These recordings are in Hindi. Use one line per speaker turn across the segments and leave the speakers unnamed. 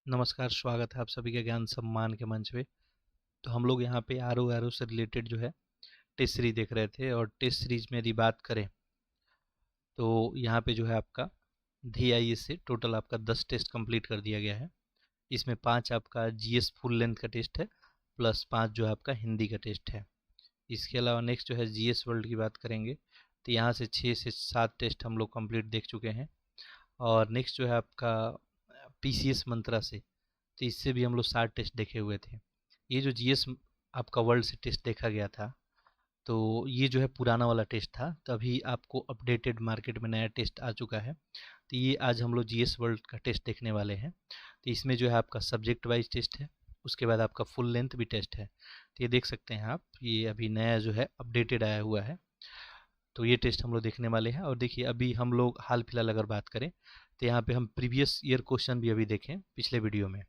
नमस्कार, स्वागत है आप सभी के ज्ञान सम्मान के मंच पे। तो हम लोग यहाँ पे आर ओ से रिलेटेड जो है टेस्ट सीरीज देख रहे थे, और टेस्ट सीरीज में यदि बात करें तो यहाँ पे जो है आपका DIS से टोटल आपका 10 टेस्ट कंप्लीट कर दिया गया है। इसमें 5 आपका GS फुल लेंथ का टेस्ट है, प्लस 5 जो है आपका हिंदी का टेस्ट है। इसके अलावा नेक्स्ट जो है GS वर्ल्ड की बात करेंगे तो यहाँ से 6 से 7 टेस्ट हम लोग कंप्लीट देख चुके हैं। और नेक्स्ट जो है आपका PCS मंत्रा से, तो इससे भी हम लोग 60 टेस्ट देखे हुए थे। ये जो GS आपका वर्ल्ड से टेस्ट देखा गया था, तो ये जो है पुराना वाला टेस्ट था। तभी आपको अपडेटेड मार्केट में नया टेस्ट आ चुका है। तो ये आज हम लोग GS वर्ल्ड का टेस्ट देखने वाले हैं। तो इसमें जो है आपका सब्जेक्ट वाइज टेस्ट है, उसके बाद आपका फुल लेंथ भी टेस्ट है। तो ये देख सकते हैं आप, ये अभी नया जो है अपडेटेड आया हुआ है। तो ये टेस्ट हम लोग देखने वाले हैं। और देखिए, अभी हम लोग हाल फिलहाल अगर बात करें तो यहाँ पे हम प्रीवियस ईयर क्वेश्चन भी अभी देखें पिछले वीडियो में।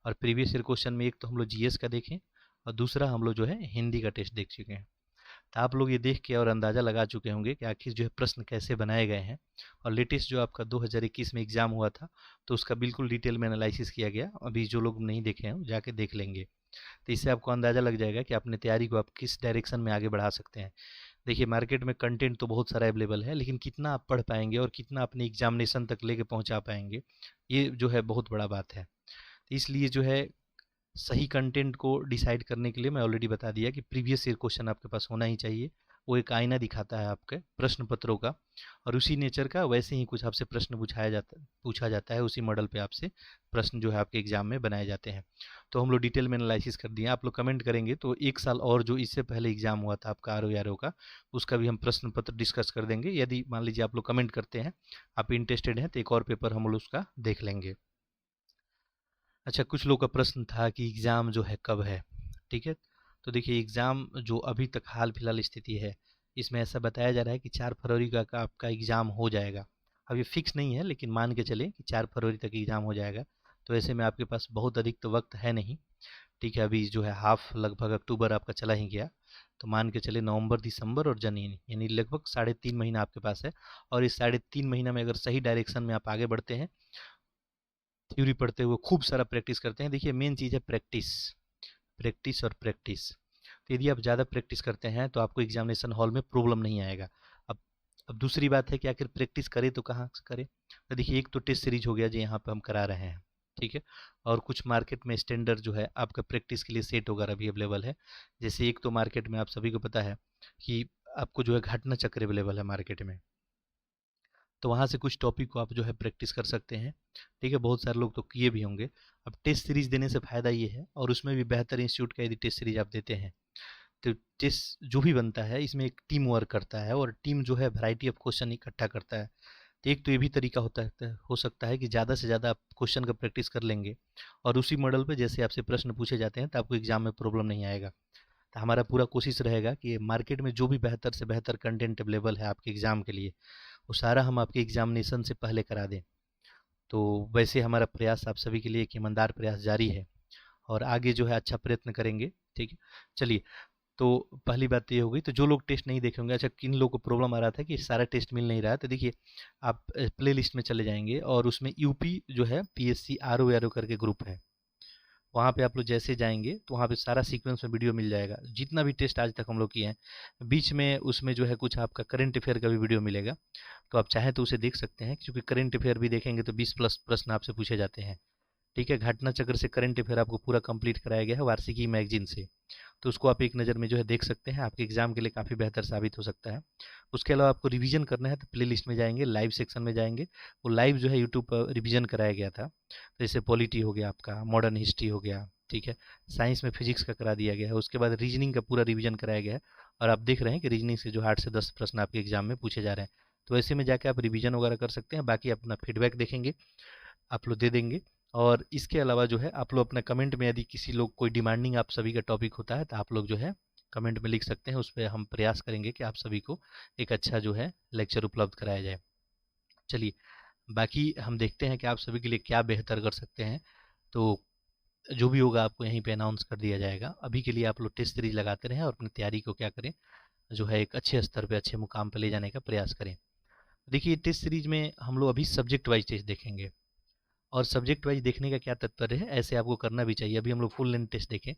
और प्रीवियस ईयर क्वेश्चन में एक तो हम लोग GS का देखें, और दूसरा हम लोग जो है हिंदी का टेस्ट देख चुके हैं। तो आप लोग ये देख के और अंदाज़ा लगा चुके होंगे कि आखिर जो है प्रश्न कैसे बनाए गए हैं। और लेटेस्ट जो आपका 2021 में एग्ज़ाम हुआ था, तो उसका बिल्कुल डिटेल में एनालिसिस किया गया। अभी जो लोग नहीं देखे हैं वो जाके देख लेंगे। तो इससे आपको अंदाज़ा लग जाएगा कि अपने तैयारी को आप किस डायरेक्शन में आगे बढ़ा सकते हैं। देखिए, मार्केट में कंटेंट तो बहुत सारा अवेलेबल है, लेकिन कितना आप पढ़ पाएंगे और कितना अपने एग्जामिनेशन तक लेके पहुंचा पाएंगे, ये जो है बहुत बड़ा बात है। तो इसलिए जो है सही कंटेंट को डिसाइड करने के लिए मैं ऑलरेडी बता दिया कि प्रीवियस ईयर क्वेश्चन आपके पास होना ही चाहिए। वो एक आईना दिखाता है आपके प्रश्न पत्रों का, और उसी नेचर का वैसे ही कुछ आपसे प्रश्न पूछा जाता है। उसी मॉडल पे आपसे प्रश्न जो है आपके एग्जाम में बनाए जाते हैं। तो हम लोग डिटेल में एनालिसिस कर दिए। आप लोग कमेंट करेंगे तो एक साल और जो इससे पहले एग्जाम हुआ था आपका RO का, उसका भी हम प्रश्न पत्र डिस्कस कर देंगे। यदि मान लीजिए आप लोग कमेंट करते हैं, आप इंटरेस्टेड हैं, तो एक और पेपर हम लोग उसका देख लेंगे। अच्छा, कुछ लोग का प्रश्न था कि एग्ज़ाम जो है कब है। ठीक है, तो देखिए, एग्ज़ाम जो अभी तक हाल फिलहाल स्थिति है, इसमें ऐसा बताया जा रहा है कि 4 फरवरी का आपका एग्ज़ाम हो जाएगा। अब ये फिक्स नहीं है, लेकिन मान के चलें कि 4 फरवरी तक एग्ज़ाम हो जाएगा। तो ऐसे में आपके पास बहुत अधिक तो वक्त है नहीं। ठीक है, अभी जो है हाफ लगभग अक्टूबर आपका चला ही गया। तो मान के चले नवंबर, दिसंबर और जनवरी, यानी लगभग 3.5 महीना आपके पास है। और इस 3.5 महीना में अगर सही डायरेक्शन में आप आगे बढ़ते हैं, थ्योरी पढ़ते हुए खूब सारा प्रैक्टिस करते हैं। देखिए, मेन चीज़ है प्रैक्टिस, प्रैक्टिस और प्रैक्टिस। तो यदि आप ज़्यादा प्रैक्टिस करते हैं तो आपको एग्जामिनेशन हॉल में प्रॉब्लम नहीं आएगा। अब अब दूसरी बात है कि आखिर प्रैक्टिस करें तो कहाँ से करें। तो देखिए, एक तो टेस्ट सीरीज हो गया जो यहाँ पे हम करा रहे हैं। ठीक है, और कुछ मार्केट में स्टैंडर्ड जो है आपका प्रैक्टिस के लिए सेट वगैरह भी अवेलेबल है। जैसे एक तो मार्केट में आप सभी को पता है कि आपको जो है घटना चक्र अवेलेबल है मार्केट में। तो वहाँ से कुछ टॉपिक को आप जो है प्रैक्टिस कर सकते हैं। ठीक है, बहुत सारे लोग तो किए भी होंगे। अब टेस्ट सीरीज देने से फ़ायदा ये है, और उसमें भी बेहतर इंस्टीट्यूट का यदि टेस्ट सीरीज आप देते हैं, तो टेस्ट जो भी बनता है इसमें एक टीम वर्क करता है, और टीम जो है वैरायटी ऑफ क्वेश्चन इकट्ठा करता है। तो एक तो ये भी तरीका हो सकता है कि ज़्यादा से ज़्यादा आप क्वेश्चन का प्रैक्टिस कर लेंगे, और उसी मॉडल पे जैसे आपसे प्रश्न पूछे जाते हैं तो आपको एग्जाम में प्रॉब्लम नहीं आएगा। तो हमारा पूरा कोशिश रहेगा कि मार्केट में जो भी बेहतर से बेहतर कंटेंट अवेलेबल है आपके एग्ज़ाम के लिए, वो सारा हम आपके एग्जामिनेशन से पहले करा दें। तो वैसे हमारा प्रयास आप सभी के लिए एक ईमानदार प्रयास जारी है, और आगे जो है अच्छा प्रयत्न करेंगे। ठीक है, चलिए। तो पहली बात तो ये हो गई। तो जो लोग टेस्ट नहीं देखे होंगे, अच्छा, किन लोगों को प्रॉब्लम आ रहा था कि सारा टेस्ट मिल नहीं रहा है, तो देखिए, आप प्ले लिस्ट में चले जाएंगे और उसमें यूपी जो है PSC RO करके ग्रुप है। वहाँ पे आप लोग जैसे जाएंगे तो वहाँ पे सारा सीक्वेंस में वीडियो मिल जाएगा, जितना भी टेस्ट आज तक हम लोग किए हैं। बीच में उसमें जो है कुछ आपका करंट अफेयर का भी वीडियो मिलेगा, तो आप चाहें तो उसे देख सकते हैं, क्योंकि करंट अफेयर भी देखेंगे तो 20 प्लस प्रश्न आपसे पूछे जाते हैं। ठीक है, घटना चक्र से करंट अफेयर आपको पूरा कंप्लीट कराया गया है वार्षिकी मैगजीन से। तो उसको आप एक नज़र में जो है देख सकते हैं, आपके एग्जाम के लिए काफ़ी बेहतर साबित हो सकता है। उसके अलावा आपको रिवीजन करना है तो प्ले लिस्ट में जाएंगे, लाइव सेक्शन में जाएंगे। वो लाइव जो है यूट्यूब पर रिवीजन कराया गया था। जैसे पॉलिटी हो गया, आपका मॉडर्न हिस्ट्री हो गया। ठीक है, साइंस में फिजिक्स का करा दिया गया है। उसके बाद रीजनिंग का पूरा रिवीजन कराया गया है, और आप देख रहे हैं कि रीजनिंग से जो 8 से 10 प्रश्न आपके एग्जाम में पूछे जा रहे हैं। तो ऐसे में जाके आप रिवीजन वगैरह कर सकते हैं। बाकी अपना फीडबैक देखेंगे, आप लोग दे देंगे। और इसके अलावा जो है आप लोग अपना कमेंट में, यदि किसी लोग कोई डिमांडिंग आप सभी का टॉपिक होता है, तो आप लोग जो है कमेंट में लिख सकते हैं। उस पर हम प्रयास करेंगे कि आप सभी को एक अच्छा जो है लेक्चर उपलब्ध कराया जाए। चलिए, बाकी हम देखते हैं कि आप सभी के लिए क्या बेहतर कर सकते हैं। तो जो भी होगा आपको यहीं पे अनाउंस कर दिया जाएगा। अभी के लिए आप लोग टेस्ट सीरीज लगाते रहें और अपनी तैयारी को क्या करें, जो है एक अच्छे स्तर पे, अच्छे मुकाम पे ले जाने का प्रयास करें। देखिए, टेस्ट सीरीज में हम लोग अभी सब्जेक्ट वाइज टेस्ट देखेंगे। और सब्जेक्ट वाइज देखने का क्या तात्पर्य है, ऐसे आपको करना भी चाहिए। अभी हम लोग फुल लेंथ टेस्ट देखें।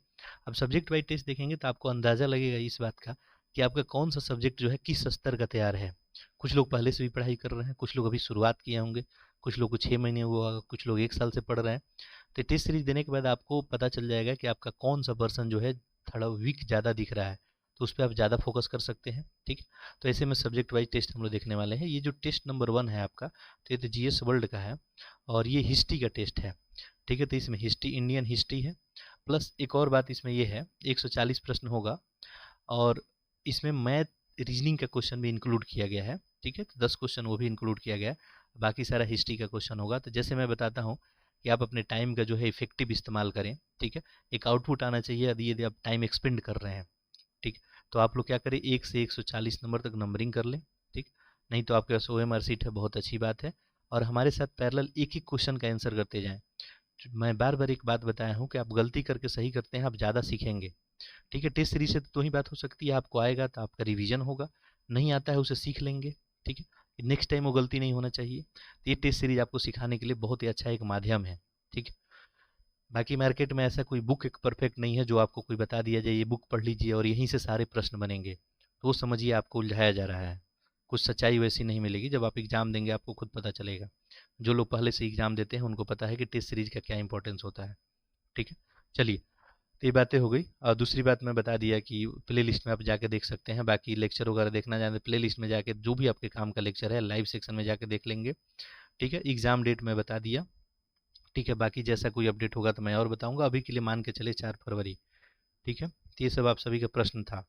अब सब्जेक्ट वाइज टेस्ट देखेंगे तो आपको अंदाज़ा लगेगा इस बात का कि आपका कौन सा सब्जेक्ट जो है किस स्तर का तैयार है। कुछ लोग पहले से भी पढ़ाई कर रहे हैं, कुछ लोग अभी शुरुआत किए होंगे, कुछ लोग को 6 महीने हुआ होगा, कुछ लोग 1 साल से पढ़ रहे हैं। तो टेस्ट सीरीज देने के बाद आपको पता चल जाएगा कि आपका कौन सा पर्सन जो है थोड़ा वीक ज़्यादा दिख रहा है, तो उस पर आप ज़्यादा फोकस कर सकते हैं। ठीक है, तो ऐसे में सब्जेक्ट वाइज टेस्ट हम लोग देखने वाले हैं। ये जो टेस्ट नंबर 1 है आपका, तो ये तो जीएस वर्ल्ड का है और ये हिस्ट्री का टेस्ट है। ठीक है, तो इसमें हिस्ट्री, इंडियन हिस्ट्री है, प्लस एक और बात इसमें ये है 140 प्रश्न होगा और इसमें मैथ रीजनिंग का क्वेश्चन भी इंक्लूड किया गया है। ठीक है, तो 10 क्वेश्चन वो भी इंक्लूड किया गया है, बाकी सारा हिस्ट्री का क्वेश्चन होगा। तो जैसे मैं बताता हूँ कि आप अपने टाइम का जो है इफेक्टिव इस्तेमाल करें। ठीक है, एक आउटपुट आना चाहिए यदि आप टाइम एक्सपेंड कर रहे हैं। ठीक, तो आप लोग क्या करें, 1 से 140 नंबर तक नंबरिंग कर लें। ठीक, नहीं तो आपके पास OMR सीट है, बहुत अच्छी बात है। और हमारे साथ पैरेलल एक एक क्वेश्चन का आंसर करते जाएं। मैं बार बार एक बात बताया हूँ कि आप गलती करके सही करते हैं, आप ज़्यादा सीखेंगे। ठीक है, टेस्ट सीरीज से तो ही बात हो सकती है, आपको आएगा तो आपका रिवीजन होगा, नहीं आता है उसे सीख लेंगे। ठीक है, नेक्स्ट टाइम वो गलती नहीं होना चाहिए। तो ये टेस्ट सीरीज आपको सिखाने के लिए बहुत ही अच्छा एक माध्यम है। ठीक है, बाकी मार्केट में ऐसा कोई बुक एक परफेक्ट नहीं है जो आपको कोई बता दिया जाए ये बुक पढ़ लीजिए और यहीं से सारे प्रश्न बनेंगे, तो वो समझिए आपको उलझाया जा रहा है। कुछ सच्चाई वैसी नहीं मिलेगी, जब आप एग्ज़ाम देंगे आपको खुद पता चलेगा। जो लोग पहले से एग्ज़ाम देते हैं उनको पता है कि टेस्ट सीरीज का क्या इंपॉर्टेंस होता है। ठीक है, चलिए, तो ये बातें हो गई। और दूसरी बात मैं बता दिया कि प्ले लिस्ट में आप जाके देख सकते हैं, बाकी लेक्चर वगैरह देखना चाहते हैं प्ले लिस्ट में जाके जो भी आपके काम का लेक्चर है लाइव सेक्शन में जाके देख लेंगे। ठीक है, एग्ज़ाम डेट मैं बता दिया। ठीक है, बाकी जैसा कोई अपडेट होगा तो मैं और बताऊंगा। अभी के लिए मान के चले 4 फरवरी। ठीक है, तो ये सब आप सभी का प्रश्न था।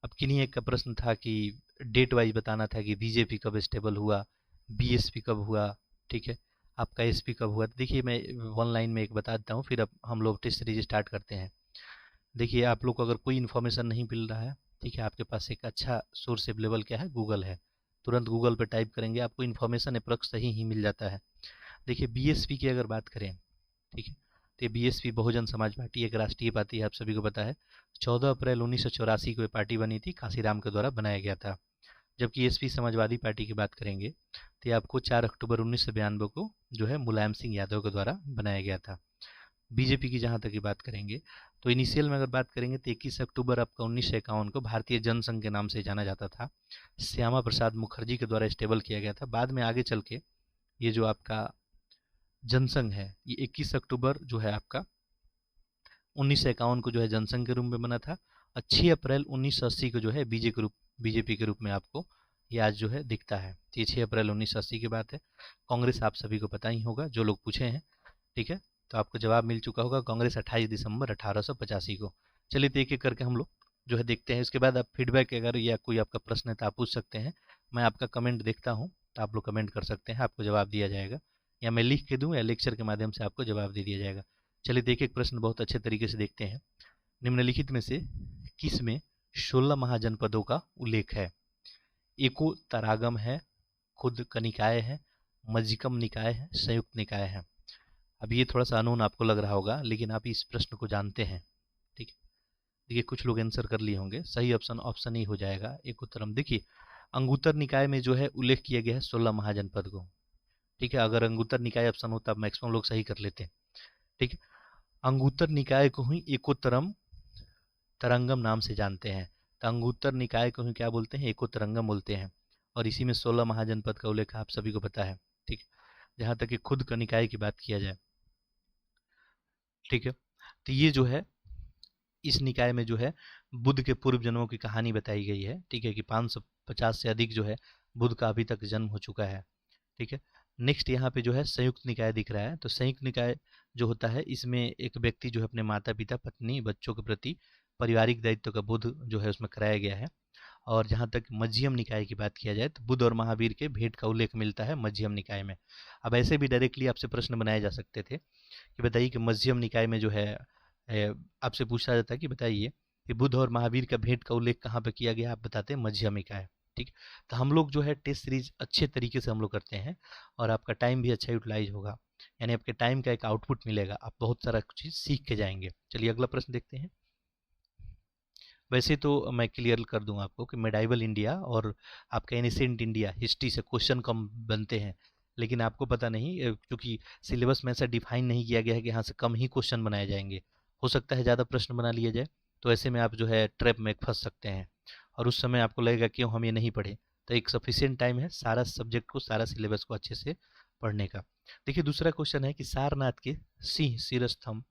अब किन्हीं एक का प्रश्न था कि डेट वाइज बताना था कि बीजेपी कब स्टेबल हुआ, बीएसपी कब हुआ। ठीक है, आपका एसपी कब हुआ। तो देखिए मैं वन लाइन में एक बता देता हूँ, फिर अब हम लोग टेस्ट सीरीज स्टार्ट करते हैं। देखिए आप लोग को अगर कोई इन्फॉर्मेशन नहीं मिल रहा है, ठीक है, आपके पास एक अच्छा सोर्स अवेलेबल क्या है, गूगल है। तुरंत गूगल पर टाइप करेंगे आपको इन्फॉर्मेशन अप्रॉक्स सही ही मिल जाता है। देखिए बीएसपी की अगर बात करें, ठीक है, तो ये बीएसपी बहुजन समाज पार्टी एक राष्ट्रीय पार्टी है, आप सभी को पता है। 14 अप्रैल 1984 को ये पार्टी बनी थी, कांसीराम के द्वारा बनाया गया था। जबकि एसपी समाजवादी पार्टी की बात करेंगे तो ये आपको 4 अक्टूबर 1992 को जो है मुलायम सिंह यादव के द्वारा बनाया गया था। बीजेपी की जहाँ तक की बात करेंगे तो इनिशियल में अगर बात करेंगे तो 21 अक्टूबर आपका 1951 को भारतीय जनसंघ के नाम से जाना जाता था, श्यामा प्रसाद मुखर्जी के द्वारा स्टेबल किया गया था। बाद में आगे चल के ये जो आपका जनसंघ है ये 21 अक्टूबर जो है आपका 1951 को जो है जनसंघ के रूप में बना था, और 6 अप्रैल 1980 को जो है बीजेपी के रूप में आपको ये आज जो है दिखता है। तो ये 6 अप्रैल 1980 की बात है। कांग्रेस आप सभी को पता ही होगा, जो लोग पूछे हैं। ठीक है, तो आपको जवाब मिल चुका होगा, कांग्रेस 28 दिसंबर 1885 को। चलिए तो एक एक करके हम लोग जो है देखते हैं। इसके बाद आप फीडबैक अगर या कोई आपका प्रश्न है तो आप पूछ सकते हैं। मैं आपका कमेंट देखता हूँ, तो आप लोग कमेंट कर सकते हैं, आपको जवाब दिया जाएगा, या मैं लिख के दूँ या लेक्चर के माध्यम से आपको जवाब दे दिया जाएगा। चलिए तो एक एक प्रश्न बहुत अच्छे तरीके से देखते हैं। निम्नलिखित में से किस में 16 महाजनपदों का उल्लेख है? एको तरागम है, खुद कनिकाय है, मज्जिकम निकाय है, संयुक्त निकाय है। अब ये थोड़ा सा अननोन आपको लग रहा होगा, लेकिन आप इस प्रश्न को जानते हैं। ठीक है, देखिए कुछ लोग आंसर कर लिए होंगे, सही ऑप्शन ऑप्शन ही हो जाएगा एक उत्तरम। देखिए अंगुत्तर निकाय में जो है उल्लेख किया गया है 16 महाजनपद को। ठीक है, अगर अंगुत्तर निकाय ऑप्शन होता अब मैक्सिमम लोग सही कर लेते हैं। ठीक है, अंगुत्तर निकाय को ही एकोत्तरम तरंगम नाम से जानते हैं। तो अंगुत्तर निकाय को ही क्या बोलते हैं, एकोत्तरंगम बोलते हैं। और इसी में 16 महाजनपद का उल्लेख आप सभी को पता है। ठीक है, जहाँ तक कि खुद का निकाय की बात किया जाए। ठीक है, तो ये जो है इस निकाय में जो है बुद्ध के पूर्व जन्मों की कहानी बताई गई है। ठीक है, कि 550 से अधिक जो है बुद्ध का अभी तक जन्म हो चुका है। ठीक है, नेक्स्ट यहाँ पे जो है संयुक्त निकाय दिख रहा है। तो संयुक्त निकाय जो होता है इसमें एक व्यक्ति जो है अपने माता पिता पत्नी बच्चों के प्रति पारिवारिक दायित्व का बोध जो है उसमें कराया गया है। और जहाँ तक मध्यम निकाय की बात किया जाए तो बुद्ध और महावीर के भेंट का उल्लेख मिलता है मध्यम निकाय में। अब ऐसे भी डायरेक्टली आपसे प्रश्न बनाए जा सकते थे कि बताइए कि मध्यम निकाय में जो है आपसे पूछा जाता है कि बताइए कि बुद्ध और महावीर का भेंट का उल्लेख कहाँ पर किया गया, आप बताते हैं मध्यम निकाय। ठीक, तो हम लोग जो है टेस्ट सीरीज अच्छे तरीके से हम लोग करते हैं और आपका टाइम भी अच्छा यूटिलाइज होगा, यानी आपके टाइम का एक आउटपुट मिलेगा, आप बहुत सारा चीज़ सीख के जाएंगे। चलिए अगला प्रश्न देखते हैं। वैसे तो मैं क्लियर कर दूं आपको कि मेडाइवल इंडिया और आपका एनिसेंट इंडिया हिस्ट्री से क्वेश्चन कम बनते हैं, लेकिन आपको पता नहीं, क्योंकि सिलेबस में ऐसा डिफाइन नहीं किया गया है कि यहाँ से कम ही क्वेश्चन बनाए जाएंगे, हो सकता है ज़्यादा प्रश्न बना लिया जाए, तो ऐसे में आप जो है ट्रैप में फंस सकते हैं और उस समय आपको लगेगा क्यों हम ये नहीं पढ़े। तो एक सफिशिएंट टाइम है सारा सब्जेक्ट को, सारा सिलेबस को अच्छे से पढ़ने का। देखिए दूसरा क्वेश्चन है कि सारनाथ के सिंह शिरस्तंभ,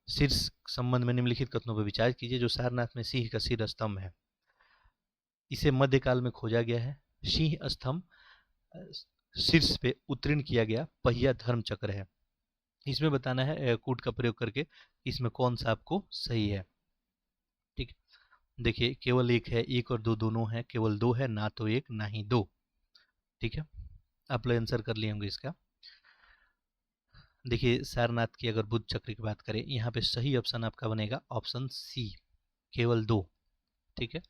शीर्ष संबंध में निम्नलिखित कथनों पर विचार कीजिए। जो सारनाथ में सिंह का सिर स्तंभ है, इसे मध्यकाल में खोजा गया है। सिंह स्तंभ शीर्ष पे उत्तीर्ण किया गया पहिया धर्म चक्र है। इसमें बताना है कूट का प्रयोग करके इसमें कौन सा आपको सही है। ठीक है, देखिए केवल एक है, एक और दो दोनों है, केवल दो है, ना तो एक ना ही दो। ठीक है, आप लोग आंसर कर लिए होंगे इसका। देखिए सारनाथ की अगर बुध चक्र की बात करें, यहाँ पे सही ऑप्शन आपका बनेगा ऑप्शन सी, केवल दो। ठीक है,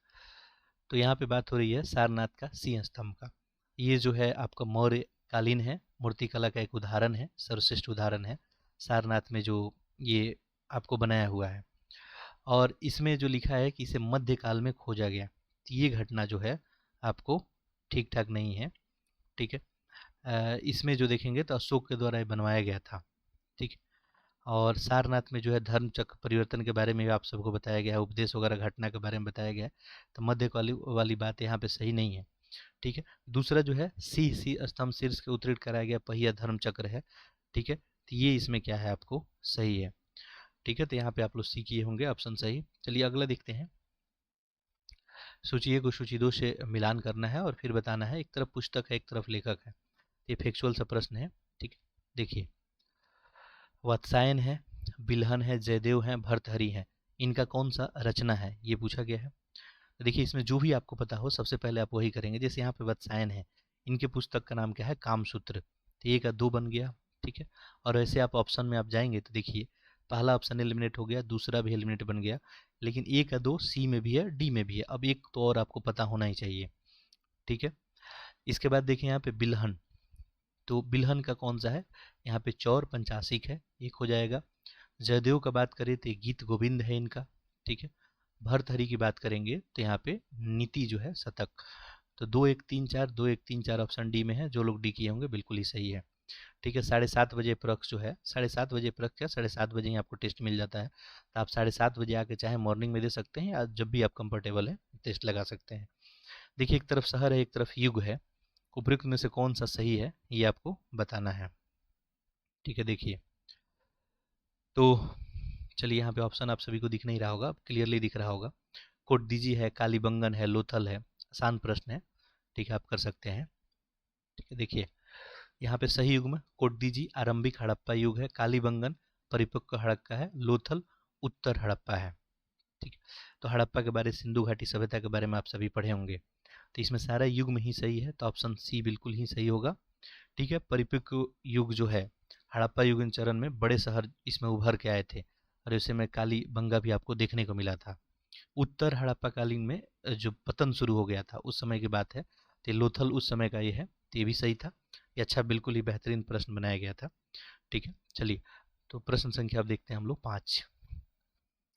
तो यहाँ पे बात हो रही है सारनाथ का सिंह स्तंभ का। ये जो है आपका मौर्य कालीन है, मूर्तिकला का एक उदाहरण है, सर्वश्रेष्ठ उदाहरण है सारनाथ में जो ये आपको बनाया हुआ है। और इसमें जो लिखा है कि इसे मध्यकाल में खोजा गया, तो ये घटना जो है आपको ठीक ठाक नहीं है। ठीक है, इसमें जो देखेंगे तो अशोक के द्वारा ये बनवाया गया था। ठीक है, और सारनाथ में जो है धर्म चक्र परिवर्तन के बारे में भी आप सबको बताया गया है, उपदेश वगैरह घटना के बारे में बताया गया है, तो मध्य वाली बात यहाँ पे सही नहीं है। ठीक है, दूसरा जो है सी स्तंभ शीर्ष के उत्तीर्ण कराया गया पहिया धर्म चक्र है। ठीक है, तो ये इसमें क्या है आपको सही है। ठीक है, तो यहाँ पे आप लोग सी किए होंगे ऑप्शन सही। चलिए अगला देखते हैं। सूची ए को सूची 2 से मिलान करना है और फिर बताना है, एक तरफ पुस्तक है एक तरफ लेखक है। ये फैक्चुअल सा प्रश्न है। ठीक है, देखिए वात्सायन है, बिल्हन है, जयदेव है, भर्तहरि है, इनका कौन सा रचना है ये पूछा गया है। तो देखिए इसमें जो भी आपको पता हो सबसे पहले आप वही करेंगे। जैसे यहाँ पे वात्सायन है, इनके पुस्तक का नाम क्या है, कामसूत्र, तो एक का दो बन गया। ठीक है, और ऐसे आप ऑप्शन में आप जाएंगे तो देखिए पहला ऑप्शन एलिमिनेट हो गया, दूसरा भी एलिमिनेट बन गया, लेकिन ए का दो सी में भी है, डी में भी है, अब एक तो और आपको पता होना ही चाहिए। ठीक है, इसके बाद देखिए यहाँ पे बिल्हन, तो बिल्हन का कौन सा है, यहाँ पे चौर पंचासिक है, एक हो जाएगा। जयदेव का बात करें तो गीत गोविंद है इनका। ठीक है, भर्तहरि की बात करेंगे तो यहाँ पे नीति जो है शतक। तो 2 1 3 4, 2 1 3 4 ऑप्शन डी में है, जो लोग डी किए होंगे बिल्कुल ही सही है। ठीक है, 7:30 बजे प्रक्ष जो है, 7:30 बजे प्रक्ष क्या 7:30 बजे ही आपको टेस्ट मिल जाता है, तो आप 7:30 बजे आके चाहे मॉर्निंग में दे सकते हैं या जब भी आप कंफर्टेबल है टेस्ट लगा सकते हैं। देखिए एक तरफ शहर है एक तरफ युग है, उपयुक्त में से कौन सा सही है ये आपको बताना है। ठीक है, देखिए तो चलिए यहाँ पे ऑप्शन आप सभी को दिख नहीं रहा होगा, क्लियरली दिख रहा होगा। कोटदीजी है, कालीबंगन है, लोथल है, आसान प्रश्न है। ठीक है, आप कर सकते हैं। ठीक है, देखिए यहाँ पे सही युग में कोटदीजी आरंभिक हड़प्पा युग है, कालीबंगन परिपक्व हड़प्पा है, लोथल उत्तर हड़प्पा है। ठीक है, तो हड़प्पा के बारे, सिंधु घाटी सभ्यता के बारे में आप सभी पढ़े होंगे, तो इसमें सारा युग में ही सही है, तो ऑप्शन सी बिल्कुल ही सही होगा। ठीक है, परिपक्व युग जो है हड़प्पा युगीन चरण में बड़े शहर इसमें उभर के आए थे और इसे में काली बंगा भी आपको देखने को मिला था। उत्तर हड़प्पा कालीन में जो पतन शुरू हो गया था उस समय की बात है, तो लोथल उस समय का ये है, तो ये भी सही था। ये अच्छा बिल्कुल ही बेहतरीन प्रश्न बनाया गया था। ठीक है, चलिए तो प्रश्न संख्या आप देखते हैं हम लोग 5।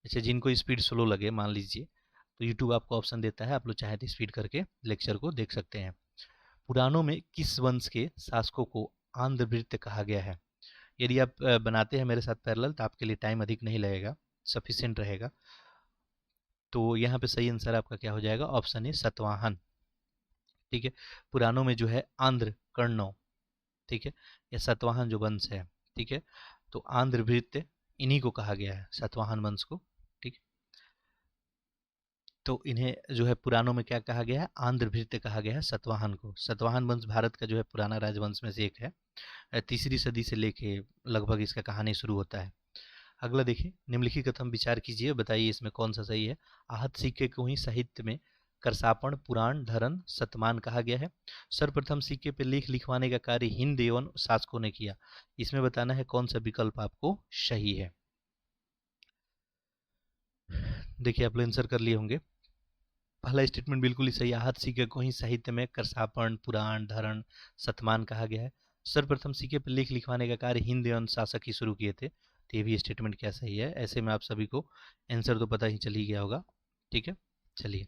अच्छा, जिनको स्पीड स्लो लगे मान लीजिए तो यूट्यूब आपको ऑप्शन देता है, आप लोग चाहे तो स्पीड करके लेक्चर को देख सकते हैं। पुराणों में किस वंश के शासकों को आंध्रवृत्त कहा गया है। यदि आप बनाते हैं मेरे साथ पैरेलल तो आपके लिए टाइम अधिक नहीं लगेगा, सफिशिएंट रहेगा। तो यहाँ पे सही आंसर आपका क्या हो जाएगा, ऑप्शन ए सतवाहन। ठीक है, पुराणों में जो है आंध्र कर्णव, ठीक है, या सतवाहन जो वंश है, ठीक है, तो आंध्रवृत्त इन्हीं को कहा गया है, सतवाहन वंश को। ठीक, तो इन्हें जो है पुराणों में क्या कहा गया है, आंध्रभृत्य कहा गया है सतवाहन को। सतवाहन वंश भारत का जो है पुराना राजवंश में से एक है, 3री सदी से लेके लगभग इसका कहानी शुरू होता है। अगला देखिए, निम्नलिखित कथन विचार कीजिए, बताइए इसमें कौन सा सही है। आहत सिक्के को ही साहित्य में करसापण, पुराण, धरन, शतमान कहा गया है। सर्वप्रथम सिक्के पे लेख लिखवाने का कार्य हिंद एवं शासकों ने किया। इसमें बताना है कौन सा विकल्प आपको सही है। देखिए आप लोग आंसर कर लिए होंगे। पहला स्टेटमेंट बिल्कुल ही सही, आहत सिक्के को ही साहित्य में करसापण, पुराण, धरण, शतमान कहा गया है। सर्वप्रथम सिक्के पर लेख लिखवाने का कार्य हिंद एवं शासक ही शुरू किए थे, तो ये भी स्टेटमेंट क्या सही है। ऐसे में आप सभी को आंसर तो पता ही चल ही गया होगा। ठीक है, चलिए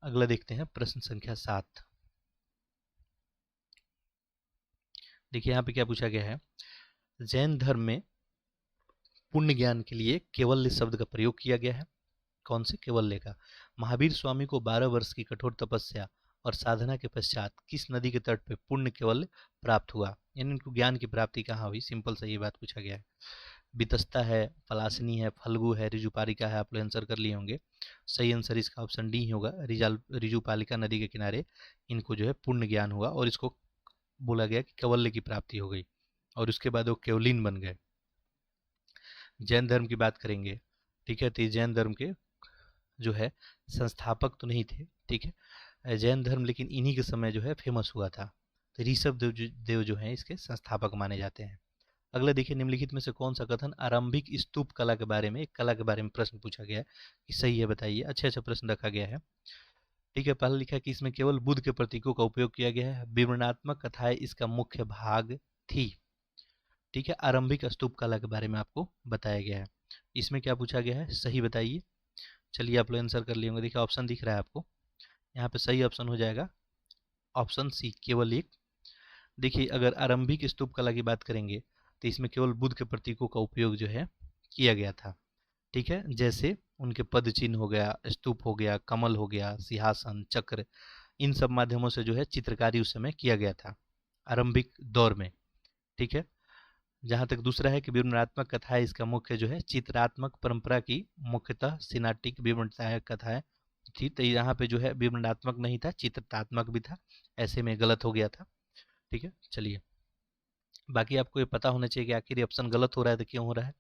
अगला देखते हैं प्रश्न संख्या 7। देखिए यहाँ पे क्या पूछा गया है, जैन धर्म में पुण्य ज्ञान के लिए केवल्य शब्द का प्रयोग किया गया है। कौन से केवल्य का? महावीर स्वामी को 12 वर्ष की कठोर तपस्या और साधना के पश्चात किस नदी के तट पे पुण्य केवल्य प्राप्त हुआ, यानी इनको ज्ञान की प्राप्ति कहाँ हुई? सिंपल सा ये बात पूछा गया है। वितस्ता है, पलासनी है, फल्गु है, ऋजुपालिका है, आप लोग आंसर कर लिए होंगे। सही आंसर इसका ऑप्शन डी ही होगा, ऋजुपालिका नदी के किनारे इनको जो है पुण्य ज्ञान हुआ और इसको बोला गया कि केवल्य की प्राप्ति हो गई और उसके बाद वो केवलिन बन गए। जैन धर्म की बात करेंगे, ठीक है, तो जैन धर्म के जो है संस्थापक तो नहीं थे, ठीक है, जैन धर्म लेकिन इन्हीं के समय जो है फेमस हुआ था। तो ऋषभ देव जो हैं इसके संस्थापक माने जाते हैं। अगला देखिए, निम्नलिखित में से कौन सा कथन आरंभिक स्तूप कला के बारे में, एक कला के बारे में प्रश्न पूछा गया है कि सही है बताइए। अच्छे अच्छा प्रश्न रखा गया है, ठीक है। पहला लिखा है कि इसमें केवल बुद्ध के प्रतीकों का उपयोग किया गया है, विवरणात्मक कथाएं इसका मुख्य भाग थी, ठीक है। आरंभिक स्तूप कला के बारे में आपको बताया गया है। इसमें क्या पूछा गया है, सही बताइए। चलिए आप लोग आंसर कर लिए होंगे। देखिए ऑप्शन दिख रहा है आपको, यहाँ पे सही ऑप्शन हो जाएगा ऑप्शन सी, केवल एक। देखिए अगर आरंभिक स्तूप कला की बात करेंगे तो इसमें केवल बुद्ध के प्रतीकों का उपयोग जो है किया गया था, ठीक है। जैसे उनके पद चिन्ह हो गया, स्तूप हो गया, कमल हो गया, सिंहासन, चक्र, इन सब माध्यमों से जो है चित्रकारी उस समय किया गया था आरंभिक दौर में, ठीक है। जहाँ तक दूसरा है कि विवरणात्मक कथाएं इसका मुख्य जो है चित्रात्मक परंपरा की मुख्यतः सिनाटिक विवरणात्मक कथाएं थी, तो यहाँ पे जो है विवरणात्मक नहीं था, चित्रात्मक भी था, ऐसे में गलत हो गया था, ठीक है। चलिए बाकी आपको ये पता होना चाहिए कि आखिर ये ऑप्शन गलत हो रहा है तो क्यों हो रहा है,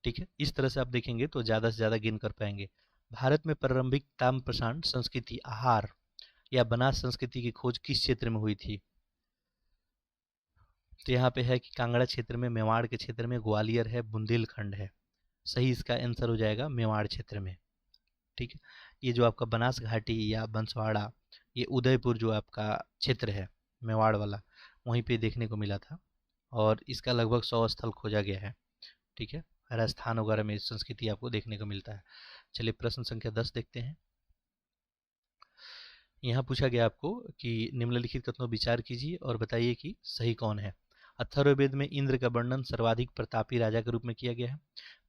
ठीक है। इस तरह से आप देखेंगे तो ज़्यादा से ज़्यादा गेन कर पाएंगे। भारत में प्रारंभिक ताम्र प्रशांत संस्कृति, आहार या बनास संस्कृति की खोज किस क्षेत्र में हुई थी? तो यहाँ पे है कि कांगड़ा क्षेत्र में, मेवाड़ के क्षेत्र में, ग्वालियर है, बुंदेलखंड है। सही इसका आंसर हो जाएगा मेवाड़ क्षेत्र में, ठीक है। ये जो आपका बनास घाटी या बंसवाड़ा, ये उदयपुर जो आपका क्षेत्र है मेवाड़ वाला, वहीं पे देखने को मिला था और इसका लगभग 100 स्थल खोजा गया है, ठीक है। राजस्थान वगैरह में इस संस्कृति आपको देखने को मिलता है। चलिए प्रश्न संख्या 10 देखते हैं। यहाँ पूछा गया आपको कि निम्नलिखित कथनों विचार कीजिए और बताइए कि सही कौन है। अथर्ववेद में इंद्र का वर्णन सर्वाधिक प्रतापी राजा के रूप में किया गया है।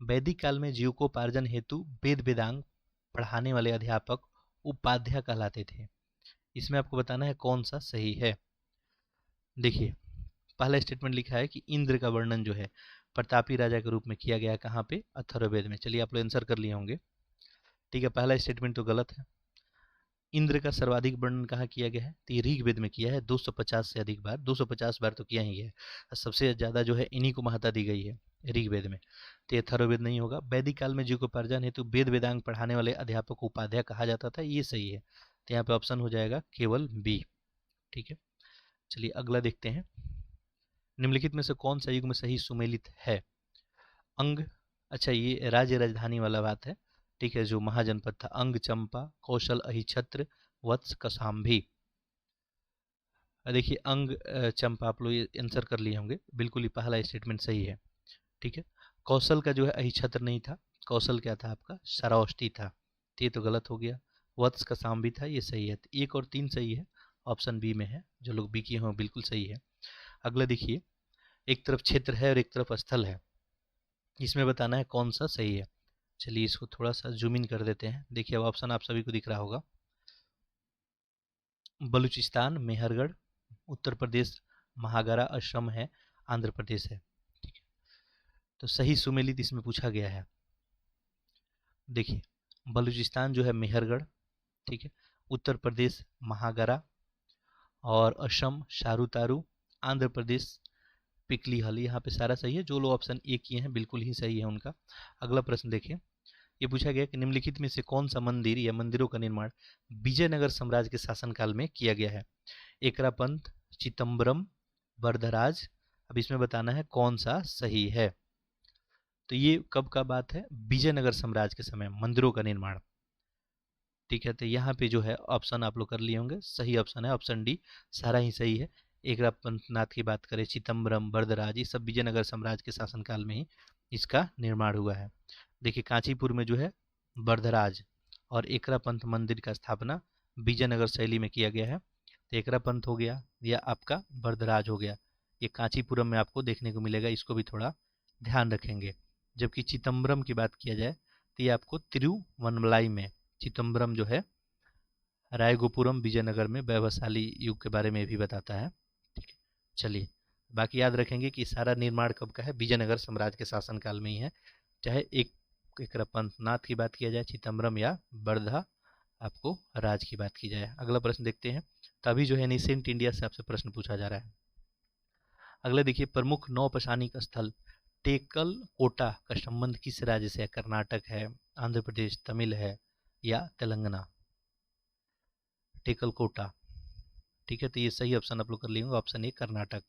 वैदिक काल में जीविकोपार्जन हेतु वेद वेदांग पढ़ाने वाले अध्यापक उपाध्याय कहलाते थे। इसमें आपको बताना है कौन सा सही है। देखिए पहला स्टेटमेंट लिखा है कि इंद्र का वर्णन जो है प्रतापी राजा के रूप में किया गया है, कहाँ पे? अथर्ववेद में। चलिए आप लोग आंसर कर लिए होंगे, ठीक है। पहला स्टेटमेंट तो गलत है। इंद्र का सर्वाधिक वर्णन कहाँ किया गया है? तो ये ऋग्वेद में किया है 250 से अधिक बार, 250 बार तो किया ही है। सबसे ज़्यादा जो है इन्हीं को महत्ता दी गई है ऋग्वेद में, तो ये अथर्ववेद नहीं होगा। वैदिक काल में जीविकोपार्जन हेतु वेद वेदांग पढ़ाने वाले अध्यापक को उपाध्याय कहा जाता था, ये सही है। तो यहाँ पे ऑप्शन हो जाएगा केवल बी, ठीक है। चलिए अगला देखते हैं। निम्नलिखित में से कौन सा युग में सही सुमेलित है? अंग, अच्छा ये राज्य राजधानी वाला बात है, ठीक है, जो महाजनपद था। अंग, चंपा, कौशल, अहिछत्र, वत्स, कसाम्भी। देखिए अंग चंपा आप लोग आंसर कर लिए होंगे, बिल्कुल ही पहला स्टेटमेंट सही है, ठीक है। कौशल का जो है अहिछत्र नहीं था, कौशल क्या था आपका? सरावष्टी था, तो ये तो गलत हो गया। वत्स कसाम्भी था, ये सही है। तो 1 और 3 सही है, ऑप्शन बी में है। जो लोग बी किए हों बिल्कुल सही है। अगला देखिए, एक तरफ क्षेत्र है और एक तरफ स्थल है, इसमें बताना है कौन सा सही है। चलिए इसको थोड़ा सा जूम इन कर देते हैं। देखिए अब ऑप्शन आप सभी को दिख रहा होगा। बलूचिस्तान, मेहरगढ़, उत्तर प्रदेश महागारा असम है, आंध्र प्रदेश है, ठीक है। तो सही सुमेलित इसमें पूछा गया है। देखिए बलूचिस्तान जो है मेहरगढ़, ठीक है, उत्तर प्रदेश महागारा और असम शारुतारू, आंध्र प्रदेश पिकली हल। यहाँ पे सारा सही है। जो लोग ऑप्शन ए किए हैं बिल्कुल ही सही है उनका। अगला प्रश्न देखिए, ये पूछा गया कि निम्नलिखित में से कौन सा मंदिर या मंदिरों का निर्माण विजयनगर साम्राज्य के शासनकाल में किया गया है? एकरापंथ, चिदम्बरम, वरदराज। अब इसमें बताना है कौन सा सही है। तो ये कब का बात है? विजयनगर साम्राज्य के समय मंदिरों का निर्माण, ठीक है। तो यहाँ पे जो है ऑप्शन आप लोग कर लिए होंगे, सही ऑप्शन है ऑप्शन डी, सारा ही सही है। एकरापंथनाथ की बात करें, चिदम्बरम, वरदराज, ये सब विजयनगर साम्राज्य के शासनकाल में ही इसका निर्माण हुआ है। देखिए कांचीपुर में जो है वरदराज और एकरापंथ मंदिर का स्थापना विजयनगर शैली में किया गया है। तो एकरापंथ हो गया या आपका वरदराज हो गया, ये कांचीपुरम में आपको देखने को मिलेगा, इसको भी थोड़ा ध्यान रखेंगे। जबकि चिदम्बरम की बात किया जाए तो ये आपको तिरुवन्नमलाई में, चिदम्बरम जो है रायगोपुरम विजयनगर में वैभवशाली युग के बारे में भी बताता है। ठीक है, चलिए बाकी याद रखेंगे कि सारा निर्माण कब का है, विजयनगर साम्राज्य के शासनकाल में ही है। चाहे एक पंथनाथ की बात किया जाए, चिदम्बरम या वर्धा आपको राज की बात की जाए। अगला प्रश्न देखते हैं। तभी जो है एनिसेंट इंडिया से आपसे प्रश्न पूछा जा रहा है। अगला देखिए, प्रमुख नौपशानिक स्थल टेकल कोटा का संबंध किस राज्य से है? कर्नाटक है, आंध्र प्रदेश, तमिल है या तेलंगाना? टेकल कोटा, ठीक है, तो ये सही ऑप्शन आप लोग कर लेंगे, ऑप्शन ए कर्नाटक।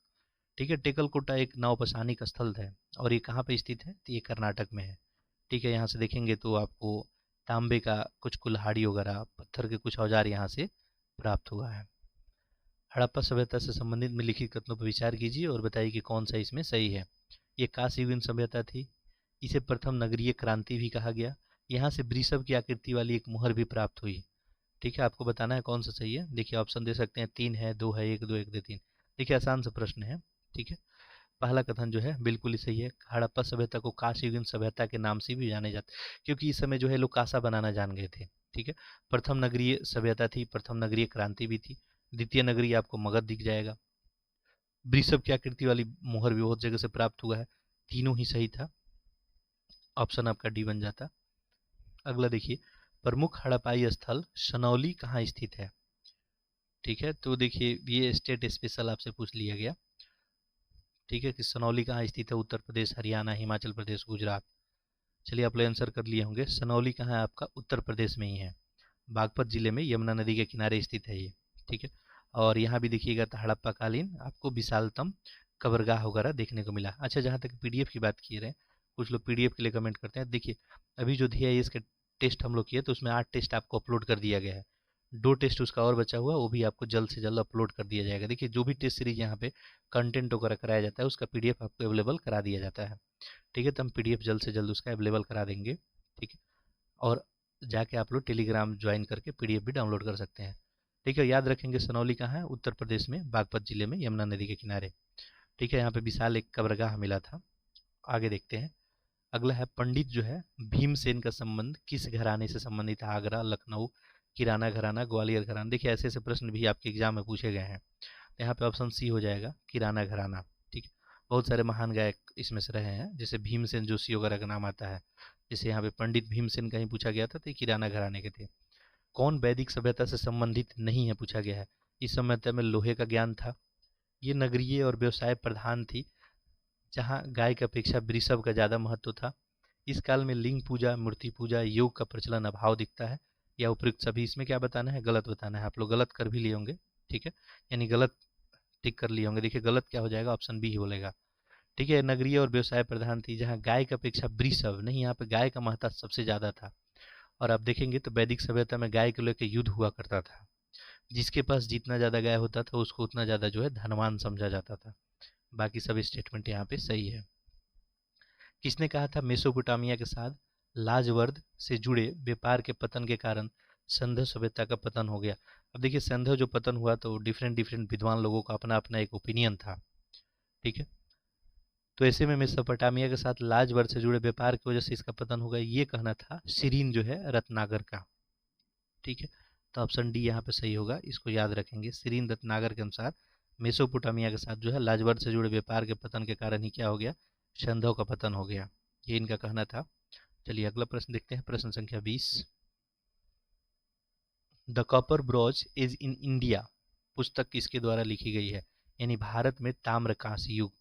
ठीक है, टेकल कोटा एक नौपशानिक स्थल है और ये कहाँ पे स्थित है? तो ये कर्नाटक में है। ठीक है, यहाँ से देखेंगे तो आपको तांबे का कुछ कुल्हाड़ी वगैरह, पत्थर के कुछ औजार यहाँ से प्राप्त हुआ है। हड़प्पा सभ्यता से संबंधित में लिखित कथनों पर विचार कीजिए और बताइए कि कौन सा इसमें सही है। ये कांस्य युगीन सभ्यता थी, इसे प्रथम नगरीय क्रांति भी कहा गया, यहाँ से वृषभ की आकृति वाली एक मुहर भी प्राप्त हुई। ठीक है, आपको बताना है कौन सा सही है। देखिए ऑप्शन दे सकते हैं, 3 है, 2 है, 1 2 1 2 3। देखिए आसान सा प्रश्न है। ठीक है, पहला कथन जो है बिल्कुल ही सही है। हड़प्पा सभ्यता को कांस्य युगीन सभ्यता के नाम से भी जाने जाते, क्योंकि इस समय जो है लोग कांसा बनाना जान गए थे। ठीक है, प्रथम नगरीय सभ्यता थी, प्रथम नगरीय क्रांति भी थी, द्वितीय नगरीय आपको मगध दिख जाएगा, वृषभ की आकृति वाली मोहर भी बहुत जगह से प्राप्त हुआ है। तीनों ही सही था, ऑप्शन आपका डी बन जाता। अगला देखिए, प्रमुख हड़प्पाई स्थल सनौली कहाँ स्थित है? ठीक है, तो देखिए ये स्टेट स्पेशल आपसे पूछ लिया गया। ठीक है, कि सनौली कहाँ स्थित है? उत्तर प्रदेश, हरियाणा, हिमाचल प्रदेश, गुजरात। चलिए आप लोग आंसर कर लिए होंगे। सनौली कहाँ है आपका? उत्तर प्रदेश में ही है, बागपत जिले में, यमुना नदी के किनारे स्थित है ये। ठीक है, और यहाँ भी देखिएगा तो हड़प्पा कालीन आपको विशालतम कब्रगाह वगैरह देखने को मिला। अच्छा, जहाँ तक पीडीएफ की बात किए रहे, कुछ लोग पीडीएफ के लिए कमेंट करते हैं। देखिए अभी जो DIS के टेस्ट हम लोग किए तो उसमें 8 टेस्ट आपको अपलोड कर दिया गया है, 2 टेस्ट उसका और बचा हुआ, वो भी आपको जल्द से जल्द अपलोड कर दिया जाएगा। देखिए जो भी टेस्ट सीरीज यहाँ पे कंटेंट वगैरह कराया जाता है उसका PDF आपको अवेलेबल करा दिया जाता है। ठीक है, तो हम PDF जल्द से जल्द उसका अवेलेबल करा देंगे। ठीक है, और जाके आप लोग टेलीग्राम ज्वाइन करके PDF भी डाउनलोड कर सकते हैं। ठीक है, याद रखेंगे सनौली कहाँ है? उत्तर प्रदेश में, बागपत जिले में, यमुना नदी के किनारे। ठीक है, यहाँ पे विशाल एक कब्रगाह मिला था। आगे देखते हैं। अगला है, पंडित जो है भीमसेन का संबंध किस घराने से संबंधित है? आगरा, लखनऊ, किराना घराना, ग्वालियर घराना। देखिए ऐसे ऐसे प्रश्न भी आपके एग्जाम में पूछे गए हैं। तो यहाँ पे ऑप्शन सी हो जाएगा, किराना घराना। ठीक है, बहुत सारे महान गायक इसमें से रहे हैं, जैसे भीमसेन जोशी वगैरह का नाम आता है। जैसे यहाँ पे पंडित भीमसेन का ही पूछा गया था, तो ये किराना घराने के थे। कौन वैदिक सभ्यता से संबंधित नहीं है पूछा गया है। इस सभ्यता में लोहे का ज्ञान था, ये नगरीय और व्यवसाय प्रधान थी, जहाँ गाय की अपेक्षा वृषभ का ज़्यादा महत्व था। इस काल में लिंग पूजा, मूर्ति पूजा, योग का प्रचलन अभाव दिखता है, या उपयुक्त सभी। इसमें क्या बताना है? गलत बताना है। आप लोग गलत कर भी लिए होंगे। ठीक है, यानी गलत टिक कर लिए होंगे। देखिए गलत क्या हो जाएगा? ऑप्शन बी ही बोलेगा। ठीक है, नगरीय और व्यवसाय प्रधान थी, जहाँ गाय की अपेक्षा वृषभ, नहीं, यहाँ पे गाय का महत्व सबसे ज़्यादा था। और आप देखेंगे तो वैदिक सभ्यता में गाय को लेकर युद्ध हुआ करता था, जिसके पास जितना ज़्यादा गाय होता था उसको उतना ज़्यादा जो है धनवान समझा जाता था। बाकी सब स्टेटमेंट यहाँ पे सही है। किसने कहा था मेसोपोटामिया के साथ लाजवर्द से जुड़े व्यापार के पतन के कारण सिंधु सभ्यता का पतन हो गया? अब देखिए सिंधु जो पतन हुआ तो डिफरेंट डिफरेंट विद्वान लोगों का अपना अपना एक ओपिनियन था। ठीक है, तो ऐसे में मेसोपोटामिया के साथ लाजवर्द से जुड़े व्यापार की वजह से इसका पतन हो गया, ये कहना था सिरीन जो है रत्नागर का। ठीक है, तो ऑप्शन डी यहाँ पे सही होगा, इसको याद रखेंगे। सिरीन रत्नागर के अनुसार मेसोपोटामिया के साथ जो है लाजवर्द से जुड़े व्यापार के पतन के कारण ही क्या हो गया? सिंधु का पतन हो गया, ये इनका कहना था। चलिए अगला प्रश्न देखते हैं, प्रश्न संख्या 20। The copper broach is in India पुस्तक किसके द्वारा लिखी गई है? यानी भारत में ताम्र कांस्य युग।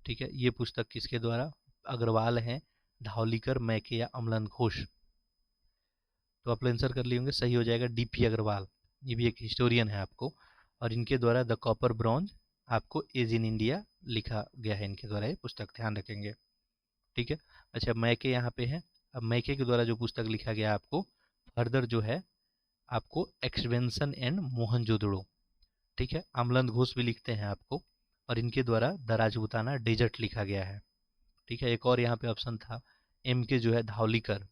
ठीक है, ये पुस्तक किसके द्वारा? अग्रवाल हैं, धावलिकर, मैके या अम्लन घोष? तो आप आंसर कर लिए होंगे, सही हो जाएगा DP अग्रवाल। ये भी एक हिस्टोरियन है आपको, और इनके द्वारा द कॉपर ब्रॉन्ज आपको इज इन इंडिया लिखा गया है, इनके द्वारा ये पुस्तक, ध्यान रखेंगे। ठीक है, अच्छा मैके यहाँ पे है। अब मैके के द्वारा जो पुस्तक लिखा गया आपको फर्दर जो है आपको एक्सवेंशन एंड मोहनजोदड़ो। ठीक है, अम्लन घोष भी लिखते हैं आपको, और इनके द्वारा द राजपूताना डेजर्ट लिखा गया है। ठीक है, एक और यहाँ पे ऑप्शन था MK जो है धावलिकर,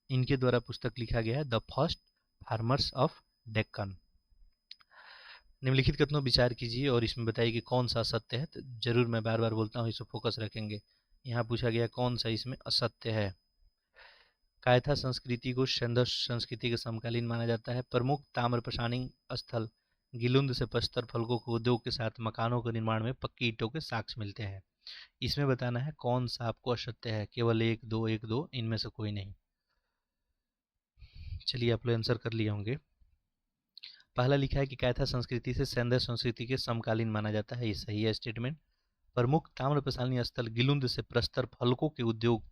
इनके द्वारा पुस्तक लिखा गया है the first farmers of Deccan. निम्नलिखित कथनों विचार कीजिए और इसमें बताइए कि कौन सा असत्य है। तो जरूर मैं बार बार बोलता हूँ, इस पर फोकस रखेंगे। यहाँ पूछा गया कौन सा इसमें असत्य है। कायथा संस्कृति को सैंडस संस्कृति के समकालीन माना जाता है। प्रमुख ताम्र प्रसारणी स्थल गिलुंद से प्रस्तर फलकों के उद्योग के साथ मकानों के निर्माण में पक्की ईंटों के साक्ष्य मिलते हैं। इसमें बताना है कौन सा आपको असत्य है। केवल एक दो इनमें से कोई नहीं। चलिए आप लोग आंसर कर लिए होंगे। पहला लिखा है कि कायथा संस्कृति से सैंडस संस्कृति के समकालीन माना जाता है। ये सही है स्टेटमेंट। प्रमुख ताम्र प्रसारणी स्थल गिलुंद से प्रस्तर फलकों के उद्योग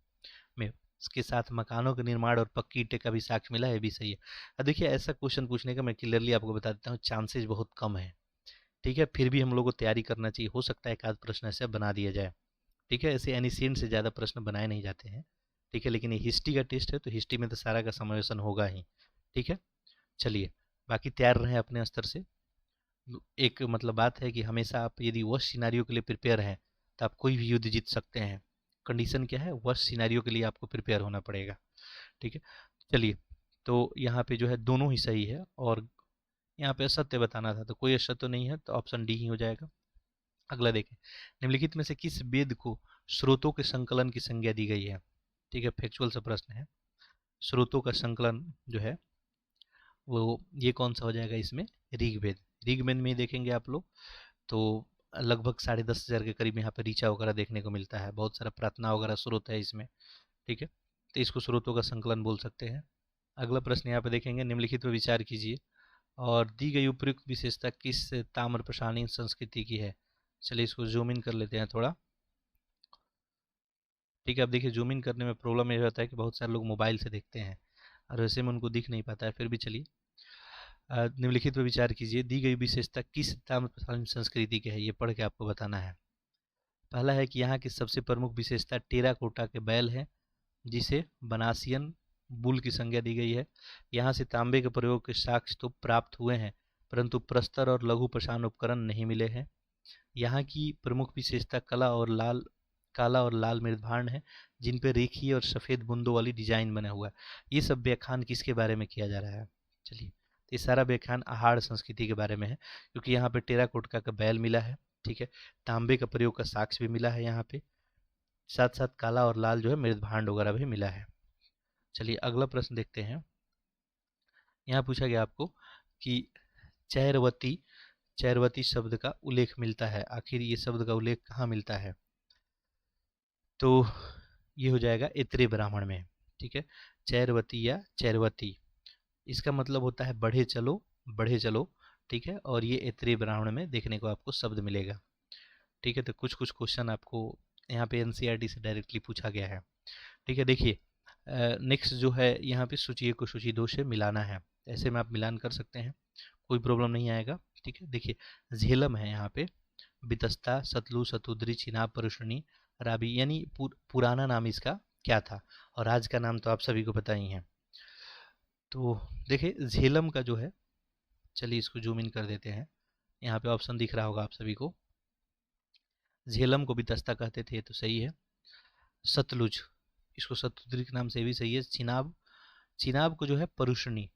में इसके साथ मकानों के निर्माण और पक्की ईंटें का भी साक्ष्य मिला है, भी सही है। अब देखिए ऐसा क्वेश्चन पूछने का मैं क्लियरली आपको बता देता हूँ, चांसेस बहुत कम है। ठीक है, फिर भी हम लोग को तैयारी करना चाहिए। हो सकता है एक आध प्रश्न ऐसे बना दिया जाए। ठीक है, ऐसे एनिशिएंट से ज़्यादा प्रश्न बनाए नहीं जाते हैं। ठीक है, लेकिन ये हिस्ट्री का टेस्ट है तो हिस्ट्री में तो सारा का समावेशन होगा ही। ठीक है, चलिए बाकी तैयार रहें अपने स्तर से। एक मतलब बात है कि हमेशा आप यदि वर्स्ट सिनारियो के लिए प्रिपेयर हैं तो आप कोई भी युद्ध जीत सकते हैं। कंडीशन क्या है, वर्स्ट सिनारियो के लिए आपको प्रिपेयर होना पड़ेगा। ठीक है, चलिए तो यहाँ पे जो है दोनों ही सही है और यहाँ पे असत्य बताना था तो कोई असत्य तो नहीं है, तो ऑप्शन डी ही हो जाएगा। अगला देखें, निम्नलिखित में से किस वेद को स्रोतों के संकलन की संज्ञा दी गई है। ठीक है, फैक्चुअल सा प्रश्न है। स्रोतों का संकलन जो है वो ये कौन सा हो जाएगा इसमें, ऋग्वेद। ऋग्वेद में ही देखेंगे आप लोग तो लगभग 10,500 के करीब यहाँ पे ऋचा वगैरह देखने को मिलता है। बहुत सारा प्रार्थना वगैरह स्रोत है इसमें। ठीक है, तो इसको स्रोतों का संकलन बोल सकते हैं। अगला प्रश्न यहाँ पे देखेंगे, निम्नलिखित पर विचार कीजिए और दी गई उपयुक्त विशेषता किस ताम्र प्रसारणी संस्कृति की है। चलिए इसको जूम इन कर लेते हैं थोड़ा। ठीक है, अब देखिए जूम इन करने में प्रॉब्लम ये रहता है कि बहुत सारे लोग मोबाइल से देखते हैं और वैसे में उनको दिख नहीं पाता है। फिर भी चलिए निम्नलिखित पर विचार कीजिए, दी गई विशेषता किस ताम्र प्रसारणी संस्कृति की है, ये पढ़ के आपको बताना है। पहला है कि यहाँ की सबसे प्रमुख विशेषता टेराकोटा के बैल है, जिसे बनासियन बुल की संज्ञा दी गई है। यहाँ से तांबे के प्रयोग के साक्ष्य तो प्राप्त हुए हैं, परंतु प्रस्तर और लघु प्रसारण उपकरण नहीं मिले हैं। यहाँ की प्रमुख विशेषता काला और लाल मृदभांड है, जिन पर रेखी और सफ़ेद बूंदों वाली डिजाइन बना हुआ है। ये सब व्याख्यान किसके बारे में किया जा रहा है। चलिए, तो ये सारा व्याख्यान आहार संस्कृति के बारे में है, क्योंकि यहाँ पे टेराकोटा का बैल मिला है। ठीक है, तांबे का प्रयोग का साक्ष्य भी मिला है यहाँ पे, साथ साथ काला और लाल जो है मृदभांड वगैरह भी मिला है। चलिए अगला प्रश्न देखते हैं। यहाँ पूछा गया आपको कि चैरवती चैरवती शब्द का उल्लेख मिलता है, आखिर ये शब्द का उल्लेख कहाँ मिलता है। तो ये हो जाएगा ऐत्रेय ब्राह्मण में। ठीक है, चैरवती या चैरवती, इसका मतलब होता है बढ़े चलो बढ़े चलो। ठीक है, और ये ऐत्रेय ब्राह्मण में देखने को आपको शब्द मिलेगा। ठीक है, तो कुछ कुछ क्वेश्चन आपको यहाँ पे एनसीईआरटी से डायरेक्टली पूछा गया है। ठीक है, देखिए नेक्स्ट जो है यहाँ पे सूची 1 को सूची 2 से मिलाना है। ऐसे में आप मिलान कर सकते हैं, कोई प्रॉब्लम नहीं आएगा। ठीक है, देखिए झेलम है यहाँ पे, बितस्ता, सतलुज, सतुद्री, चिनाब, परुष्णी, राबी, यानी पुराना नाम इसका क्या था और आज का नाम तो आप सभी को पता ही है। तो देखिए झेलम का जो है, चलिए इसको जूम इन कर देते हैं। यहाँ पे ऑप्शन दिख रहा होगा आप सभी को। झेलम को बितस्ता कहते थे तो सही है। सतलुज, इसको सतुद्री के नाम से भी सही है। चिनाब, चिनाब को जो है परुष्णी।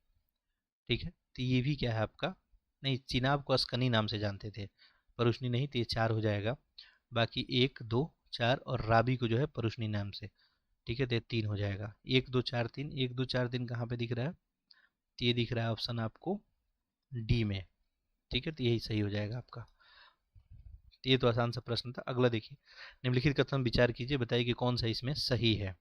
ठीक है, तो ये भी क्या है आपका, नहीं चिनाब को अस्कनी नाम से जानते थे, परुष्णी नहीं, तो ये 4 हो जाएगा। बाकी 1 2 4 और राबी को जो है परुष्णी नाम से। ठीक है, तो ये 3 हो जाएगा। 1 2 4 3, 1 2 4 3 कहाँ पे दिख रहा है, तो ये दिख रहा है ऑप्शन आपको डी में। ठीक है, तो यही सही हो जाएगा आपका। तो ये तो आसान सा प्रश्न था। अगला देखिए, निम्नलिखित कथन विचार कीजिए, बताइए कि कौन सा इसमें सही है।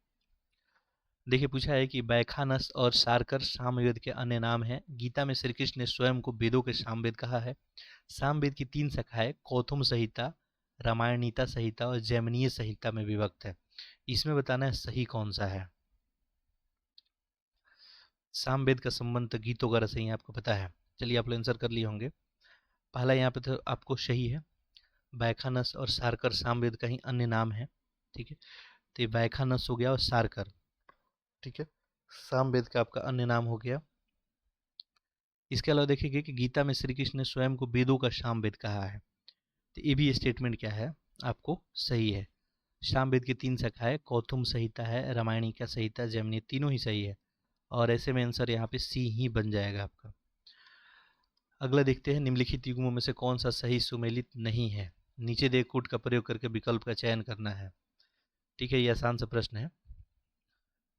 देखिए पूछा है कि बैखानस और सारकर सामवेद के अन्य नाम हैं। गीता में श्री कृष्ण ने स्वयं को वेदों के सामवेद कहा है। सामवेद की 3 शाखाएं कौथुम संहिता, रामायणीता संहिता और जैमिनीय संहिता में विभक्त है। इसमें बताना है सही कौन सा है। सामवेद का संबंध गीतों वगैरह से ही आपको पता है। चलिए आप लोग आंसर कर लिए होंगे। पहला यहाँ पे तो आपको सही है, बैखानस और सारकर सामवेद का ही अन्य नाम है। ठीक है, तो ये बैखानस हो गया और सारकर। ठीक है, सामवेद का आपका अन्य नाम हो गया। इसके अलावा देखिए कि गीता में श्री कृष्ण ने स्वयं को वेदों का सामवेद कहा है, तो ये भी स्टेटमेंट क्या है आपको सही है। सामवेद की 3 शाखाएं कौथुम संहिता है, रामायणी का संहिता, जैमिनी, तीनों ही सही है और ऐसे में आंसर यहाँ पे सी ही बन जाएगा आपका। अगला देखते हैं, निम्नलिखित युग्मों में से कौन सा सही सुमेलित नहीं है। नीचे दिए कूट का प्रयोग करके विकल्प का चयन करना है। ठीक है, ये आसान सा प्रश्न है।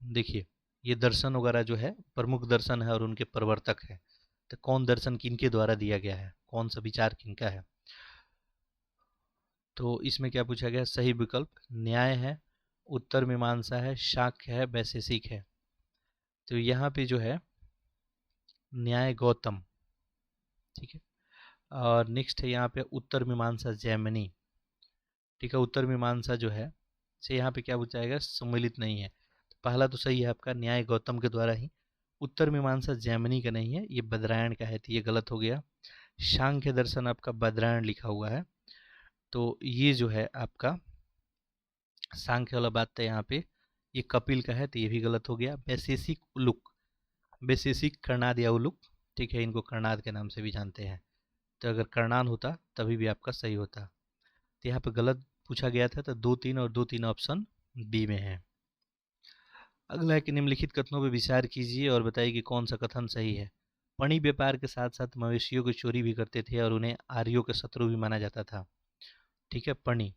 देखिए, ये दर्शन वगैरह जो है प्रमुख दर्शन है और उनके प्रवर्तक है। तो कौन दर्शन किनके द्वारा दिया गया है, कौन सा विचार किनका है। तो इसमें क्या पूछा गया, सही विकल्प न्याय है, उत्तर मीमांसा है, शाक्य है, वैशेषिक है। तो यहाँ पे जो है न्याय गौतम। ठीक है, और नेक्स्ट है यहाँ पे उत्तर मीमांसा जैमिनी। ठीक है, उत्तर मीमांसा जो है से यहाँ पे क्या पूछा जाएगा, सम्मिलित नहीं है। तो पहला तो सही है आपका, न्याय गौतम के द्वारा ही। उत्तर मीमांसा जैमिनी का नहीं है, ये बदरायण का है, तो ये गलत हो गया। सांख्य दर्शन आपका बदरायण लिखा हुआ है, तो ये जो है आपका सांख्य वाला बात था यहाँ पे, ये कपिल का है, तो ये भी गलत हो गया। वैशेषिक उलुक, वैशेषिक कर्णाद या उलुक, ठीक है, इनको कर्णाद के नाम से भी जानते हैं। तो अगर कर्णान होता तभी भी आपका सही होता। तो यहाँ पे गलत पूछा गया था, तो 2, 3 और 2, 3 ऑप्शन बी में है। अगला है कि निम्नलिखित कथनों पर विचार कीजिए और बताइए कि कौन सा कथन सही है। पणि व्यापार के साथ साथ मवेशियों की चोरी भी करते थे और उन्हें आर्यों के शत्रु भी माना जाता था। ठीक है, पणि।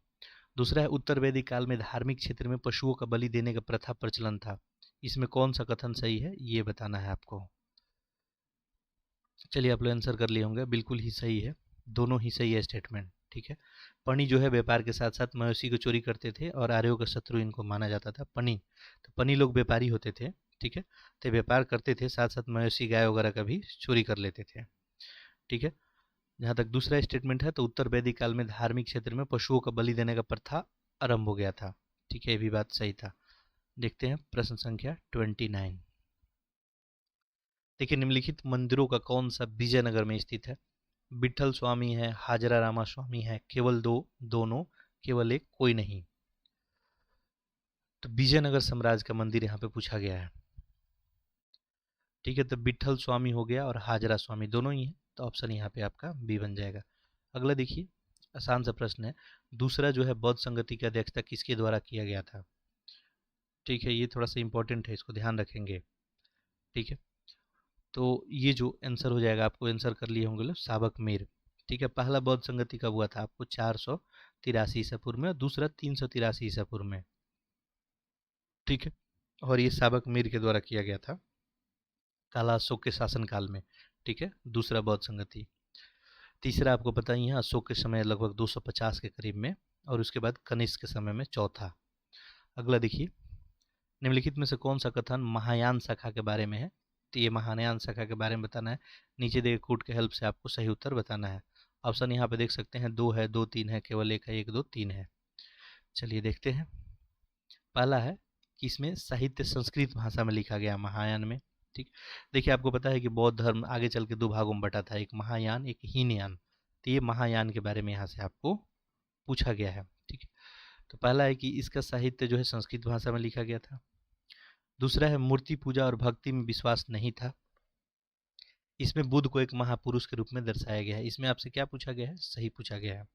दूसरा है, उत्तर वैदिक काल में धार्मिक क्षेत्र में पशुओं का बलि देने का प्रथा प्रचलन था। इसमें कौन सा कथन सही है, ये बताना है आपको। चलिए, आप लोग आंसर कर लिए होंगे, बिल्कुल ही सही है, दोनों ही सही है स्टेटमेंट। ठीक है, पणि जो है व्यापार के साथ साथ मवेशी को चोरी करते थे और आर्यों का शत्रु इनको माना जाता था। पणि, तो पणि लोग व्यापारी होते थे। ठीक है, तो व्यापार करते थे, साथ साथ मवेशी गाय वगैरह का भी चोरी कर लेते थे। ठीक है, जहाँ तक दूसरा स्टेटमेंट है, तो उत्तर वैदिक काल में धार्मिक क्षेत्र में पशुओं का बलि देने का प्रथा आरंभ हो गया था। ठीक है, ये भी बात सही था। देखते हैं प्रश्न संख्या 29। देखिए, निम्नलिखित मंदिरों का कौन सा विजयनगर में स्थित है। विठल स्वामी है, हाजरा रामा स्वामी है, केवल दो, दोनों, केवल एक, कोई नहीं। तो विजयनगर साम्राज्य का मंदिर यहाँ पे पूछा गया है। ठीक है, तो विठल स्वामी हो गया और हाजरा स्वामी दोनों ही है, तो ऑप्शन यहाँ पे आपका बी बन जाएगा। अगला देखिए, आसान सा प्रश्न है। दूसरा जो है, बौद्ध संगति की अध्यक्षता किसके द्वारा किया गया था। ठीक है, ये थोड़ा सा इंपॉर्टेंट है, इसको ध्यान रखेंगे। ठीक है, तो ये जो आंसर हो जाएगा, आपको आंसर कर लिए होंगे लोग, साबक मीर। ठीक है, पहला बौद्ध संगति कब हुआ था आपको, 483 ईसा पूर्व में, और दूसरा 383 ईसा पूर्व में। ठीक है, और ये साबक मीर के द्वारा किया गया था काला अशोक के शासनकाल में। ठीक है, दूसरा बौद्ध संगति। तीसरा आपको पता ही है, अशोक के समय लगभग 250 के करीब में, और उसके बाद कनिष्क के समय में चौथा। अगला देखिए, निम्नलिखित में से कौन सा कथन महायान शाखा के बारे में है। तो ये महायान शाखा के बारे में बताना है। नीचे दिए कूट के हेल्प से आपको सही उत्तर बताना है। ऑप्शन यहाँ पे देख सकते हैं, 2 है, 2, 3 है, केवल एक है, 1, 2, 3 है। चलिए देखते हैं। पहला है कि इसमें साहित्य संस्कृत भाषा में लिखा गया महायान में। ठीक, देखिए आपको पता है कि बौद्ध धर्म आगे चल के 2 भागों में बटा था, एक महायान, एक हीनयान। तो ये महायान के बारे में यहाँ से आपको पूछा गया है। ठीक है, तो पहला है कि इसका साहित्य जो है संस्कृत भाषा में लिखा गया था। दूसरा है, मूर्ति पूजा और भक्ति में विश्वास नहीं था। इसमें बुद्ध को एक महापुरुष के रूप में दर्शाया गया है। इसमें आपसे क्या पूछा गया है, सही पूछा गया है।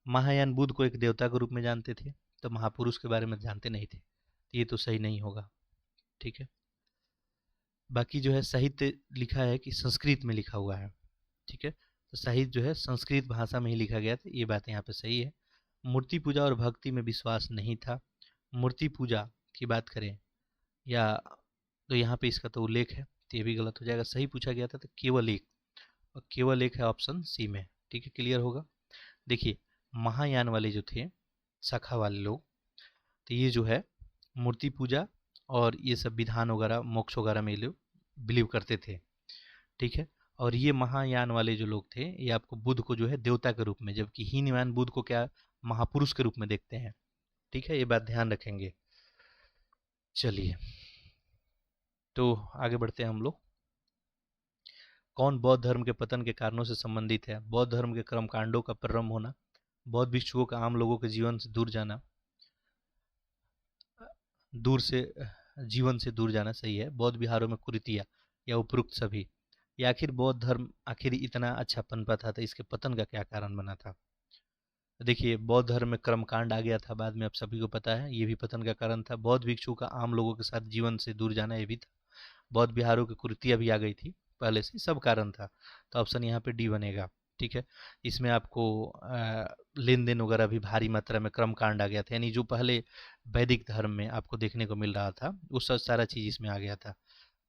महायान बुद्ध को एक देवता के रूप में जानते थे, तो महापुरुष के बारे में जानते नहीं थे, तो ये तो सही नहीं होगा। ठीक है, बाकी जो है साहित्य लिखा है कि संस्कृत में लिखा हुआ है। ठीक है, तो साहित्य जो है संस्कृत भाषा में ही लिखा गया था, ये बात यहाँ पे सही है। मूर्ति पूजा और भक्ति में विश्वास नहीं था। मूर्ति पूजा की बात करें या, तो यहाँ पे इसका तो उल्लेख है, तो ये भी गलत हो जाएगा। सही पूछा गया था तो केवल एक, और केवल एक है ऑप्शन सी में। ठीक है, क्लियर होगा। देखिए, महायान वाले जो थे, शाखा वाले लोग, तो ये जो है मूर्ति पूजा और ये सब विधान वगैरह, मोक्ष वगैरह में ये लोग बिलीव करते थे। ठीक है, और ये महायान वाले जो लोग थे, ये आपको बुद्ध को जो है देवता के रूप में, जबकि हीनयान बुद्ध को क्या, महापुरुष के रूप में देखते हैं। ठीक है, ये बात ध्यान रखेंगे। चलिए, तो आगे बढ़ते हैं हम लोग। कौन बौद्ध धर्म के पतन के कारणों से संबंधित है। बौद्ध धर्म के कर्मकांडों का प्रारंभ होना, बौद्ध भिक्षुओं का आम लोगों के जीवन से दूर जाना, जीवन से दूर जाना सही है, बौद्ध विहारों में कुरीतियाँ, या उपरोक्त सभी, या आखिर बौद्ध धर्म आखिर इतना अच्छा पनपा था, तो इसके पतन का क्या कारण बना था। देखिए, बौद्ध धर्म में कर्मकांड आ गया था बाद में, आप सभी को पता है, ये भी पतन का कारण था। बौद्ध भिक्षुओं का आम लोगों के साथ जीवन से दूर जाना, ये भी था। बौद्ध विहारों की कुरीतियाँ भी आ गई थी, पहले से सब कारण था, तो ऑप्शन यहाँ पे डी बनेगा। ठीक है, इसमें आपको लेन देन वगैरह भी भारी मात्रा में क्रम कांड आ गया था, यानी जो पहले वैदिक धर्म में आपको देखने को मिल रहा था वो सब सारा चीज इसमें आ गया था।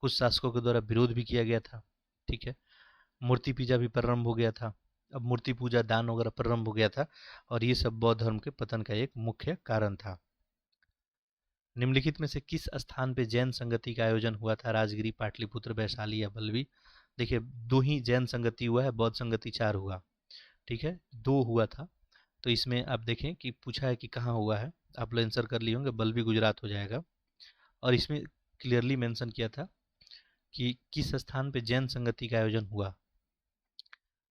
कुछ शासकों के द्वारा विरोध भी किया गया था। ठीक है, मूर्ति पूजा भी प्रारंभ हो गया था, अब मूर्ति पूजा दान वगैरह प्रारंभ हो गया था, और ये सब बौद्ध धर्म के पतन का एक मुख्य कारण था। निम्नलिखित में से किस स्थान पे जैन संगति का आयोजन हुआ था? राजगिरी, पाटलिपुत्र, वैशाली या बल्लवी? देखिए, दो ही जैन संगति हुआ है, बौद्ध संगति 4 हुआ। ठीक है, 2 हुआ था, तो इसमें आप देखें कि पूछा है कि कहाँ हुआ है, आप लोग आंसर कर लिए होंगे, बल्लवी गुजरात हो जाएगा। और इसमें क्लियरली मेंशन किया था कि किस स्थान पे जैन संगति का आयोजन हुआ।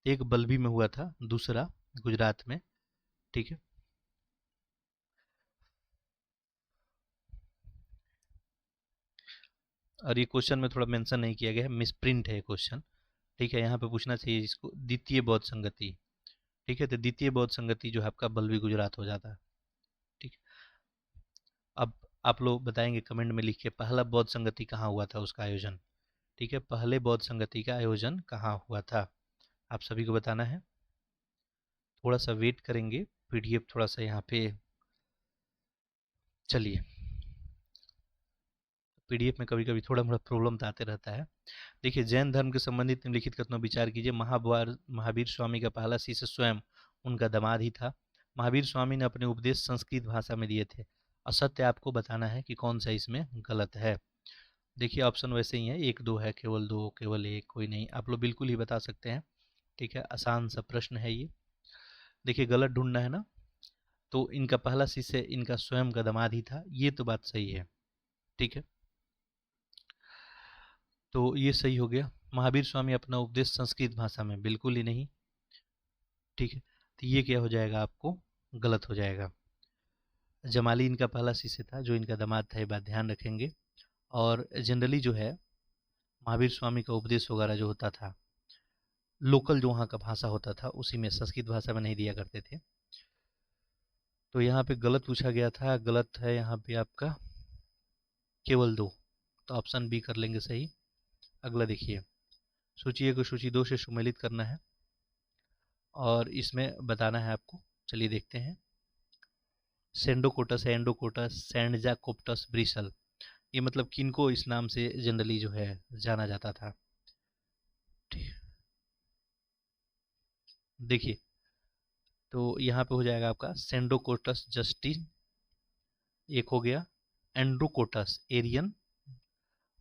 एक बल्लवी में हुआ था, दूसरा गुजरात में। ठीक है, और ये क्वेश्चन में थोड़ा मेंशन नहीं किया गया है, मिसप्रिंट है क्वेश्चन। ठीक है, यहाँ पे पूछना चाहिए इसको द्वितीय बौद्ध संगति। ठीक है, तो द्वितीय बौद्ध संगति जो है आपका बल्लवी गुजरात हो जाता है। ठीक, अब आप लोग बताएंगे कमेंट में लिख के पहला बौद्ध संगति कहाँ हुआ था, उसका आयोजन। ठीक है, पहले बौद्ध संगति का आयोजन कहाँ हुआ था, आप सभी को बताना है। थोड़ा सा वेट करेंगे, पीडीएफ थोड़ा सा यहाँ पे, चलिए, पीडीएफ में कभी कभी थोड़ा मोड़ा प्रॉब्लम तो आते रहता है। देखिए, जैन धर्म के संबंधित निम्नलिखित कथनों विचार कीजिए। महावीर स्वामी का पहला शिष्य स्वयं उनका दामाद ही था। महावीर स्वामी ने अपने उपदेश संस्कृत भाषा में दिए थे। असत्य आपको बताना है कि कौन सा इसमें गलत है। देखिए, ऑप्शन वैसे ही है, 1 2 है, केवल 2, केवल 1, कोई नहीं, आप लोग बिल्कुल ही बता सकते हैं। ठीक है, आसान सा प्रश्न है ये। देखिए, गलत ढूंढना है ना, तो इनका पहला शिष्य इनका स्वयं का दामाद ही था, ये तो बात सही है। ठीक है, तो ये सही हो गया। महावीर स्वामी अपना उपदेश संस्कृत भाषा में, बिल्कुल ही नहीं। ठीक है, तो ये क्या हो जाएगा, आपको गलत हो जाएगा। जमाली इनका पहला शिष्य था, जो इनका दामाद था, ये बात ध्यान रखेंगे। और जनरली जो है महावीर स्वामी का उपदेश वगैरह जो होता था, लोकल जो वहाँ का भाषा होता था उसी में, संस्कृत भाषा में नहीं दिया करते थे। तो यहाँ पे गलत पूछा गया था, गलत है यहाँ पे आपका केवल 2, तो ऑप्शन बी कर लेंगे सही। अगला देखिए, सूची 1 को सूची 2 से सुमेलित करना है और इसमें बताना है आपको। चलिए देखते हैं। सेंडोकोटस, एंडोकोटस, सैंडजाकोप्टस, ब्रिसल, ये मतलब किनको इस नाम से जनरली जो है जाना जाता था। देखिए, तो यहाँ पे हो जाएगा आपका सेंडोकोटस जस्टिन, एक हो गया, एंड्रोकोटस एरियन,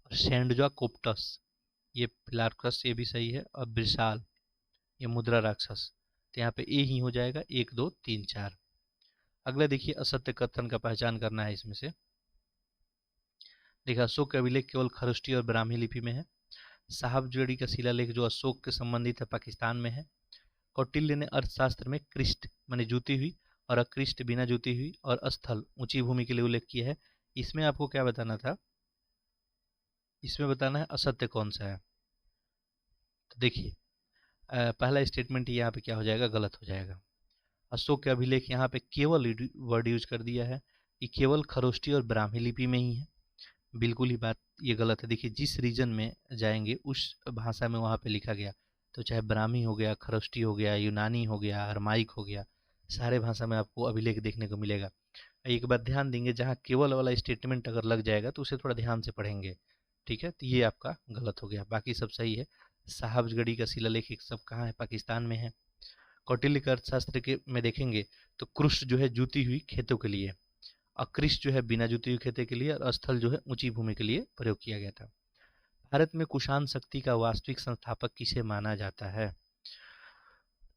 और सैंडजाकोप्टस ये पिलार्कस, ये भी सही है, और ब्रिसाल ये मुद्रा राक्षस। तो यहाँ पे ए ही हो जाएगा, 1 2 3 4। अगला देखिए, असत्य कथन का पहचान करना है इसमें से। देखा, अशोक का अभिलेख केवल खरोष्टी और ब्राह्मी लिपि में है। साहबजड़ी का शिलालेख जो अशोक के संबंधित है, पाकिस्तान में है। कौटिल्य ने अर्थशास्त्र में कृष्ट माने जुती हुई और अकृष्ट बिना जुती हुई और स्थल ऊंची भूमि के लिए उल्लेख किया है। इसमें आपको क्या बताना था, इसमें बताना है असत्य कौन सा है। तो देखिए, पहला स्टेटमेंट यहाँ पे क्या हो जाएगा, गलत हो जाएगा। अशोक के अभिलेख यहाँ पे केवल वर्ड यूज कर दिया है कि केवल खरोष्टी और ब्राह्मी लिपि में ही है, बिल्कुल ही बात ये गलत है। देखिए, जिस रीजन में जाएंगे उस भाषा में वहाँ पे लिखा गया, तो चाहे ब्राह्मी हो गया, खरोष्टी हो गया, यूनानी हो गया, अरमाइक हो गया, सारे भाषा में आपको अभिलेख देखने को मिलेगा। एक बात ध्यान देंगे, जहाँ केवल वाला स्टेटमेंट अगर लग जाएगा तो उसे थोड़ा ध्यान से पढ़ेंगे। ठीक है, तो ये आपका गलत हो गया, बाकी सब सही है। साहबगढ़ी का शिलालेख एक सब कहाँ है, पाकिस्तान में है। कौटिल्य के अर्थशास्त्र के में देखेंगे तो कृष्ट जो है जुती हुई खेतों के लिए, अकृष्ट जो है बिना जुती हुई खेतों के लिए, और स्थल जो है ऊंची भूमि के लिए प्रयोग किया गया था। भारत में कुषाण शक्ति का वास्तविक संस्थापक किसे माना जाता है?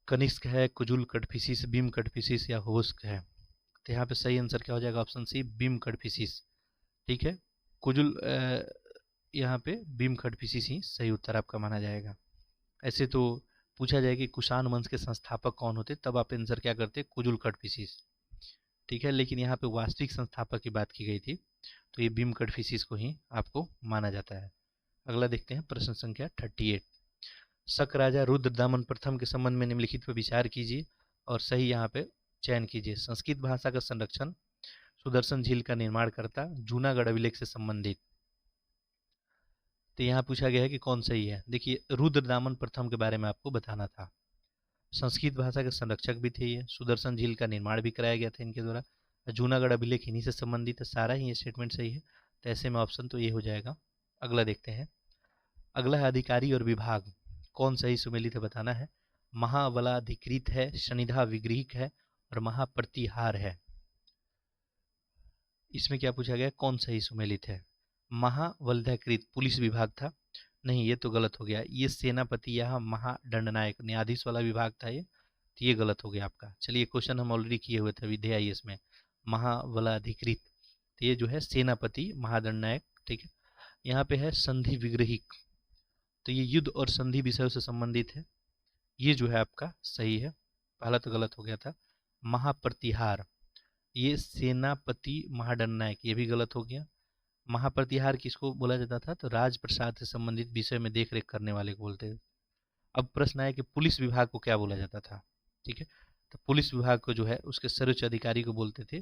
कनिष्क है, कुजुल कटफिसिस, भीम कटफिसिस या होस्क है? तो यहाँ पे सही आंसर क्या हो जाएगा, ऑप्शन सी भीम कटफिसिस। ठीक है, कुजुल यहाँ पे भीम कटफिसिस ही सही उत्तर आपका माना जाएगा। ऐसे तो पूछा जाए कि कुषाण वंश के संस्थापक कौन होते, तब आप आंसर क्या करते, कुजुल कटफिसिस। ठीक है, लेकिन यहाँ पे वास्तविक संस्थापक की बात की गई थी, तो ये भीम कटफिसिस को ही आपको माना जाता है। अगला देखते हैं, प्रश्न संख्या 38। शक राजा रुद्रदामन प्रथम के संबंध में निम्नलिखित पर विचार कीजिए और सही यहाँ पे चयन कीजिए। संस्कृत भाषा का संरक्षण, सुदर्शन झील का निर्माण करता, जूनागढ़ अभिलेख से संबंधित। तो यहाँ पूछा गया है कि कौन सही है। देखिए, रुद्रदामन प्रथम के बारे में आपको बताना था। संस्कृत भाषा के संरक्षक भी थे ये। सुदर्शन झील का निर्माण भी कराया गया था इनके द्वारा। जूनागढ़ अभिलेख इन्हीं से संबंधित है। सारा ही ये स्टेटमेंट सही है, तो ऐसे में ऑप्शन तो ये हो जाएगा। अगला देखते हैं। अगला है अधिकारी और विभाग, कौन सही सुमेलित है बताना है। महाबलाधिकृत है, शनिधा विग्रहिक है और महाप्रतिहार है। इसमें क्या पूछा गया, कौन सही सुमेलित है। महावल्ध्याकृत पुलिस विभाग था, नहीं ये तो गलत हो गया। ये सेनापति या महादंडनायक न्यायाधीश वाला विभाग था ये, तो ये गलत हो गया आपका। चलिए, क्वेश्चन हम ऑलरेडी किए हुए थे विधेय आईएएस में। महाबलाधिकृत, तो ये जो है सेनापति महादंडनायक, ठीक है। यहाँ पे है संधि विग्रहिक, तो ये युद्ध और संधि विषयों से संबंधित है, ये जो है आपका सही है। पहला तो गलत हो गया था। महाप्रतिहार, ये सेनापति महादंडनायक, ये भी गलत हो गया। महाप्रतिहार किसको बोला जाता था, तो राजप्रसाद से संबंधित विषय में देख रेख करने वाले को बोलते थे। अब प्रश्न आया कि पुलिस विभाग को क्या बोला जाता था, ठीक है। तो पुलिस विभाग को जो है उसके सर्वोच्च अधिकारी को बोलते थे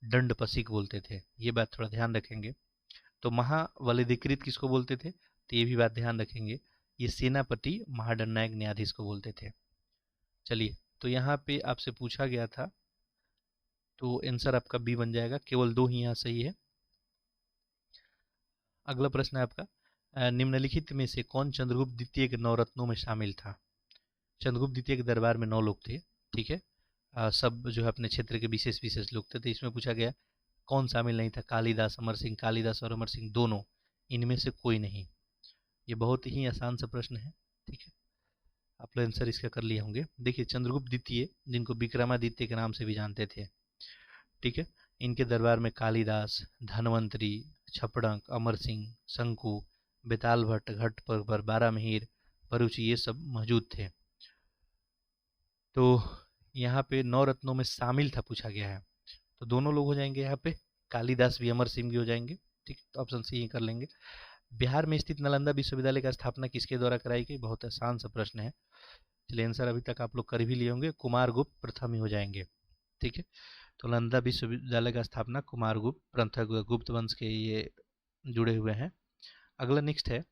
दंडपसिक बोलते थे, ये बात थोड़ा ध्यान रखेंगे। तो महावलाधिकृत किसको बोलते थे, तो ये भी बात ध्यान रखेंगे, ये सेनापति महादंडनायक न्यायाधीश को बोलते थे। चलिए, तो यहाँ पे आपसे पूछा गया था, तो आंसर आपका बी बन जाएगा, केवल 2 ही यहाँ सही है। अगला प्रश्न है आपका, निम्नलिखित में से कौन चंद्रगुप्त द्वितीय के 9 रत्नों में शामिल था। चंद्रगुप्त द्वितीय के दरबार में 9 लोग थे, ठीक है। सब जो है अपने क्षेत्र के विशेष विशेष लोग थे। तो इसमें पूछा गया कौन शामिल नहीं था। कालिदास, अमर सिंह, कालिदास और अमर सिंह दोनों, इनमें से कोई नहीं। ये बहुत ही आसान सा प्रश्न है, ठीक है। आप लोग आंसर इसका कर लिए होंगे। देखिए, चंद्रगुप्त द्वितीय, जिनको विक्रमादित्य के नाम से भी जानते थे, ठीक है, इनके दरबार में कालिदास, धनवंतरी, छपड़ंक, अमर सिंह, शंकु, बेताल भट्ट, घट पर बारामिहिर, भरूची, ये सब मौजूद थे। तो यहाँ पे 9 रत्नों में शामिल था पूछा गया है, तो दोनों लोग हो जाएंगे यहाँ पे, कालिदास भी अमर सिंह भी हो जाएंगे, ठीक। तो ऑप्शन सी ही कर लेंगे। बिहार में स्थित नालंदा विश्वविद्यालय का स्थापना किसके द्वारा कराई गई, बहुत आसान सा प्रश्न है। चलिए, आंसर अभी तक आप लोग कर भी लिए होंगे, कुमारगुप्त प्रथम ही हो जाएंगे, ठीक है। तो नालंदा विश्वविद्यालय का स्थापना कुमारगुप्त प्रथम, गुप्त वंश के ये जुड़े हुए हैं। अगला नेक्स्ट है,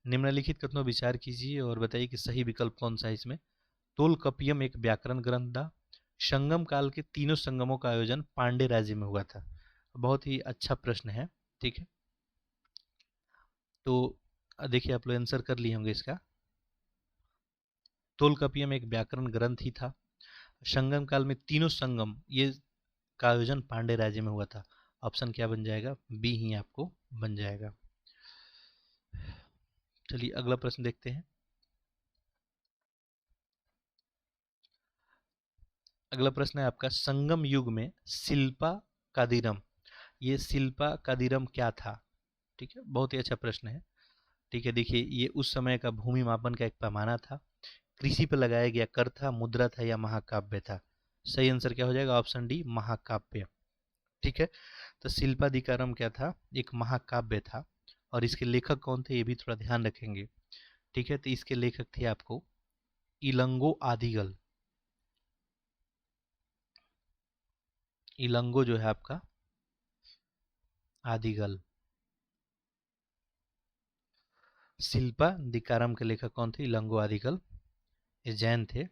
निम्नलिखित कथनों विचार कीजिए और बताइए कि सही विकल्प कौन सा है इसमें। तोलकपियम एक व्याकरण ग्रंथ था। संगम काल के तीनों संगमों का आयोजन पांडे राज्य में हुआ था। बहुत ही अच्छा प्रश्न है, ठीक है। तो देखिए, आप लोग आंसर कर लिए होंगे इसका। तोलकपियम एक व्याकरण ग्रंथ ही था। संगम काल में तीनों संगम ये का आयोजन पांडे राज्य में हुआ था। ऑप्शन क्या बन जाएगा, बी ही आपको बन जाएगा। चलिए, अगला प्रश्न देखते हैं। अगला प्रश्न है आपका, संगम युग में शिल्पा कादिरम, ये शिल्पा कादिरम क्या था, ठीक है। बहुत ही अच्छा प्रश्न है, ठीक है। देखिए, ये उस समय का भूमि मापन का एक पैमाना था, कृषि पर लगाया गया कर था, मुद्रा था या महाकाव्य था। सही आंसर क्या हो जाएगा, ऑप्शन डी महाकाव्य, ठीक है। तो शिल्पाधिकारम क्या था, एक महाकाव्य था। और इसके लेखक कौन थे, ये भी थोड़ा ध्यान रखेंगे, ठीक है। तो इसके लेखक थे आपको इलंगो आदिगल। इलंगो जो है आपका आदिगल। शिल्पा दिकारम के लेखक कौन थे, इलंगो आदिगल, ये जैन थे,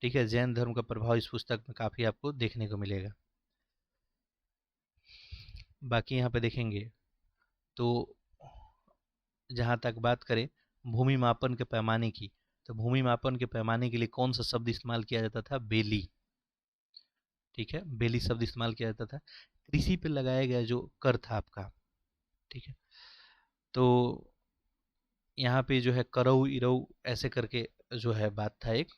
ठीक है। जैन धर्म का प्रभाव इस पुस्तक में काफी आपको देखने को मिलेगा। बाकी यहाँ पे देखेंगे तो जहाँ तक बात करें भूमि मापन के पैमाने की, तो भूमि मापन के पैमाने के लिए कौन सा शब्द इस्तेमाल किया जाता था, बेली, ठीक है। बेली शब्द इस्तेमाल किया जाता था कृषि पे लगाया गया जो कर था आपका, ठीक है। तो यहाँ पे जो है करऊ इरऊ ऐसे करके जो है बात था एक,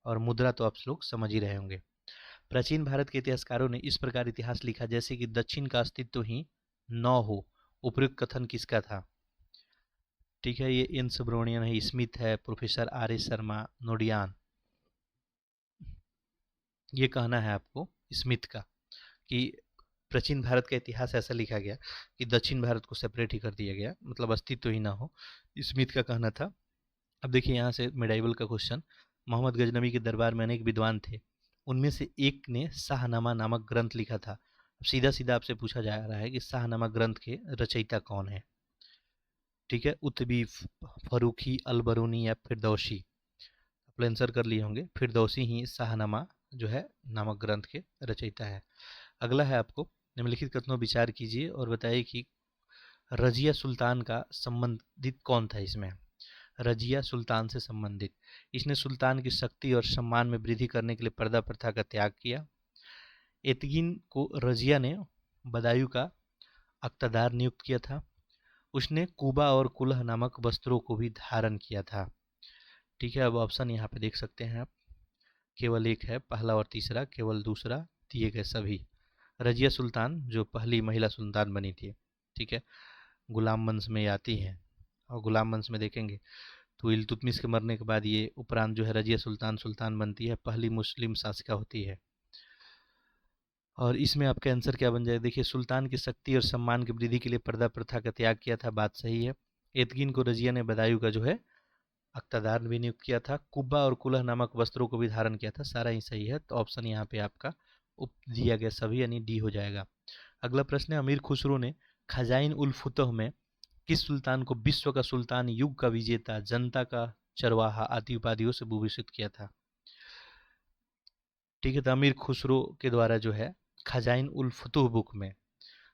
और मुद्रा तो आप लोग समझ ही रहे होंगे। प्राचीन भारत के इतिहासकारों ने इस प्रकार इतिहास लिखा जैसे कि दक्षिण का अस्तित्व ही न हो। उपयुक्त कथन किसका था, ठीक है। ये एन सुब्रमण्यन है, स्मिथ है, प्रोफेसर आर एस शर्मा, नोडियान। ये कहना है आपको स्मिथ का कि प्राचीन भारत का इतिहास ऐसा लिखा गया कि दक्षिण भारत को सेपरेट ही कर दिया गया, मतलब अस्तित्व ही ना हो, स्मिथ का कहना था। अब देखिए, यहाँ से मेडाइवल का क्वेश्चन, मोहम्मद गजनबी के दरबार में अनेक विद्वान थे, उनमें से एक ने शाहनामा नामक ग्रंथ लिखा था। अब सीधा सीधा आपसे पूछा जा रहा है कि शाहनामा ग्रंथ के रचयिता कौन है, ठीक है, उत्बी, फरूखी, अलबरूनी या फिरदौसी। आप आंसर कर लिए होंगे, फिरदौसी ही शाहनामा जो है नामक ग्रंथ के रचयिता है। अगला है आपको, निम्नलिखित कथनों विचार कीजिए और बताइए कि रजिया सुल्तान का संबंधित कौन था इसमें। रजिया सुल्तान से संबंधित, इसने सुल्तान की शक्ति और सम्मान में वृद्धि करने के लिए पर्दा प्रथा का त्याग किया। एतगिन को रजिया ने बदायूं का अक्तादार नियुक्त किया था। उसने कुबा और कुलह नामक वस्त्रों को भी धारण किया था। ठीक है, अब ऑप्शन यहाँ पे देख सकते हैं आप, केवल एक है, पहला और तीसरा, केवल दूसरा, दिए गए सभी। रजिया सुल्तान जो पहली महिला सुल्तान बनी थी, ठीक है, गुलाम वंश में आती हैं, और गुलाम वंश में देखेंगे तो इल्तुतमिश के मरने के बाद ये उपरांत जो है रजिया सुल्तान सुल्तान बनती है, पहली मुस्लिम शासिका होती है। और इसमें आपका आंसर क्या बन जाएगा, देखिए, सुल्तान की शक्ति और सम्मान की वृद्धि के लिए पर्दा प्रथा का त्याग किया था, बात सही है। एतगिन को रजिया ने बदायूं का जो है अक्तादार भी नियुक्त किया था। कुब्बा और कुलह नामक वस्त्रों को भी धारण किया था, सारा ही सही है। तो ऑप्शन यहाँ पे आपका उप दिया गया सभी यानी डी हो जाएगा। अगला प्रश्न है, अमीर खुसरो ने खजाइन उल फुतह में किस सुल्तान को विश्व का सुल्तान, युग का विजेता, जनता का चरवाहा आदि उपाधियों से भूषित किया था। ठीक है, तो अमीर खुसरो के द्वारा जो है खजाइन उल फुतह बुक में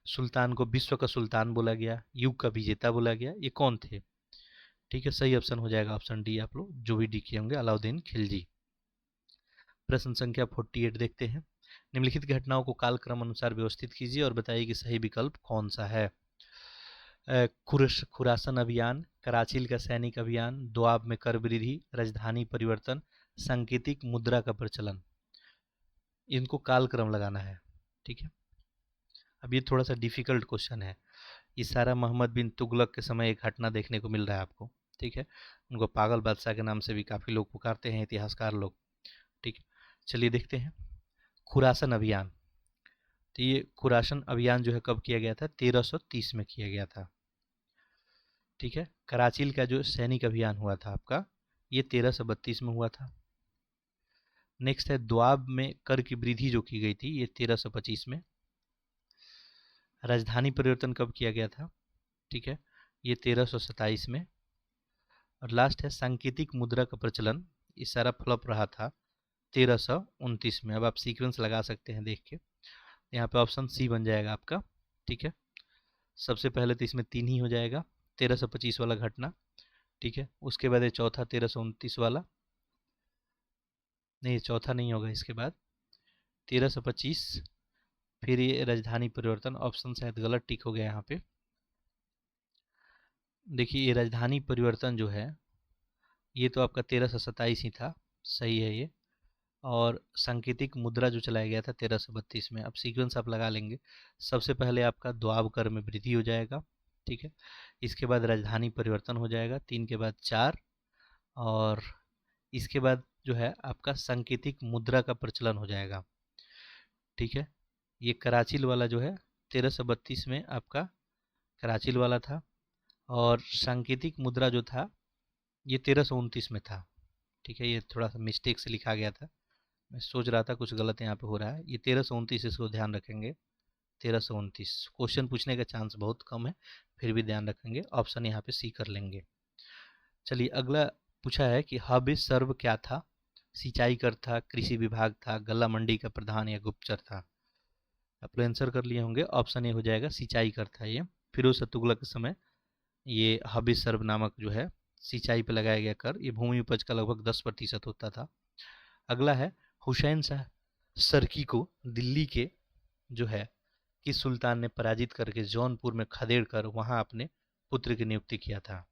सुल्तान को विश्व का सुल्तान बोला गया, युग का विजेता बोला गया, ये कौन थे। ठीक है, सही ऑप्शन हो जाएगा ऑप्शन डी, आप लोग जो भी डी किए होंगे, अलाउद्दीन खिलजी। प्रश्न संख्या 48 देखते हैं, निम्नलिखित घटनाओं को कालक्रम अनुसार व्यवस्थित कीजिए और बताइए कि सही विकल्प कौन सा है। खुरासन अभियान, कराचील का सैनिक अभियान, दोआब में कर वृद्धि, राजधानी परिवर्तन, सांकेतिक मुद्रा का प्रचलन। इनको कालक्रम लगाना है। ठीक है, अब ये थोड़ा सा डिफिकल्ट क्वेश्चन है। ये सारा मोहम्मद बिन तुगलक के समय एक घटना देखने को मिल रहा है आपको। ठीक है, उनको पागल बादशाह के नाम से भी काफ़ी लोग पुकारते हैं, इतिहासकार लोग। ठीक है, चलिए देखते हैं। खुरासन अभियान, तो ये खुरासन अभियान जो है कब किया गया था, 1330 में किया गया था। ठीक है, कराचील का जो सैनिक अभियान हुआ था आपका, ये 1332 में हुआ था। नेक्स्ट है दोआब में कर की वृद्धि जो की गई थी, ये 1325 में। राजधानी परिवर्तन कब किया गया था, ठीक है, ये 1327 में। और लास्ट है सांकेतिक मुद्रा का प्रचलन, ये सारा फ्लॉप रहा था 1329 में। अब आप सीक्वेंस लगा सकते हैं देख के, यहाँ पे ऑप्शन सी बन जाएगा आपका। ठीक है, सबसे पहले तो इसमें 3 ही हो जाएगा, 1325 वाला घटना। ठीक है, उसके बाद ये चौथा 1329 वाला, नहीं चौथा नहीं होगा, इसके बाद 1325, फिर ये राजधानी परिवर्तन। ऑप्शन शायद गलत टिक हो गया यहाँ पे। देखिए, ये राजधानी परिवर्तन जो है ये तो आपका 1327 ही था, सही है ये। और सांकेतिक मुद्रा जो चलाया गया था 1332 में। अब सीक्वेंस आप लगा लेंगे, सबसे पहले आपका दोआब कर में वृद्धि हो जाएगा। ठीक है, इसके बाद राजधानी परिवर्तन हो जाएगा, 3 के बाद 4, और इसके बाद जो है आपका सांकेतिक मुद्रा का प्रचलन हो जाएगा। ठीक है, ये कराचील वाला जो है 1332 में आपका कराचील वाला था, और सांकेतिक मुद्रा जो था ये 1329 में था। ठीक है, ये थोड़ा सा मिस्टेक से लिखा गया था, मैं सोच रहा था कुछ गलत यहाँ पे हो रहा है। ये 1329, इसको ध्यान रखेंगे, 1329। क्वेश्चन पूछने का चांस बहुत कम है, फिर भी ध्यान रखेंगे, ऑप्शन यहाँ पे सी कर लेंगे। चलिए, अगला पूछा है कि हब सर्व क्या था। सिंचाई कर था, कृषि विभाग था, गल्ला मंडी का प्रधान या गुप्तचर था। आप आंसर कर लिए होंगे, ऑप्शन ए हो जाएगा, सिंचाई कर था। ये फिरोज तुगलक के समय ये हब सर्व नामक जो है सिंचाई पे लगाया गया कर, ये भूमि उपज का लगभग 10% होता था। अगला है, हुसैन शाह सरकी को दिल्ली के जो है किस सुल्तान ने पराजित करके जौनपुर में खदेड़ कर वहां अपने पुत्र की नियुक्ति किया था।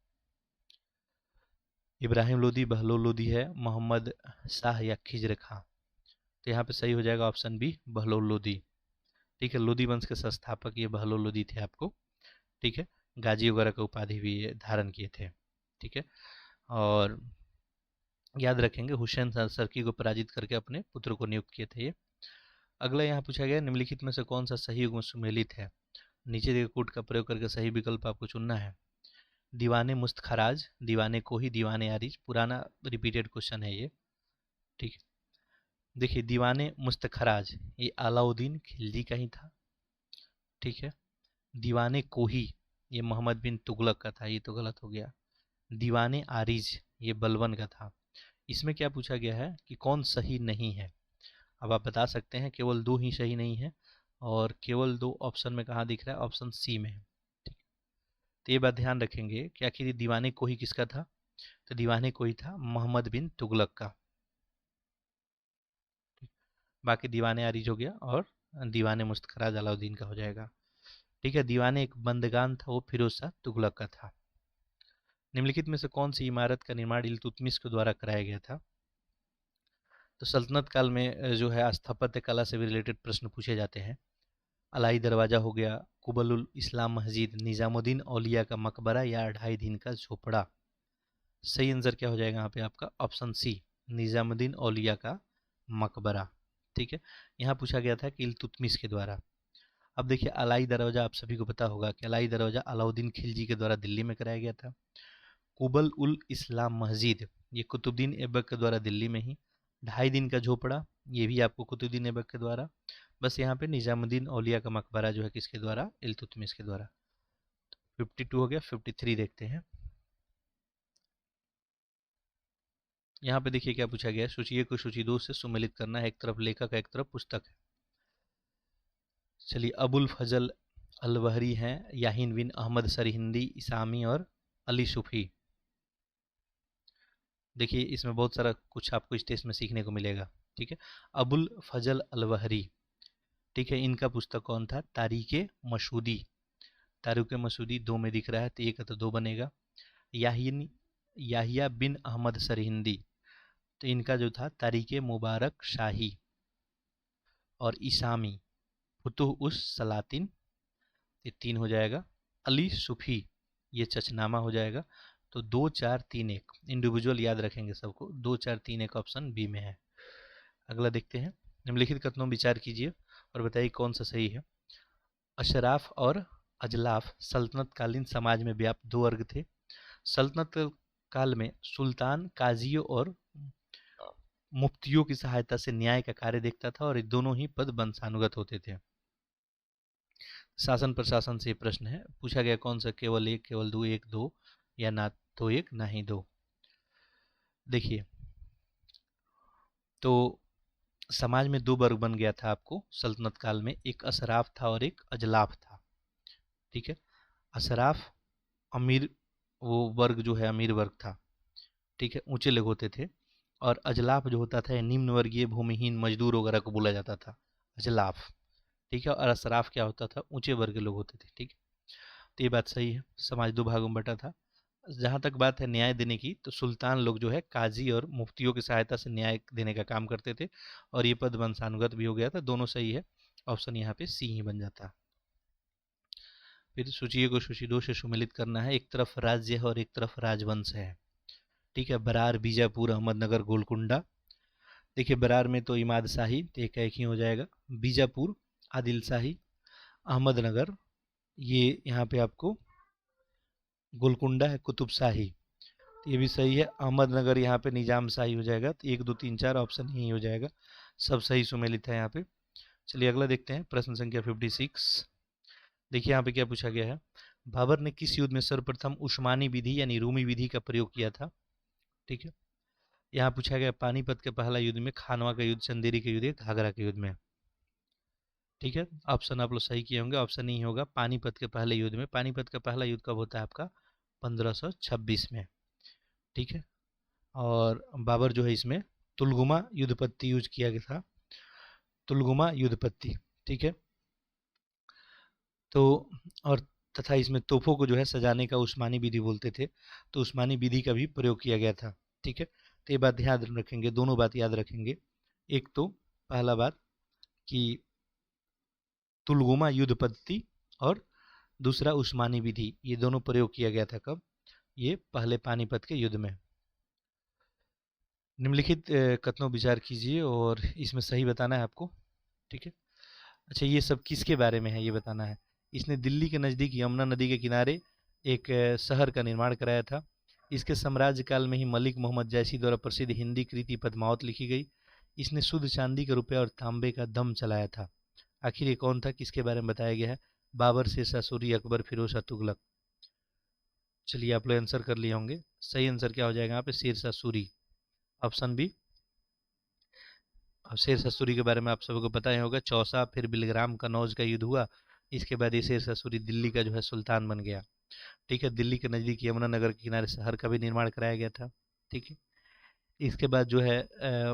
इब्राहिम लोदी, बहलोल लोदी है, मोहम्मद शाह या खिज्र खां। तो यहाँ पे सही हो जाएगा ऑप्शन बी, बहलोल लोदी। ठीक है, लोदी वंश के संस्थापक ये बहलोल लोदी थे आपको। ठीक है, गाजी वगैरह का उपाधि भी ये धारण किए थे। ठीक है, और याद रखेंगे हुसैन सरकी को पराजित करके अपने पुत्र को नियुक्त किए थे ये। अगला यहाँ पूछा गया, निम्नलिखित में से कौन सा सही युग्म सुमेलित है। नीचे दिए कूट का प्रयोग करके सही विकल्प आपको चुनना है। दीवाने मुस्तखराज, दीवाने कोही, दीवाने आरिज, पुराना रिपीटेड क्वेश्चन है ये। ठीक है, देखिए, दीवाने मुस्तखराज ये अलाउद्दीन खिलजी का ही था। ठीक है, दीवाने कोही ये मोहम्मद बिन तुगलक का था, ये तो गलत हो गया। दीवाने आरिज ये बलबन का था। इसमें क्या पूछा गया है कि कौन सही नहीं है। अब आप बता सकते हैं केवल दो ही सही नहीं है, और केवल दो ऑप्शन में कहाँ दिख रहा है, ऑप्शन सी में है। ठीक, तो ये बात ध्यान रखेंगे कि आखिर दीवाने कोही किसका था, तो दीवाने कोही था मोहम्मद बिन तुगलक का। बाकी दीवाने आरिज हो गया और दीवाने मुस्तखराज अलाउद्दीन का हो जाएगा। ठीक है, दीवाने एक बंदगान था, वो फिरोज शाह तुगलक का था। निम्नलिखित में से कौन सी इमारत का निर्माण इल्तुतमिश के द्वारा कराया गया था। तो सल्तनत काल में जो है स्थापत्य कला से भी रिलेटेड प्रश्न पूछे जाते हैं। अलाई दरवाज़ा हो गया, कुबलुल इस्लाम मस्जिद, निज़ामुद्दीन औलिया का मकबरा या 2.5 दिन का झोपड़ा। सही आंसर क्या हो जाएगा यहाँ पे आपका, ऑप्शन सी, निज़ामुद्दीन औलिया का मकबरा। ठीक है, यहाँ पूछा गया था कि इल्तुतमिश के द्वारा। अब देखिए अलाई दरवाज़ा आप सभी को पता होगा कि अलाई दरवाज़ा अलाउद्दीन खिलजी के द्वारा दिल्ली में कराया गया था। कुबल उल इस्लाम मस्जिद ये कुतुबुद्दीन ऐबक के द्वारा दिल्ली में ही। 2.5 दिन का झोपड़ा ये भी आपको कुतुबुद्दीन ऐबक के द्वारा। बस यहाँ पे निज़ामुद्दीन औलिया का मकबरा जो है किसके द्वारा, इल्तुतमिश के द्वारा। 52 हो गया, 53 देखते हैं। यहाँ पे देखिए क्या पूछा गया है, सूची को सूची 2 से सुमेलित करना है। एक तरफ लेखक है, एक तरफ पुस्तक है। चलिए, अबुल फजल अलवहरी हैं, याहिन बिन अहमद सरहिंदी, इसामी और अली सूफी। देखिए इसमें बहुत सारा कुछ आपको इस टेस्ट में सीखने को मिलेगा। ठीक है, अबुल फजल अलवहरी, ठीक है, इनका पुस्तक कौन था, तारीखे मसूदी। तारीखे मसूदी 2 में दिख रहा है, तो एक तो 2 बनेगा। याहिन याहिया बिन अहमद सरहिंदी, तो इनका जो था तारीखे मुबारक शाही। और इसामी फुतुह उस सलातिन, ये 3 हो जाएगा। अली सूफी ये चचनामा हो जाएगा। तो 2 4 3 1 इंडिविजुअल याद रखेंगे सबको, 2 4 3 1 ऑप्शन बी में है। अगला देखते हैं, निम्नलिखित कथनों विचार कीजिए और बताइए कौन सा सही है। अशराफ और अजलाफ सल्तनत कालीन समाज में व्याप्त 2 वर्ग थे। सल्तनत काल में सुल्तान काजियों और मुफ्तियों की सहायता से न्याय का कार्य देखता था, और ये दोनों ही पद वंशानुगत होते थे। शासन प्रशासन से प्रश्न है, पूछा गया कौन सा, केवल 1, केवल 2, 1 2, या ना तो 1 ना ही 2। देखिए तो समाज में 2 वर्ग बन गया था आपको सल्तनत काल में, एक अशराफ था और एक अजलाफ था। ठीक है, अशराफ अमीर, वो वर्ग जो है अमीर वर्ग था। ठीक है, ऊंचे लोग होते थे। और अजलाफ जो होता था निम्न वर्गीय भूमिहीन मजदूर वगैरह को बोला जाता था अजलाफ। ठीक है, और अशराफ क्या होता था, ऊंचे वर्ग के लोग होते थे। ठीक है, तो ये बात सही है, समाज 2 भागों में बटा था। जहाँ तक बात है न्याय देने की, तो सुल्तान लोग जो है काजी और मुफ्तियों की सहायता से न्याय देने का काम करते थे, और ये पद वंशानुगत भी हो गया था। दोनों सही है, ऑप्शन यहाँ पे सी ही बन जाता। फिर सूची को सूची 2 से सुमेलित करना है। एक तरफ राज्य है और एक तरफ राजवंश है। ठीक है, बरार, बीजापुर, अहमदनगर, गोलकुंडा। देखिए बरार में तो इमाद शाही, तो एक ही हो जाएगा। बीजापुर आदिल शाही, अहमदनगर ये यहाँ पे आपको गोलकुंडा है कुतुब शाही, ये भी सही है। अहमदनगर यहाँ पे निजाम शाही हो जाएगा। तो 1 2 3 4 ऑप्शन यही हो जाएगा, सब सही सुमेलित है यहाँ पे। चलिए अगला देखते हैं, प्रश्न संख्या 56। देखिए यहाँ पे क्या पूछा गया है, बाबर ने किस युद्ध में सर्वप्रथम उस्मानी विधि यानी रूमी विधि का प्रयोग किया था। ठीक है, यहाँ पूछा गया पानीपत के पहला युद्ध में, खानवा का युद्ध, चंदेरी के युद्ध, घाघरा के युद्ध में। ठीक है, ऑप्शन आप लोग सही किए होंगे, ऑप्शन नहीं होगा, पानीपत के पहले युद्ध में। पानीपत का पहला युद्ध कब होता है आपका, 1526 में। ठीक है, और बाबर जो है इसमें तुलगुमा युद्ध पत्ती यूज किया गया था, तुलगुमा युद्ध पत्ती। ठीक है, तो और तथा इसमें तोपों को जो है सजाने का उस्मानी विधि बोलते थे, तो उस्मानी विधि का भी प्रयोग किया गया था। ठीक है, तो ये बात याद रखेंगे, दोनों बात याद रखेंगे। एक तो पहला बात कि तुलगुमा युद्ध पद्धति, और दूसरा उस्मानी विधि, ये दोनों प्रयोग किया गया था कब, ये पहले पानीपत के युद्ध में। निम्नलिखित कथनों विचार कीजिए और इसमें सही बताना है आपको। ठीक है, अच्छा ये सब किसके बारे में है ये बताना है। इसने दिल्ली के नज़दीक यमुना नदी के किनारे एक शहर का निर्माण कराया था। इसके साम्राज्य काल में ही मलिक मोहम्मद जैसी द्वारा प्रसिद्ध हिंदी कृति पद्मावत लिखी गई। इसने शुद्ध चांदी का रुपया और तांबे का दम चलाया था। आखिर ये कौन था, किसके बारे में बताया गया है, बाबर, शेरशाह सूरी, अकबर, फिरोज शाह तुगलक। चलिए आप लोग आंसर कर लिए होंगे। सही आंसर क्या हो जाएगा यहाँ पे? Shershah Suri, option B. अब शेरशाह सूरी के बारे में आप सबको पता ही होगा, चौसा फिर बिलग्राम कन्नौज का युद्ध हुआ, इसके बाद ये शेरशाह सूरी दिल्ली का जो है सुल्तान बन गया। ठीक है, दिल्ली के नज़दीक यमुनानगर के किनारे शहर का भी निर्माण कराया गया था। ठीक है, इसके बाद जो है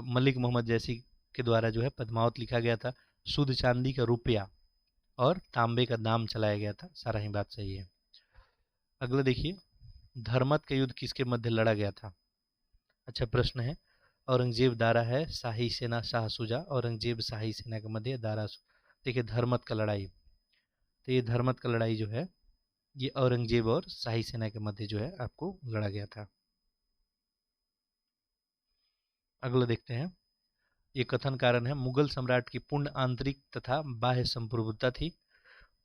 मलिक मोहम्मद जैसी के द्वारा जो है पद्मावत लिखा गया था, शुद्ध चांदी का रुपया और तांबे का दाम चलाया गया था। सारा ही बात सही है। अगला देखिए, धर्मत का युद्ध किसके मध्य लड़ा गया था? अच्छा प्रश्न है। औरंगजेब दारा है, शाही सेना शाह सुजा, औरंगजेब शाही सेना के मध्य दारा। देखिए धर्मत का लड़ाई, तो ये धर्मत का लड़ाई जो है ये औरंगजेब और शाही सेना के मध्य जो है आपको लड़ा गया था। अगला देखते हैं, ये कथन कारण है, मुगल सम्राट की पूर्ण आंतरिक तथा बाह्य संप्रभुता थी।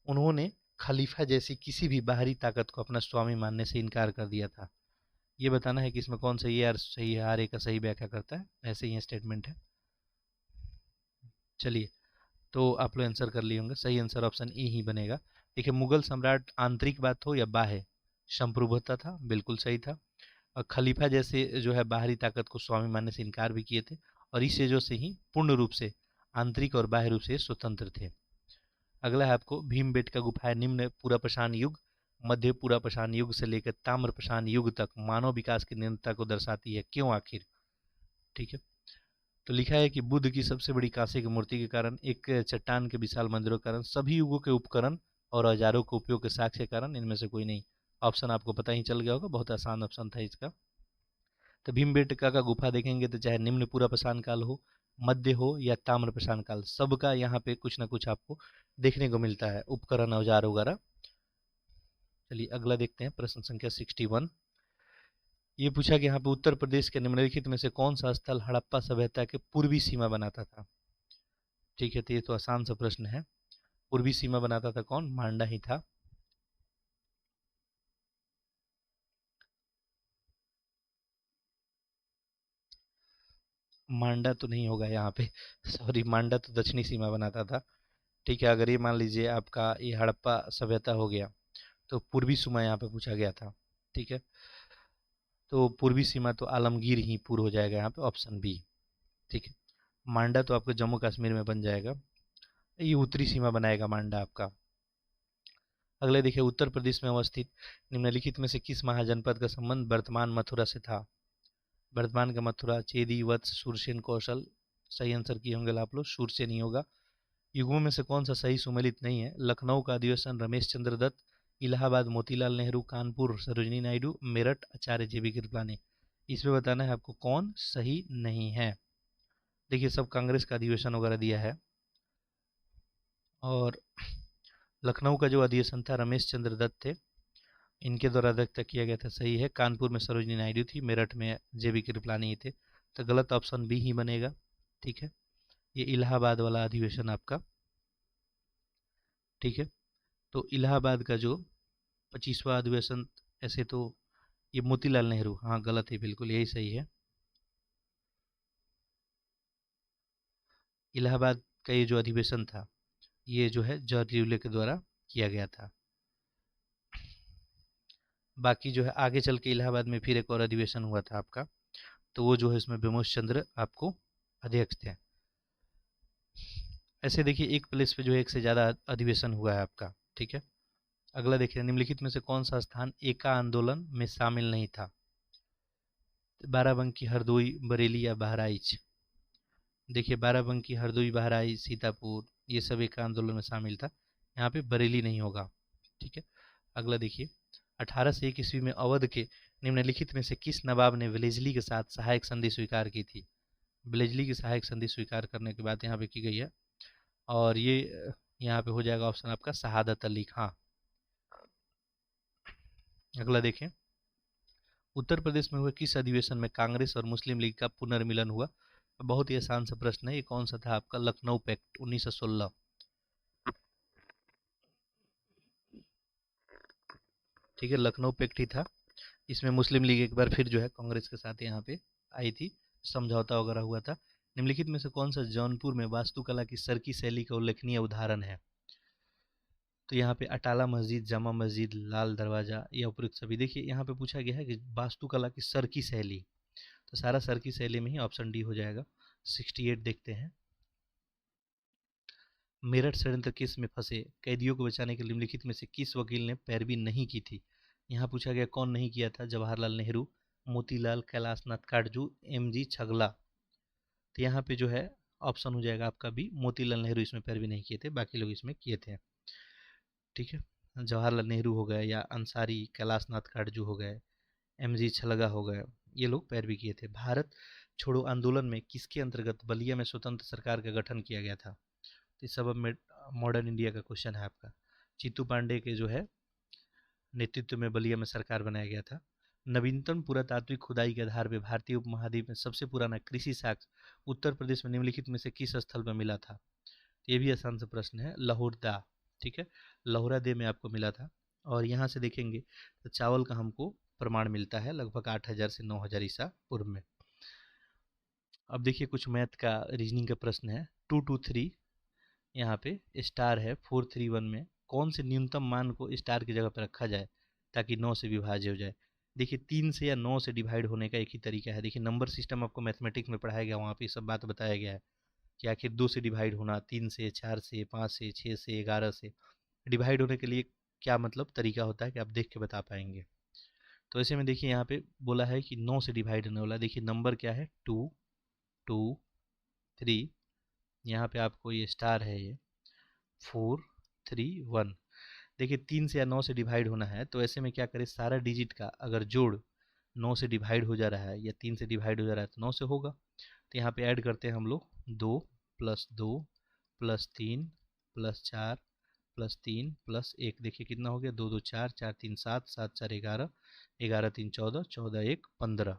उन्होंने खलीफा जैसी किसी भी बाहरी ताकत को अपना स्वामी मानने से इनकार कर दिया था। ये बताना है कि इसमें कौन सा ये आर सही है, आर ए का सही व्याख्या करता है, ऐसे ही स्टेटमेंट है। चलिए, तो आप लोग आंसर कर लिए होंगे, सही आंसर ऑप्शन ए ही बनेगा। देखिए, मुगल सम्राट आंतरिक बात हो या बाह्य संप्रभुता था, बिल्कुल सही था। और खलीफा जैसे जो है बाहरी ताकत को स्वामी मानने से इनकार भी किए थे, और इस वजह से ही पूर्ण रूप से आंतरिक और बाह्य रूप से स्वतंत्र थे। अगला है आपको, भीमबेटका गुफाएं निम्न पूरा पाषाण युग, मध्य पूरा पाषाण युग से लेकर ताम्र पाषाण युग तक मानव विकास की निरंतरता को दर्शाती है, क्यों आखिर? ठीक है, तो लिखा है कि बुद्ध की सबसे बड़ी कांसे की मूर्ति के कारण, एक चट्टान के विशाल मंदिरों के कारण, सभी युगों के उपकरण और औजारों के उपयोग के साक्ष्य के कारण, इनमें से कोई नहीं। ऑप्शन आपको पता ही चल गया होगा, बहुत आसान ऑप्शन था इसका। तो भीमबेटका का गुफा देखेंगे तो चाहे निम्न पूरा पाषाण काल हो, मध्य हो या ताम्र पाषाण काल, सबका यहाँ पे कुछ ना कुछ आपको देखने को मिलता है, उपकरण औजार वगैरह। चलिए अगला देखते हैं, प्रश्न संख्या 61। ये पूछा कि यहाँ पे उत्तर प्रदेश के निम्नलिखित में से कौन सा स्थल हड़प्पा सभ्यता के पूर्वी सीमा बनाता था? ठीक है, तो ये तो आसान सा प्रश्न है। पूर्वी सीमा बनाता था कौन? मांडा ही था। मांडा तो नहीं होगा यहाँ पे, सॉरी, मांडा तो दक्षिणी सीमा बनाता था। ठीक है, अगर ये मान लीजिए आपका ये हड़प्पा सभ्यता हो गया, तो पूर्वी सीमा यहाँ पे पूछा गया था। ठीक है, तो पूर्वी सीमा तो आलमगीर ही पूर्व हो जाएगा यहाँ पे, ऑप्शन बी। ठीक है, मांडा तो आपको जम्मू कश्मीर में बन जाएगा, ये उत्तरी सीमा बनाएगा मांडा आपका। अगले देखिए, उत्तर प्रदेश में अवस्थित निम्नलिखित में से किस महाजनपद का संबंध वर्तमान मथुरा से था? वर्तमान का मथुरा, चेदी, वत्स, शूरसेन, कौशल। सही आंसर किए होंगे आप लोग, शूरसेन ही होगा। युगों में से कौन सा सही सुमेलित नहीं है? लखनऊ का अधिवेशन रमेश चंद्र दत्त, इलाहाबाद मोतीलाल नेहरू, कानपुर सरोजिनी नायडू, मेरठ आचार्य जेबी कृपलानी। इसमें बताना है आपको कौन सही नहीं है। देखिए, सब कांग्रेस का अधिवेशन वगैरह दिया है, और लखनऊ का जो अधिवेशन था रमेश चंद्र दत्त थे, इनके द्वारा अध्यक्षता किया गया था, सही है। कानपुर में सरोजिनी नायडू थी, मेरठ में जेबी कृपलानी थे, तो गलत ऑप्शन बी ही बनेगा। ठीक है, ये इलाहाबाद वाला अधिवेशन आपका। ठीक है, तो इलाहाबाद का जो 25वां अधिवेशन, ऐसे तो ये मोतीलाल नेहरू, हाँ गलत है, बिल्कुल यही सही है। इलाहाबाद का ये जो अधिवेशन था, ये जो है जॉर्ज र्यूले के द्वारा किया गया था। बाकी जो है आगे चल के इलाहाबाद में फिर एक और अधिवेशन हुआ था आपका, तो वो जो है इसमें विमोश चंद्र आपको अध्यक्ष थे। ऐसे देखिए, एक प्लेस पे जो है एक से ज़्यादा अधिवेशन हुआ है आपका। ठीक है, अगला देखिए, निम्नलिखित में से कौन सा स्थान एका आंदोलन में शामिल नहीं था? बाराबंकी, हरदोई, बरेली या बहराइच। देखिए, बाराबंकी, हरदोई, बहराइच, सीतापुर, ये सब एका आंदोलन में शामिल था, यहाँ पे बरेली नहीं होगा। ठीक है, अगला देखिए, 1801 ईस्वी में अवध के निम्नलिखित में से किस नवाब ने वेलेजली के साथ सहायक संधि स्वीकार की थी? वेलेजली की सहायक संधि स्वीकार करने के बाद यहाँ पे की गई है, और ये यहाँ पे हो जाएगा ऑप्शन आपका शहादत अली खां। अगला देखें, उत्तर प्रदेश में हुए किस अधिवेशन में कांग्रेस और मुस्लिम लीग का पुनर्मिलन हुआ? बहुत ही आसान सा प्रश्न है, ये कौन सा था आपका? लखनऊ पैक्ट 1916। ठीक है, लखनऊ पैक्ट ही था। इसमें मुस्लिम लीग एक बार फिर जो है कांग्रेस के साथ यहाँ पे आई थी, समझौता वगैरह हुआ था। निम्नलिखित में से कौन सा जौनपुर में वास्तुकला की सरकी शैली का उल्लेखनीय उदाहरण है? तो यहाँ पे अटाला मस्जिद, जामा मस्जिद, लाल दरवाज़ा, ये उपयुक्त सभी। देखिए यहाँ पे पूछा गया है कि वास्तुकला की सर की शैली, तो सारा सर की शैली में ही ऑप्शन डी हो जाएगा। 68 देखते हैं। मेरठ षड्यंत्र केस में फंसे कैदियों को बचाने के लिए निम्नलिखित में से किस वकील ने पैरवी नहीं की थी? यहाँ पूछा गया कौन नहीं किया था? जवाहरलाल नेहरू, मोतीलाल, कैलाशनाथ काटजू, एमजी छगला। तो यहाँ पे जो है ऑप्शन हो जाएगा आपका बी, मोतीलाल नेहरू इसमें पैरवी नहीं किए थे, बाकी लोग इसमें किए थे। ठीक है, जवाहरलाल नेहरू हो गए, या अंसारी, कैलाशनाथ काटजू हो गए, एमजी छलगा हो गए, ये लोग पैरवी किए थे। भारत छोड़ो आंदोलन में किसके अंतर्गत बलिया में स्वतंत्र सरकार का गठन किया गया था? तो सब में मॉडर्न इंडिया का क्वेश्चन है आपका। जीतू पांडे के जो है नेतृत्व में बलिया में सरकार बनाया गया था। नवीनतम पुरातात्विक खुदाई के आधार पर भारतीय उपमहाद्वीप में सबसे पुराना कृषि साक्ष्य उत्तर प्रदेश में निम्नलिखित में से किस स्थल पर मिला था? ये भी आसान सा प्रश्न है, लाहौरदा। ठीक है, लाहौरादे में आपको मिला था। और यहाँ से देखेंगे तो चावल का हमको प्रमाण मिलता है लगभग 8000 से 9000 ईसा पूर्व में। अब देखिए कुछ मैथ का रीजनिंग का प्रश्न है। 223 यहाँ पे स्टार है, 431 में कौन से न्यूनतम मान को स्टार की जगह पर रखा जाए ताकि 9 से विभाज्य हो जाए? देखिए 3 से या 9 से डिवाइड होने का एक ही तरीका है। देखिए नंबर सिस्टम आपको मैथमेटिक्स में पढ़ाया गया, वहाँ पे सब बात बताया गया है कि आखिर 2 से डिवाइड होना, 3 से, 4 से, 5 से, 6 से, 11 से डिवाइड होने के लिए क्या मतलब तरीका होता है कि आप देख के बता पाएंगे। तो ऐसे में देखिए यहाँ पे बोला है कि 9 से डिवाइड होने वाला। देखिए नंबर क्या है, 2 2 3, यहाँ पे आपको ये स्टार है, ये 4 3 1। देखिए 3 से या 9 से डिवाइड होना है, तो ऐसे में क्या करें, सारा डिजिट का अगर जोड़ 9 से डिवाइड हो जा रहा है या 3 से डिवाइड हो जा रहा है तो 9 से होगा। तो यहाँ पे ऐड करते हैं हम लोग, 2 + 2 + 3 + 4 + 3 + 1। देखिए कितना हो गया, 2 2 4, 4 3 7, 7 4 11, 11 3 14, 14 1 15।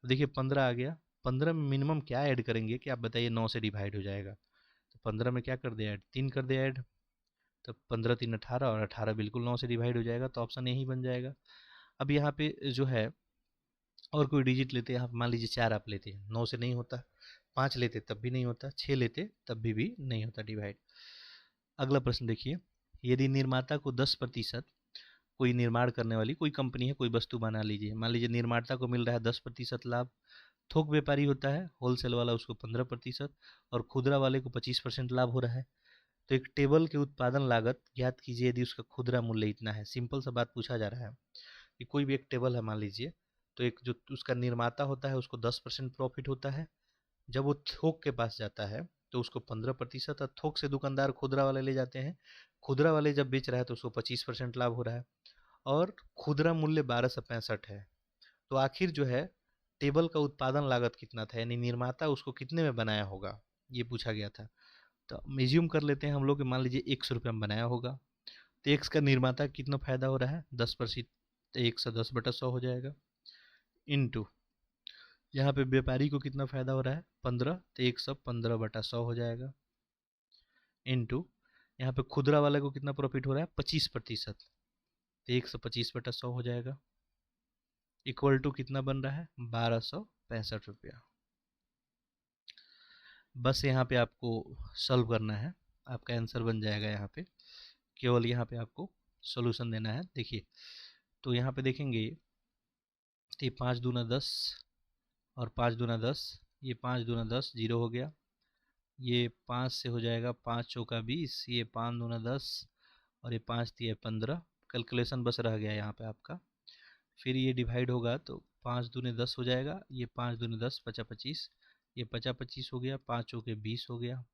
देखिए 15 आ गया। 15 में मिनिमम क्या ऐड करेंगे कि आप बताइए 9 से डिवाइड हो जाएगा? तो 15 में क्या कर दे ऐड, 3 कर दे ऐड। तो 15 3 18, और 18 बिल्कुल 9 से डिवाइड हो जाएगा, तो ऑप्शन यही बन जाएगा। अब यहाँ पे जो है और कोई डिजिट लेते हैं आप, मान लीजिए 4 आप लेते हैं, 9 से नहीं होता। 5 लेते तब भी नहीं होता। 6 लेते तब भी नहीं होता डिवाइड। अगला प्रश्न देखिए, यदि निर्माता को 10%, कोई निर्माण करने वाली कोई कंपनी है, कोई वस्तु बना लीजिए, मान लीजिए निर्माता को मिल रहा है 10% लाभ, थोक व्यापारी होता है होलसेल वाला, उसको 15%, और खुदरा वाले को 25% लाभ हो रहा है। तो एक टेबल के उत्पादन लागत ज्ञात कीजिए यदि उसका खुदरा मूल्य इतना है। सिंपल सा बात पूछा जा रहा है कि कोई भी एक टेबल है मान लीजिए, तो एक जो उसका निर्माता होता है उसको 10% प्रॉफिट होता है, जब वो थोक के पास जाता है तो उसको 15%, और थोक से दुकानदार खुदरा वाले ले जाते हैं, खुदरा वाले जब बेच रहा है तो उसको 25% लाभ हो रहा है, और खुदरा मूल्य 1265 है। तो आखिर जो है टेबल का उत्पादन लागत कितना था, यानी निर्माता उसको कितने में बनाया होगा, ये पूछा गया था। तो म्यूजियम कर लेते हैं हम लोग, मान लीजिए 100 रुपये में बनाया होगा, तो एक्स का निर्माता कितना फायदा हो रहा है, 10%, तो 110/100 हो जाएगा, इंटू यहाँ पे व्यापारी को कितना फायदा हो रहा है 15, तो 115/100 हो जाएगा, इंटू यहाँ पे खुदरा वाले को कितना प्रॉफिट हो रहा है 25%, तो 125/100 हो जाएगा, इक्वल टू कितना बन रहा है 1265 रुपया। बस यहाँ पे आपको सॉल्व करना है, आपका आंसर बन जाएगा। यहाँ पे केवल यहाँ पे आपको सॉल्यूशन देना है। देखिए तो यहाँ पे देखेंगे तो ये 5 दूना 10 और 5 दूना 10, ये 5 दूना 10 जीरो हो गया, ये 5 से हो जाएगा 5 चौका 20, ये 5 दूना 10 और ये 5 दिए 15, कैलकुलेशन बस रह गया यहाँ पे आपका। फिर ये डिवाइड होगा तो 5 दूने 10 हो जाएगा, ये 5 दूने 10 50 25, ये 50 25 हो गया, 5 चौके 20 हो गया,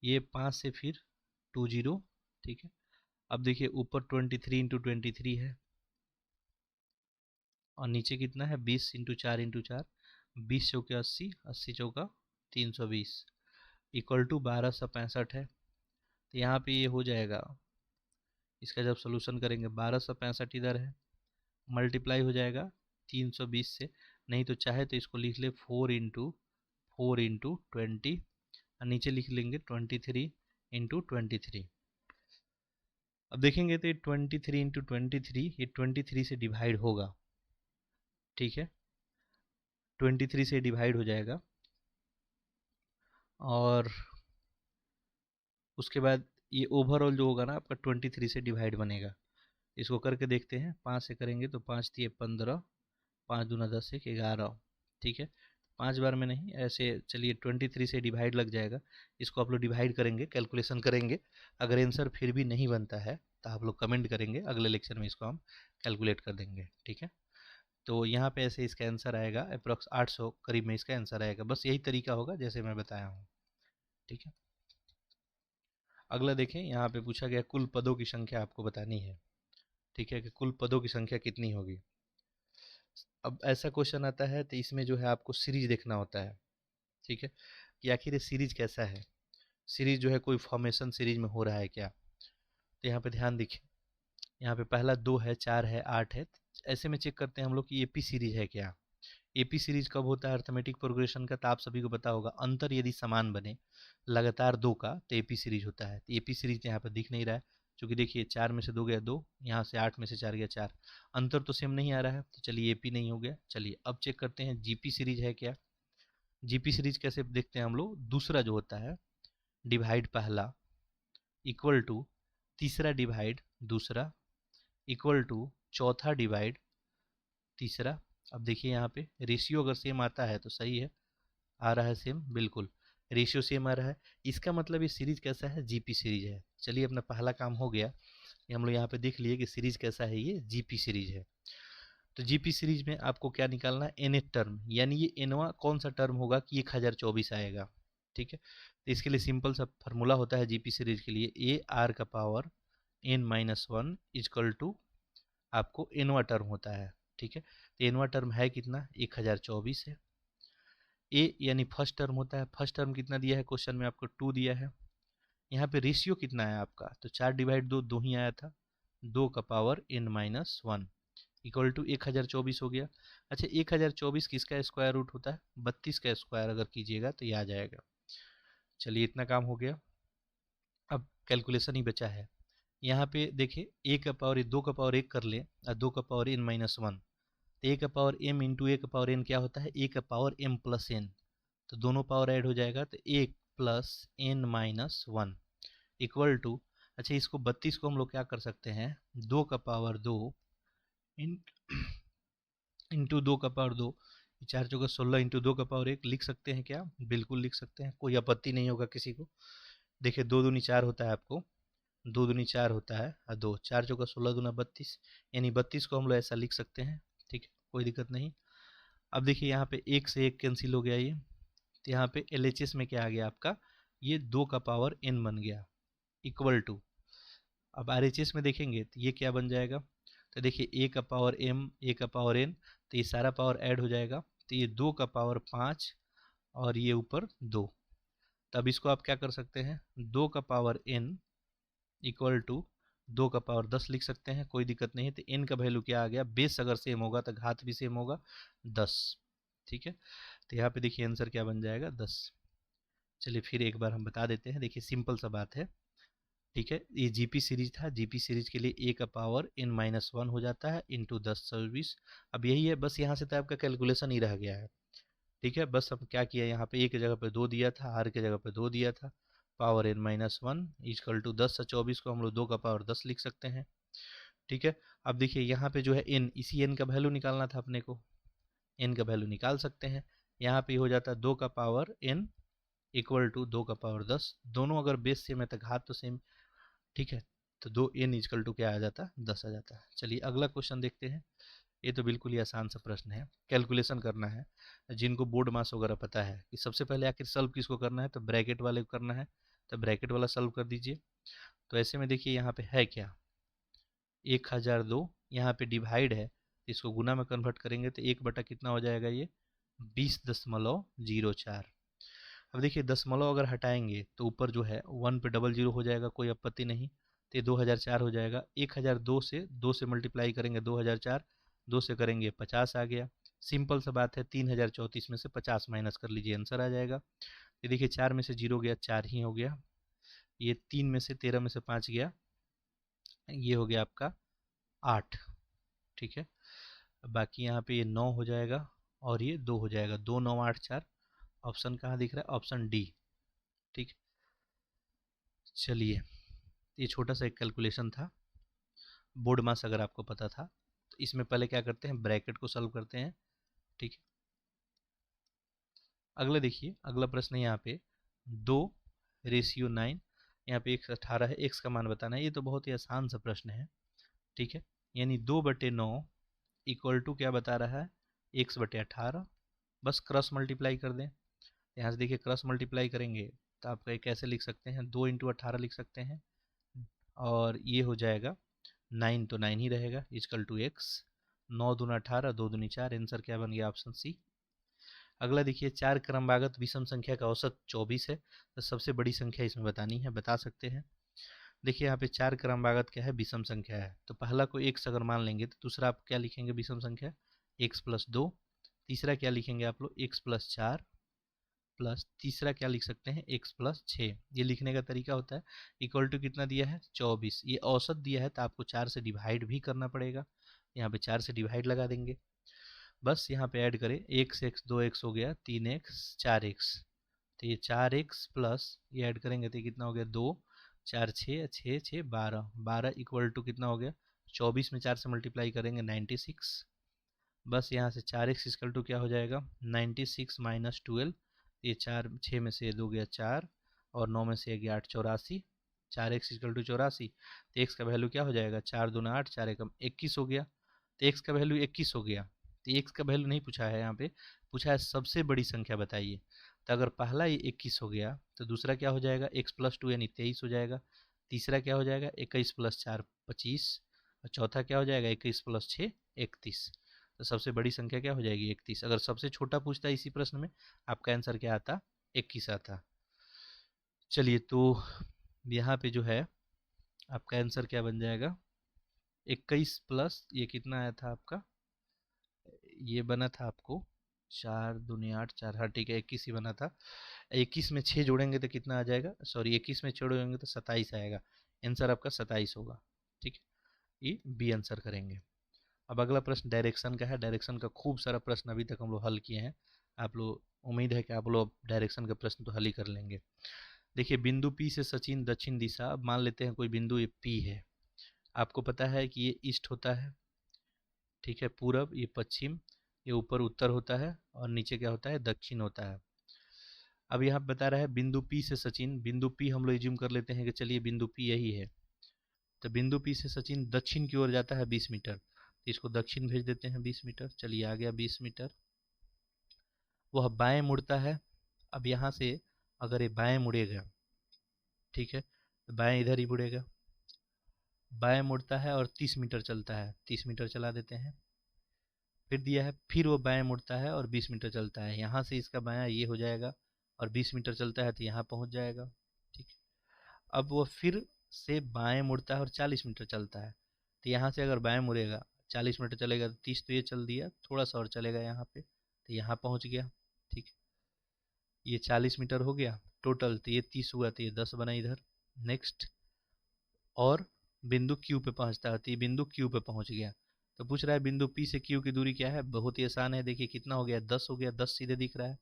ये 5 से फिर 20। ठीक है, अब देखिए ऊपर 23 इंटू 23 है और नीचे कितना है 20 इंटू 4 इंटू 4, 20 चौके 80, 80 चौका 320, इक्वल टू 1265 है। तो यहाँ पे ये हो जाएगा, इसका जब सोल्यूशन करेंगे 1265 इधर है, मल्टीप्लाई हो जाएगा 320 से, नहीं तो चाहे तो इसको लिख ले 4 इंटू 20, और नीचे लिख लेंगे 23 इंटू 23। अब देखेंगे तो ये 23 इंटू 23, ये 23 से डिवाइड होगा। ठीक है, 23 से डिवाइड हो जाएगा, और उसके बाद ये ओवरऑल जो होगा ना आपका 23 से डिवाइड बनेगा। इसको करके देखते हैं, 5 से करेंगे तो 5 दिए 15, 5 दूना 10 एक 11। ठीक है, 5 बार में नहीं ऐसे, चलिए 23 से डिवाइड लग जाएगा। इसको आप लोग डिवाइड करेंगे, कैलकुलेशन करेंगे। अगर आंसर फिर भी नहीं बनता है तो आप लोग कमेंट करेंगे, अगले लेक्चर में इसको हम कैलकुलेट कर देंगे। ठीक है, तो यहाँ पे ऐसे इसका आंसर आएगा अप्रॉक्स 800 करीब में इसका आंसर आएगा। बस यही तरीका होगा जैसे मैं बताया हूँ। ठीक है, अगला देखें, यहाँ पे पूछा गया कुल पदों की संख्या आपको बतानी है। ठीक है, कि कुल पदों की संख्या कितनी होगी। अब ऐसा क्वेश्चन आता है तो इसमें जो है आपको सीरीज देखना होता है। ठीक है, कि आखिर ये सीरीज कैसा है, सीरीज जो है कोई फॉर्मेशन सीरीज में हो रहा है क्या। तो यहाँ पे ध्यान देखिए, यहाँ पे पहला 2 है, 4 है, 8 है। ऐसे में चेक करते हैं हम लोग कि एपी सीरीज है क्या। एपी सीरीज कब होता है अर्थमेटिक प्रोग्रेशन का, तो आप सभी को पता होगा, अंतर यदि समान बने लगातार 2 का तो एपी सीरीज होता है। तो एपी सीरीज यहाँ पर दिख नहीं रहा है, क्योंकि देखिए 4 में से 2 गया 2, यहाँ से 8 में से 4 गया 4, अंतर तो सेम नहीं आ रहा है, तो चलिए एपी नहीं हो गया। चलिए अब चेक करते हैं जीपी सीरीज है क्या। जीपी सीरीज कैसे देखते हैं हम लोग, दूसरा जो होता है डिवाइड पहला इक्वल टू तीसरा डिवाइड दूसरा इक्वल टू चौथा डिवाइड तीसरा। अब देखिए यहाँ पे रेशियो अगर सेम आता है तो सही है, आ रहा है सेम, बिल्कुल रेशियो सेम आ रहा है, इसका मतलब ये सीरीज कैसा है, जीपी सीरीज है। चलिए अपना पहला काम हो गया, ये हम लोग यहाँ पे देख लिए कि सीरीज कैसा है, ये जीपी सीरीज है। तो जीपी सीरीज में आपको क्या निकालना है, एनथ टर्म, यानी ये एनवा कौन सा टर्म होगा कि 1024 आएगा। ठीक है, तो इसके लिए सिंपल सा फार्मूला होता है जीपी सीरीज के लिए, ए आर का पावर n-1 इजकल टू आपको एनवा टर्म होता है। ठीक है, तो एनवा टर्म है कितना, 1024 है। ए यानी फर्स्ट टर्म होता है, फर्स्ट टर्म कितना दिया है क्वेश्चन में आपको 2 दिया है। यहाँ पे रेशियो कितना है आपका, तो 4 डिवाइड 2 2 ही आया था, 2 का पावर n-1 इक्वल टू 1024 हो गया। अच्छा 1024 किसका स्क्वायर रूट होता है, 32 का स्क्वायर अगर कीजिएगा तो ये आ जाएगा। चलिए इतना काम हो गया, अब कैलकुलेशन ही बचा है। यहाँ पे देखिए ए का पावर 2 का पावर 1 कर ले और 2 का पावर n-1, तो ए का पावर m इंटू ए का पावर n क्या होता है, ए का पावर m प्लस n, तो दोनों पावर ऐड हो जाएगा, तो 1 प्लस n-1 इक्वल टू, अच्छा इसको 32 को हम लोग क्या कर सकते हैं, 2 का पावर 2 इंटू 2 का पावर 2, 4 चौका 16 इंटू 2 का पावर 1 लिख सकते हैं क्या, बिल्कुल लिख सकते हैं, कोई आपत्ति नहीं होगा किसी को। देखिए 2 दूनी 4 होता है आपको, 2 दूनी 4 होता है और 2 4 चौका 16 दूना 32, यानी 32 को हम लोग ऐसा लिख सकते हैं। ठीक है, कोई दिक्कत नहीं। अब देखिए यहाँ पे 1 से 1 कैंसिल हो गया ये, तो यहाँ पे LHS में क्या आ गया आपका, ये 2 का पावर n बन गया इक्वल टू, अब RHS में देखेंगे तो ये क्या बन जाएगा, तो देखिए ए का पावर m, ए का पावर n, तो ये सारा पावर ऐड हो जाएगा, तो ये 2 का पावर 5 और ये ऊपर 2। तब इसको आप क्या कर सकते हैं, 2 का पावर n इक्वल टू 2 का पावर 10 लिख सकते हैं, कोई दिक्कत नहीं है। तो n का वैल्यू क्या आ गया, बेस अगर सेम होगा तो घात भी सेम होगा, 10। ठीक है, तो यहाँ पे देखिए आंसर क्या बन जाएगा, 10। चलिए फिर एक बार हम बता देते हैं, देखिए सिंपल सा बात है। ठीक है, ये जीपी सीरीज था, जीपी सीरीज के लिए ए का पावर n-1 हो जाता है इंटू 10-24। अब यही है, बस यहाँ से तो आपका कैलकुलेशन ही रह गया है। ठीक है, बस अब क्या किया, यहाँ पे ए की जगह पे 2 दिया था, आर की जगह पे 2 दिया था, पावर n-1 इक्वल टू 10 से 24 को हम लोग 2 का पावर 10 लिख सकते हैं। ठीक है, अब देखिए यहाँ पे जो है n, इसी n का वैल्यू निकालना था अपने को, n का वैल्यू निकाल सकते हैं। यहाँ पे हो जाता है 2 का पावर n इक्वल टू 2 का पावर 10, दोनों अगर बेस सेम है तो घात तो सेम। ठीक है, तो 2n इक्वल टू क्या आ जाता है, 10 आ जाता है। चलिए अगला क्वेश्चन देखते हैं, ये तो बिल्कुल ही आसान सा प्रश्न है, कैलकुलेशन करना है। जिनको बोर्ड मास वगैरह पता है कि सबसे पहले आखिर सॉल्व किसको करना है, तो ब्रैकेट वाले को करना है, तो ब्रैकेट वाला सॉल्व कर दीजिए। तो ऐसे में देखिए यहाँ पे है क्या, 1002, यहाँ पे डिवाइड है, इसको गुना में कन्वर्ट करेंगे तो 1 बटा कितना हो जाएगा, ये 20.04। अब देखिए दशमलव अगर हटाएंगे तो ऊपर जो है 1 पे डबल जीरो हो जाएगा, कोई आपत्ति नहीं, तो ये 2004 हो जाएगा। 1002 से 2 से मल्टीप्लाई करेंगे 2004, 2 से करेंगे 50 आ गया। सिंपल सा बात है, 3034 में से 50 माइनस कर लीजिए, आंसर आ जाएगा। ये देखिए 4 में से 0 गया, 4 ही हो गया। ये 3 में से 13 में से 5 गया, ये हो गया आपका 8। ठीक है, बाकी यहाँ पे ये 9 हो जाएगा और ये 2 हो जाएगा, 2 9 8 4। ऑप्शन कहाँ दिख रहा है, ऑप्शन डी। ठीक, चलिए ये छोटा सा एक कैलकुलेशन था, बोर्ड मास अगर आपको पता था तो इसमें पहले क्या करते हैं, ब्रैकेट को सॉल्व करते हैं। ठीक है, अगला देखिए, अगला प्रश्न है यहाँ पे 2:9, यहाँ पे 1/18 है, x का मान बताना है। ये तो बहुत ही आसान सा प्रश्न है। ठीक है, यानी 2/9 इक्वल टू क्या बता रहा है, x/18। बस क्रॉस मल्टीप्लाई कर दें। यहाँ से देखिए क्रॉस मल्टीप्लाई करेंगे तो आप कैसे लिख सकते हैं, 2 × 18 लिख सकते हैं, और ये हो जाएगा 9 तो 9 ही रहेगा, इक्वल टू x। 9×2 = 18, 2×2 = 4, आंसर क्या बन गया, ऑप्शन सी। अगला देखिए, 4 क्रमवागत विषम संख्या का औसत 24 है, तो सबसे बड़ी संख्या इसमें बतानी है, बता सकते हैं। देखिए यहाँ पे 4 क्रमवागत क्या है, विषम संख्या है, तो पहला को x अगर मान लेंगे तो दूसरा आप क्या लिखेंगे, विषम संख्या x+2। तीसरा क्या लिखेंगे आप लोग, x+4, प्लस तीसरा क्या लिख सकते हैं, x+6। ये लिखने का तरीका होता है, इक्वल टू कितना दिया है, 24। ये औसत दिया है तो आपको 4 से डिवाइड भी करना पड़ेगा, यहाँ पे 4 से डिवाइड लगा देंगे। बस यहाँ पे ऐड करें, x 2x हो गया, 3x 4x, तो ये 4x प्लस ये ऐड करेंगे तो कितना हो गया, 2 4 6 6 6 12, 12 इक्वल टू कितना हो गया, 24 में 4 से मल्टीप्लाई करेंगे 96। बस यहाँ से 4x इक्वल टू क्या हो जाएगा, 96 - 12, ये 4 6 में से 2 गया 4, और 9 में से 1 गया 8, 84। 4x इक्वल टू 84, तो x का वैल्यू क्या हो जाएगा, 4 दूना 8, 4 एकम 21 हो गया, तो x का वैल्यू 21 हो गया। तो x का वैल्यू नहीं पूछा है, यहाँ पे पूछा है सबसे बड़ी संख्या बताइए। तो अगर पहला ये 21 हो गया तो दूसरा क्या हो जाएगा, x+2 यानी 23 हो जाएगा। तीसरा क्या हो जाएगा, 21 + 4 25, और चौथा क्या हो जाएगा, 21 + 6 31। तो सबसे बड़ी संख्या क्या हो जाएगी, 31। अगर सबसे छोटा पूछता है इसी प्रश्न में, आपका आंसर क्या आता, 21 आता। चलिए, तो यहाँ पे जो है आपका आंसर क्या बन जाएगा, 21 प्लस ये कितना आया था आपका, ये बना था आपको 4 दूनी 8 4, हाँ ठीक है 21 ही बना था। 21 में 6 जोड़ेंगे तो कितना आ जाएगा, सॉरी 21 में जोड़ेंगे तो 27 आएगा, आंसर आपका 27 होगा। ठीक है, ये बी आंसर करेंगे। अब अगला प्रश्न डायरेक्शन का है। डायरेक्शन का खूब सारा प्रश्न अभी तक हम लोग हल किए हैं, आप लोग उम्मीद है कि आप लोग डायरेक्शन का प्रश्न तो हल ही कर लेंगे। देखिए, बिंदु P से सचिन दक्षिण दिशा, अब मान लेते हैं कोई बिंदु ये P है, आपको पता है कि ये ईस्ट होता है, ठीक है, पूरब, ये पश्चिम, ये ऊपर उत्तर होता है, और नीचे क्या होता है, दक्षिण होता है। अब यहाँ बता रहा है बिंदु P से सचिन, बिंदु P हम लोग एज्यूम कर लेते हैं कि चलिए बिंदु P यही है, तो बिंदु P से सचिन दक्षिण की ओर जाता है 20 मीटर, तो इसको दक्षिण भेज देते हैं 20 मीटर। चलिए आ गया 20 मीटर। वह बाएं मुड़ता है, अब यहाँ से अगर ये बाएं मुड़ेगा, ठीक है, तो बाएं इधर ही मुड़ेगा, बाएं मुड़ता है और 30 मीटर चलता है, 30 मीटर चला देते हैं। फिर दिया है, फिर वो बाएं मुड़ता है और 20 मीटर चलता है, यहाँ से इसका बायां ये हो जाएगा, और 20 मीटर चलता है तो यहाँ पहुँच जाएगा। ठीक है, अब वो फिर से बाएं मुड़ता है और 40 मीटर चलता है, तो यहाँ से अगर बाएं मुड़ेगा 40 मीटर चलेगा तो 30 तो ये चल दिया, थोड़ा सा और चलेगा यहाँ पे, तो यहाँ पहुँच गया। ठीक है, ये 40 मीटर हो गया टोटल, तो ये 30 हुआ, तो ये 10 बना इधर। नेक्स्ट, और बिंदु क्यू पे पहुँचता है, तो ये बिंदु क्यू पे पहुँच गया। तो पूछ रहा है बिंदु पी से क्यू की दूरी क्या है, बहुत ही आसान है, देखिए कितना हो गया, 10 हो गया, 10 सीधे दिख रहा है।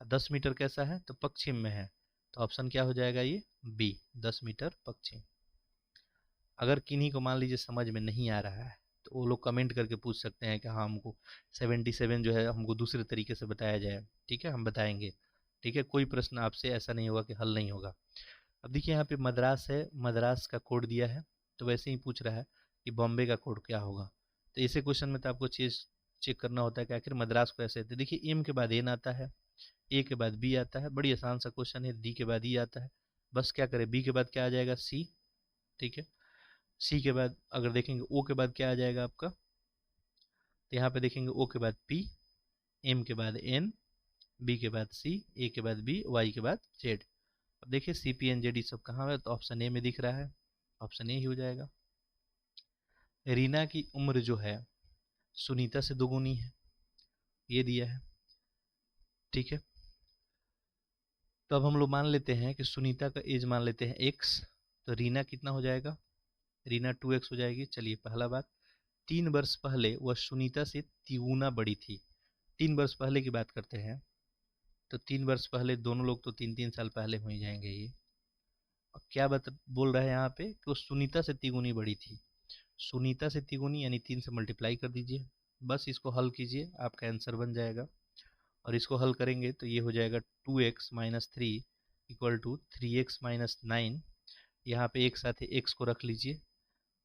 10 मीटर कैसा है, तो पश्चिम में है, तो ऑप्शन क्या हो जाएगा, ये बी, 10 मीटर पश्चिम। अगर किन्हीं को मान लीजिए समझ में नहीं आ रहा है तो वो लोग कमेंट करके पूछ सकते हैं कि हाँ हमको 77 जो है हमको दूसरे तरीके से बताया जाए, ठीक है, हम बताएंगे। ठीक है, कोई प्रश्न आपसे ऐसा नहीं होगा कि हल नहीं होगा। अब देखिए यहाँ पे मद्रास है, मद्रास का कोड दिया है, तो वैसे ही पूछ रहा है कि बॉम्बे का कोड क्या होगा। तो ऐसे क्वेश्चन में तो आपको चीज़ चेक करना होता है कि आखिर मद्रास को ऐसे देते, देखिए एम के बाद एन आता है, ए के बाद बी आता है, बड़ी आसान सा क्वेश्चन है, डी के बाद ई आता है, बस क्या करें, बी के बाद क्या आ जाएगा, सी। ठीक है, सी के बाद अगर देखेंगे ओ के बाद क्या आ जाएगा आपका, तो यहाँ पे देखेंगे ओ के बाद पी, एम के बाद एन, बी के बाद सी, ए के बाद बी, वाई के बाद जेड। अब देखिए सी पी एन जेड सब कहाँ है, तो ऑप्शन ए में दिख रहा है, ऑप्शन ए ही हो जाएगा। रीना की उम्र जो है सुनीता से दोगुनी है, ये दिया है। ठीक है, तो अब हम लोग मान लेते हैं कि सुनीता का एज मान लेते हैं एक्स, तो रीना कितना हो जाएगा, रीना 2x हो जाएगी। चलिए पहला बात, 3 वर्ष पहले वह सुनीता से तिगुना बड़ी थी। 3 वर्ष पहले की बात करते हैं, तो 3 वर्ष पहले दोनों लोग तो 3-3 साल पहले हो ही जाएंगे ये। क्या बोल रहा है यहाँ पे कि वो सुनीता से तिगुनी बड़ी थी। सुनीता से तिगुनी यानी 3 से मल्टीप्लाई कर दीजिए, बस इसको हल कीजिए, आपका आंसर बन जाएगा। और इसको हल करेंगे तो ये हो जाएगा 2x minus 3 equal to 3x-9। यहाँ पे एक साथ एक्स को रख लीजिए,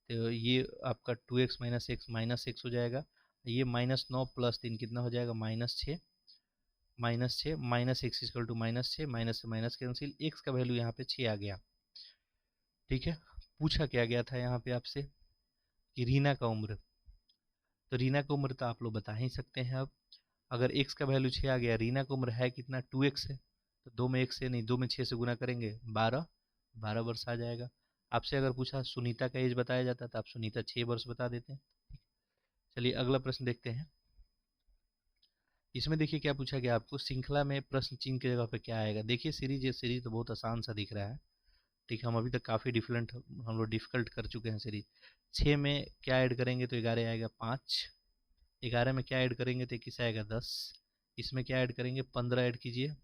तो ये आपका 2x-x हो जाएगा। ये -9 + 3 कितना हो जाएगा, -6। -6 minus X equal to -6, minus से माइनस कैंसिल, एक्स का वैल्यू यहाँ पे 6 आ गया। ठीक है, पूछा क्या गया था यहाँ पे आपसे कि रीना का उम्र, तो रीना का उम्र तो आप लोग बता ही सकते हैं। अब अगर x का वैल्यू 6 आ गया, रीना का उम्र है कितना, 2x है, तो 2 में 1 से नहीं, 2 में 6 से गुना करेंगे, 12 वर्ष आ जाएगा। आपसे अगर पूछा सुनीता का एज बताया जाता तो आप सुनीता 6 वर्ष बता देते हैं। चलिए अगला प्रश्न देखते हैं। इसमें देखिए क्या पूछा गया आपको, श्रृंखला में प्रश्न चिन्ह की जगह पे क्या आएगा। देखिए सीरीज, ये सीरीज तो बहुत आसान सा दिख रहा है। ठीक है, हम अभी तक काफ़ी हम लोग डिफिकल्ट कर चुके हैं सीरीज। 6 में क्या ऐड करेंगे तो 11 आएगा, 5। 11 में क्या ऐड करेंगे तो 21 आएगा, 10। इसमें क्या ऐड करेंगे, 15 ऐड कीजिए,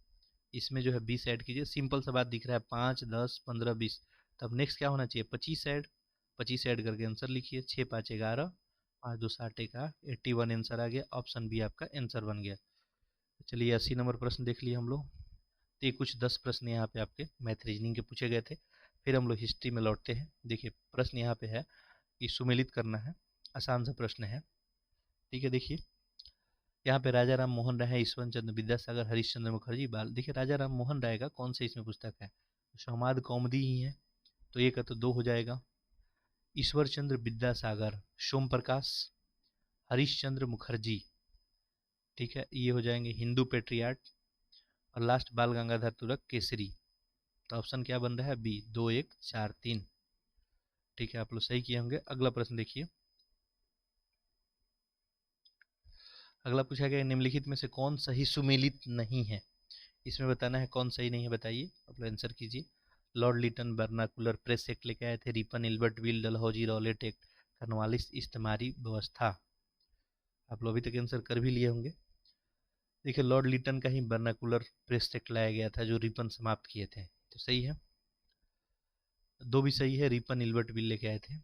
इसमें जो है 20 ऐड कीजिए। सिंपल सा बात दिख रहा है, 5, 10, 15, 20। तब नेक्स्ट क्या होना चाहिए, 25 ऐड। 25 ऐड करके आंसर लिखिए, 6, 5, 11, 5, 2, 60, 81 आंसर आ गया। ऑप्शन बी आपका आंसर बन गया। चलिए 80 नंबर प्रश्न देख लिए हम लोग। तो ये कुछ 10 प्रश्न यहाँ पे आपके मैथ रीजनिंग के पूछे गए थे। फिर हम लोग हिस्ट्री में लौटते हैं। देखिए प्रश्न यहाँ पे है कि सुमेलित करना है, आसान सा प्रश्न है। ठीक है, देखिए यहाँ पे राजा राम मोहन राय, ईश्वर चंद्र विद्यासागर, हरीश चंद्र मुखर्जी, बाल। देखिए राजा राम मोहन राय का कौन से इसमें पुस्तक है, संवाद कौमुदी ही है, तो एक का तो 2 हो जाएगा। ईश्वर चंद्र विद्यासागर, सोम प्रकाश, हरीश चंद्र मुखर्जी, ठीक है, ये हो जाएंगे हिंदू पेट्रियाट। और लास्ट बाल गंगाधर तिलक केसरी। तो ऑप्शन क्या बन रहा है, बी, 2, 1, 4, 3। ठीक है, आप लोग सही किए होंगे। अगला प्रश्न देखिए। अगला पूछा गया निम्नलिखित में से कौन सही सुमेलित नहीं है। इसमें बताना है कौन सही नहीं है, बताइए, आप लोग आंसर कीजिए। Lord Lytton vernacular press act लेके आए थे, Ripon, Ilbert bill, Dalhousie Rowlatt act, Cornwallis इस्तेमारी व्यवस्था। आप लोग अभी तक आंसर कर भी लिए होंगे। देखिए लॉर्ड लिटन का ही वर्नाकुलर प्रेस एक्ट लाया गया था, जो रिपन समाप्त किए थे, तो सही है। 2 भी सही है, रिपन इल्बर्ट विल लेके आए थे।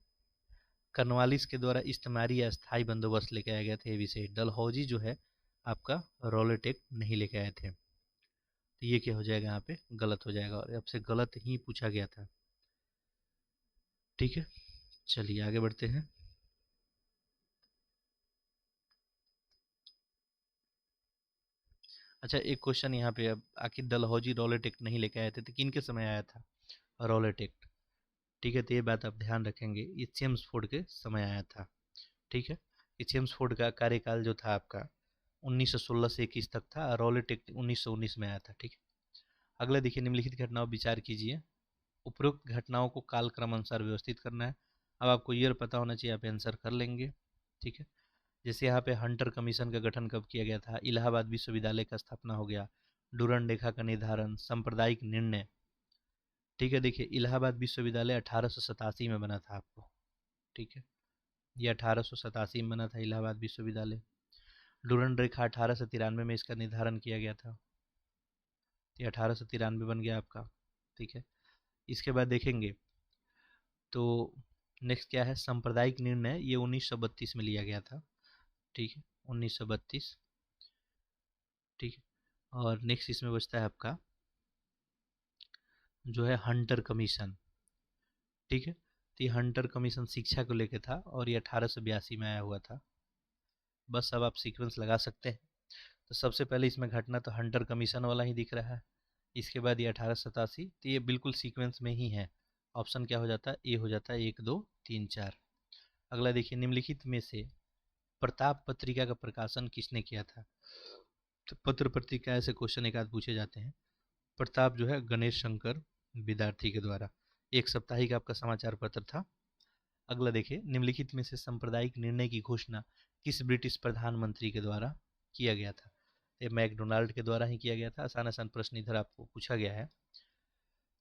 कर्नवालिस के द्वारा इस्तेमारी या स्थायी बंदोबस्त लेके आया गया था, ये भी सही। डलहौजी जो है आपका रॉलेट एक्ट नहीं लेके आए थे, तो ये क्या हो जाएगा, यहाँ पे गलत हो जाएगा, और आपसे गलत ही पूछा गया था। ठीक है, चलिए आगे बढ़ते हैं। अच्छा एक क्वेश्चन यहाँ पे, अब आखिर डलहौजी रॉलेट एक्ट नहीं लेके आए थे तो किन के समय आया था रॉलेट एक्ट। ठीक है, तो ये बात आप ध्यान रखेंगे, ये चेम्सफोर्ड के समय आया था। ठीक है, ये चेम्सफोर्ड का कार्यकाल जो था आपका 1916 से 21 तक था, रॉलेट एक्ट 1919 में आया था। ठीक है, अगला देखिए, निम्नलिखित घटनाओं विचार कीजिए। उपरोक्त घटनाओं को कालक्रम अनुसार व्यवस्थित करना है। अब आपको ईयर पता होना चाहिए, आप आंसर कर लेंगे। ठीक है, जैसे यहाँ पे हंटर कमीशन का गठन कब किया गया था, इलाहाबाद विश्वविद्यालय का स्थापना हो गया, डूरन रेखा का निर्धारण, सांप्रदायिक निर्णय। ठीक है, देखिए इलाहाबाद विश्वविद्यालय 1887 में बना था आपको। ठीक है, ये 1887 में बना था इलाहाबाद विश्वविद्यालय। डूरन रेखा 1893 में इसका निर्धारण किया गया था, ये 1893 बन गया आपका। ठीक है, इसके बाद देखेंगे तो नेक्स्ट क्या है, सांप्रदायिक निर्णय, ये 1932 में लिया गया था। ठीक है, 1932। ठीक है, और नेक्स्ट इसमें बचता है आपका जो है हंटर कमीशन। ठीक है, तो ये हंटर कमीशन शिक्षा को लेके था, और ये 1882 में आया हुआ था। बस अब आप सीक्वेंस लगा सकते हैं। तो सबसे पहले इसमें घटना तो हंटर कमीशन वाला ही दिख रहा है, इसके बाद ये 1887, तो ये बिल्कुल सीक्वेंस में ही है। ऑप्शन क्या हो जाता है, ए हो जाता है, 1, 2, 3, 4। अगला देखिए, निम्नलिखित में से प्रताप पत्रिका का प्रकाशन किसने किया था। तो पत्र पत्रिका ऐसे क्वेश्चन एक आध पूछे जाते हैं। प्रताप जो है गणेश शंकर विद्यार्थी के द्वारा, एक साप्ताहिक आपका समाचार पत्र था। अगला देखिए, निम्नलिखित में से सांप्रदायिक निर्णय की घोषणा किस ब्रिटिश प्रधानमंत्री के द्वारा किया गया था। ये मैकडोनाल्ड के द्वारा ही किया गया था। आसान आसान प्रश्न इधर आपको पूछा गया है,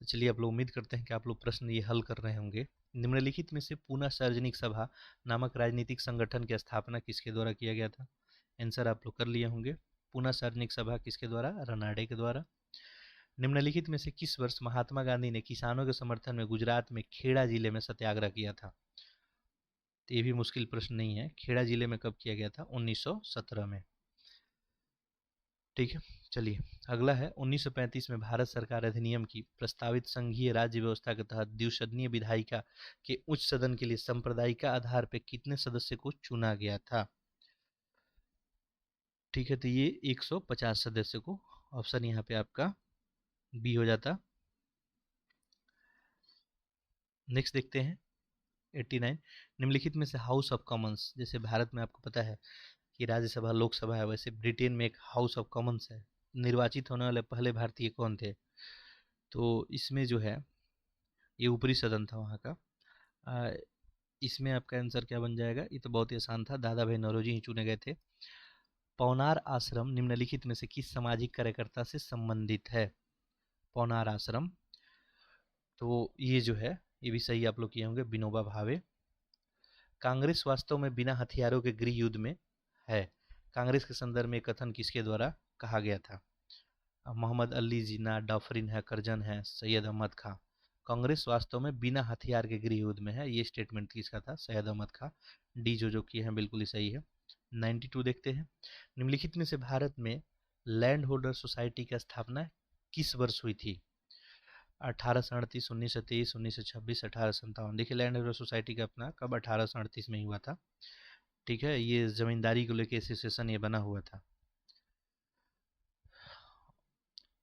तो चलिए आप लोग उम्मीद करते हैं कि आप लोग प्रश्न ये हल कर रहे होंगे। निम्नलिखित में से पुनः सार्वजनिक सभा नामक राजनीतिक संगठन की स्थापना किसके द्वारा किया गया था। आंसर आप लोग कर लिए होंगे। पुनः सार्वजनिक सभा किसके द्वारा, रनाडे के द्वारा। निम्नलिखित में से किस वर्ष महात्मा गांधी ने किसानों के समर्थन में गुजरात में खेड़ा जिले में सत्याग्रह किया था? तो ये भी मुश्किल प्रश्न नहीं है। खेड़ा जिले में कब किया गया था? 1917 में। ठीक है, चलिए अगला है 1935 में भारत सरकार अधिनियम की प्रस्तावित संघीय राज्य व्यवस्था के तहत द्विसदनीय विधायिका के उच्च सदन के लिए सांप्रदायिक आधार पर कितने सदस्य को चुना गया था? ठीक है, तो ये 150 सदस्य को। ऑप्शन यहाँ पे आपका बी हो जाता। नेक्स्ट देखते हैं 89। निम्नलिखित में से हाउस ऑफ कॉमन्स, जैसे भारत में आपको पता है कि राज्यसभा लोकसभा है, वैसे ब्रिटेन में एक हाउस ऑफ कॉमन्स है। निर्वाचित होने वाले पहले भारतीय कौन थे? तो इसमें जो है ये ऊपरी सदन था वहाँ का। इसमें आपका आंसर क्या बन जाएगा? ये तो बहुत ही आसान था, दादा भाई नौरोजी ही चुने गए थे। पौनार आश्रम निम्नलिखित में से किस सामाजिक कार्यकर्ता से संबंधित है? पौनार आश्रम, तो ये जो है ये भी सही आप लोग किए होंगे, विनोबा भावे। कांग्रेस वास्तव में बिना हथियारों के गृह युद्ध में है। कांग्रेस के संदर्भ में कथन किसके द्वारा कहा गया था? मोहम्मद अली जिन्ना, डॉफरिन है, करजन है, सैयद अहमद खां। कांग्रेस वास्तव में बिना हथियार के गृह युद्ध में है, ये स्टेटमेंट किसका था? सैयद अहमद खां। डी जो किए हैं बिल्कुल ही सही है। 92 देखते हैं। निम्नलिखित में से भारत में लैंड होल्डर सोसाइटी की स्थापना किस वर्ष हुई थी? 1838, 1923, 1926, 1857। देखिए लैंड होल्डर सोसाइटी का अपना कब? 1838 में ही हुआ था। ठीक है, ये जमींदारी को लेकर एसोसिएशन ये बना हुआ था।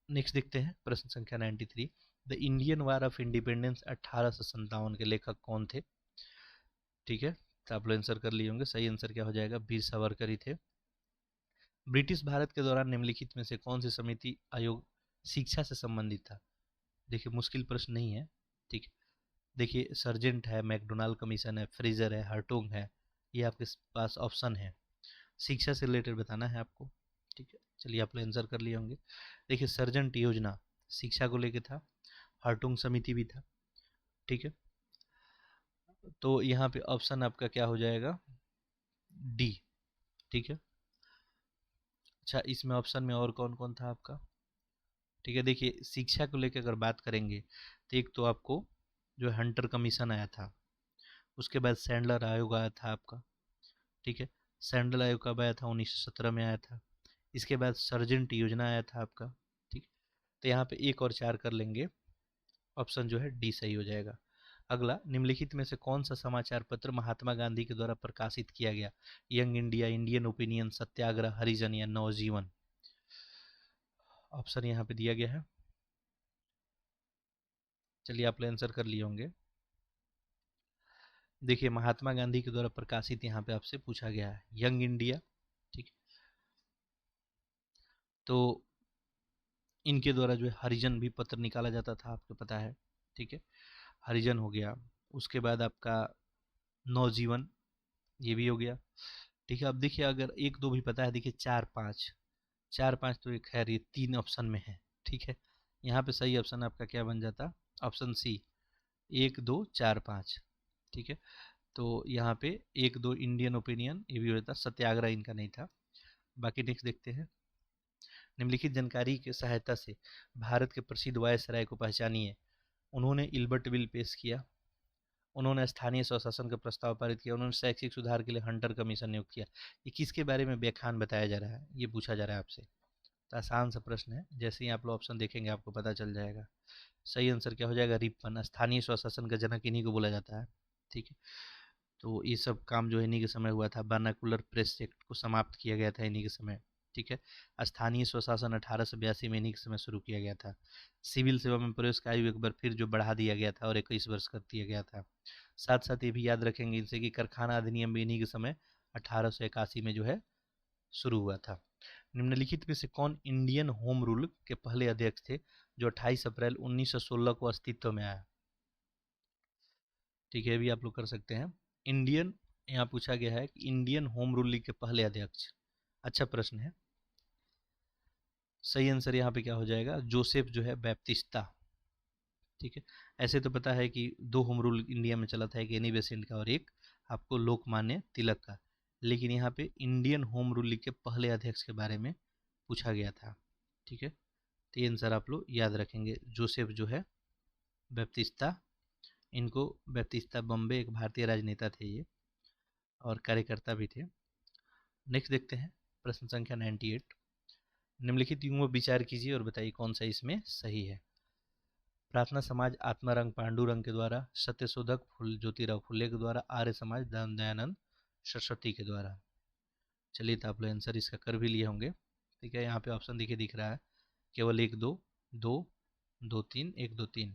नेक्स्ट देखते हैं प्रश्न संख्या 93। The Indian war of independence 1857 के लेखक कौन थे? ठीक है, तो आप लोग आंसर कर लिए होंगे। सही आंसर क्या हो जाएगा? वीर सावरकर ही थे। ब्रिटिश भारत के दौरान निम्नलिखित में से कौन सी समिति आयोग शिक्षा से संबंधित था? देखिए मुश्किल प्रश्न नहीं है। ठीक है, देखिए सर्जेंट है, मैकडोनाल्ड कमीशन है, फ्रेजर है, हर्टोग है, ये आपके पास ऑप्शन है। शिक्षा से रिलेटेड बताना है आपको। ठीक है, चलिए आप लोग आंसर कर लिए होंगे। देखिए सर्जेंट योजना शिक्षा को लेके था, हर्टोग समिति भी था। ठीक है, तो यहाँ पे ऑप्शन आपका क्या हो जाएगा? डी। ठीक है, अच्छा इसमें ऑप्शन में और कौन कौन था आपका? ठीक है, देखिए शिक्षा को लेकर अगर बात करेंगे तो एक तो आपको जो हंटर कमीशन आया था, उसके बाद सैंडलर आयोग आया था आपका। ठीक है, सैंडल आयोग कब आया था? 1917 में आया था। इसके बाद सर्जेंट योजना आया था आपका। ठीक, तो यहाँ पे एक और चार कर लेंगे, ऑप्शन जो है डी सही हो जाएगा। अगला, निम्नलिखित में से कौन सा समाचार पत्र महात्मा गांधी के द्वारा प्रकाशित किया गया? यंग इंडिया, इंडियन ओपिनियन, सत्याग्रह, हरिजन या नवजीवन? ऑप्शन यहाँ पे दिया गया है, चलिए आप लोग आंसर कर लिए होंगे। देखिए महात्मा गांधी के द्वारा प्रकाशित यहाँ पे आपसे पूछा गया है यंग इंडिया। ठीक, तो इनके द्वारा जो है हरिजन भी पत्र निकाला जाता था, आपको पता है। ठीक है, हरिजन हो गया, उसके बाद आपका नवजीवन ये भी हो गया। ठीक है, अब देखिए अगर एक दो भी पता है, देखिए चार पाँच, चार पाँच तो एक खैर ये तीन ऑप्शन में है। ठीक है, यहाँ पे सही ऑप्शन आपका क्या बन जाता? ऑप्शन सी, एक दो चार पाँच। ठीक है, तो यहाँ पे एक दो इंडियन ओपिनियन ये भी होता, सत्याग्रह इनका नहीं था। बाकी नेक्स्ट देखते हैं। निम्नलिखित जानकारी की सहायता से भारत के प्रसिद्ध वायसराय को पहचानिए। उन्होंने इल्बर्ट बिल पेश किया, उन्होंने स्थानीय स्वशासन का प्रस्ताव पारित किया, उन्होंने शैक्षिक सुधार के लिए हंटर कमीशन नियुक्त किया। ये किसके बारे में व्याख्यान बताया जा रहा है, ये पूछा जा रहा है आपसे। तो आसान सा प्रश्न है, जैसे ही आप लोग ऑप्शन देखेंगे आपको पता चल जाएगा। सही आंसर क्या हो जाएगा? रिपन। स्थानीय स्वशासन का जनक इन्हीं को बोला जाता है। ठीक है, तो ये सब काम जो है इन्हीं के समय हुआ था। वर्नाकुलर प्रेस एक्ट को समाप्त किया गया था इन्हीं के समय। ठीक है, स्थानीय स्वशासन 1882 में इन्हीं के समय शुरू किया गया था। सिविल सेवा में प्रवेश का आयु एक बार फिर जो बढ़ा दिया गया था और 21 वर्ष कर दिया गया था। साथ साथ ये भी याद रखेंगे इनसे कि कारखाना अधिनियम भी इन्हीं के समय 1881 में जो है शुरू हुआ था। निम्नलिखित में से कौन इंडियन होम रूल के पहले अध्यक्ष थे जो 28 अप्रैल 1916 को अस्तित्व में आया? ठीक है, भी आप लोग कर सकते हैं। इंडियन, यहाँ पूछा गया है कि इंडियन होम रूल लीग के पहले अध्यक्ष। अच्छा प्रश्न है। सही आंसर यहाँ पे क्या हो जाएगा? जोसेफ जो है बैप्टिस्टा। ठीक है, ऐसे तो पता है कि दो होम रूल इंडिया में चला था, एक एनी बेसेंट का और एक आपको लोकमान्य तिलक का, लेकिन यहाँ पे इंडियन होम रूल लीग के पहले अध्यक्ष के बारे में पूछा गया था। ठीक है, तो ये आंसर आप लोग याद रखेंगे। जोसेफ जो है बैप्टिस्टा, इनको बैप्टिस्टा बम्बे एक भारतीय राजनेता थे ये और कार्यकर्ता भी थे। नेक्स्ट देखते हैं प्रश्न संख्या 98। निम्नलिखित युगों पर विचार कीजिए और बताइए कौन सा इसमें सही है। प्रार्थना समाज आत्मारंग पांडुरंग के द्वारा, सत्यशोधक फूल ज्योतिराव फुले के द्वारा, आर्य समाज दयानंद सरस्वती के द्वारा। चलिए तो आप लोग आंसर इसका कर भी लिए होंगे। ठीक है, यहाँ पे ऑप्शन देखिए दिख रहा है केवल 1 2 2 2 3 1 2 3।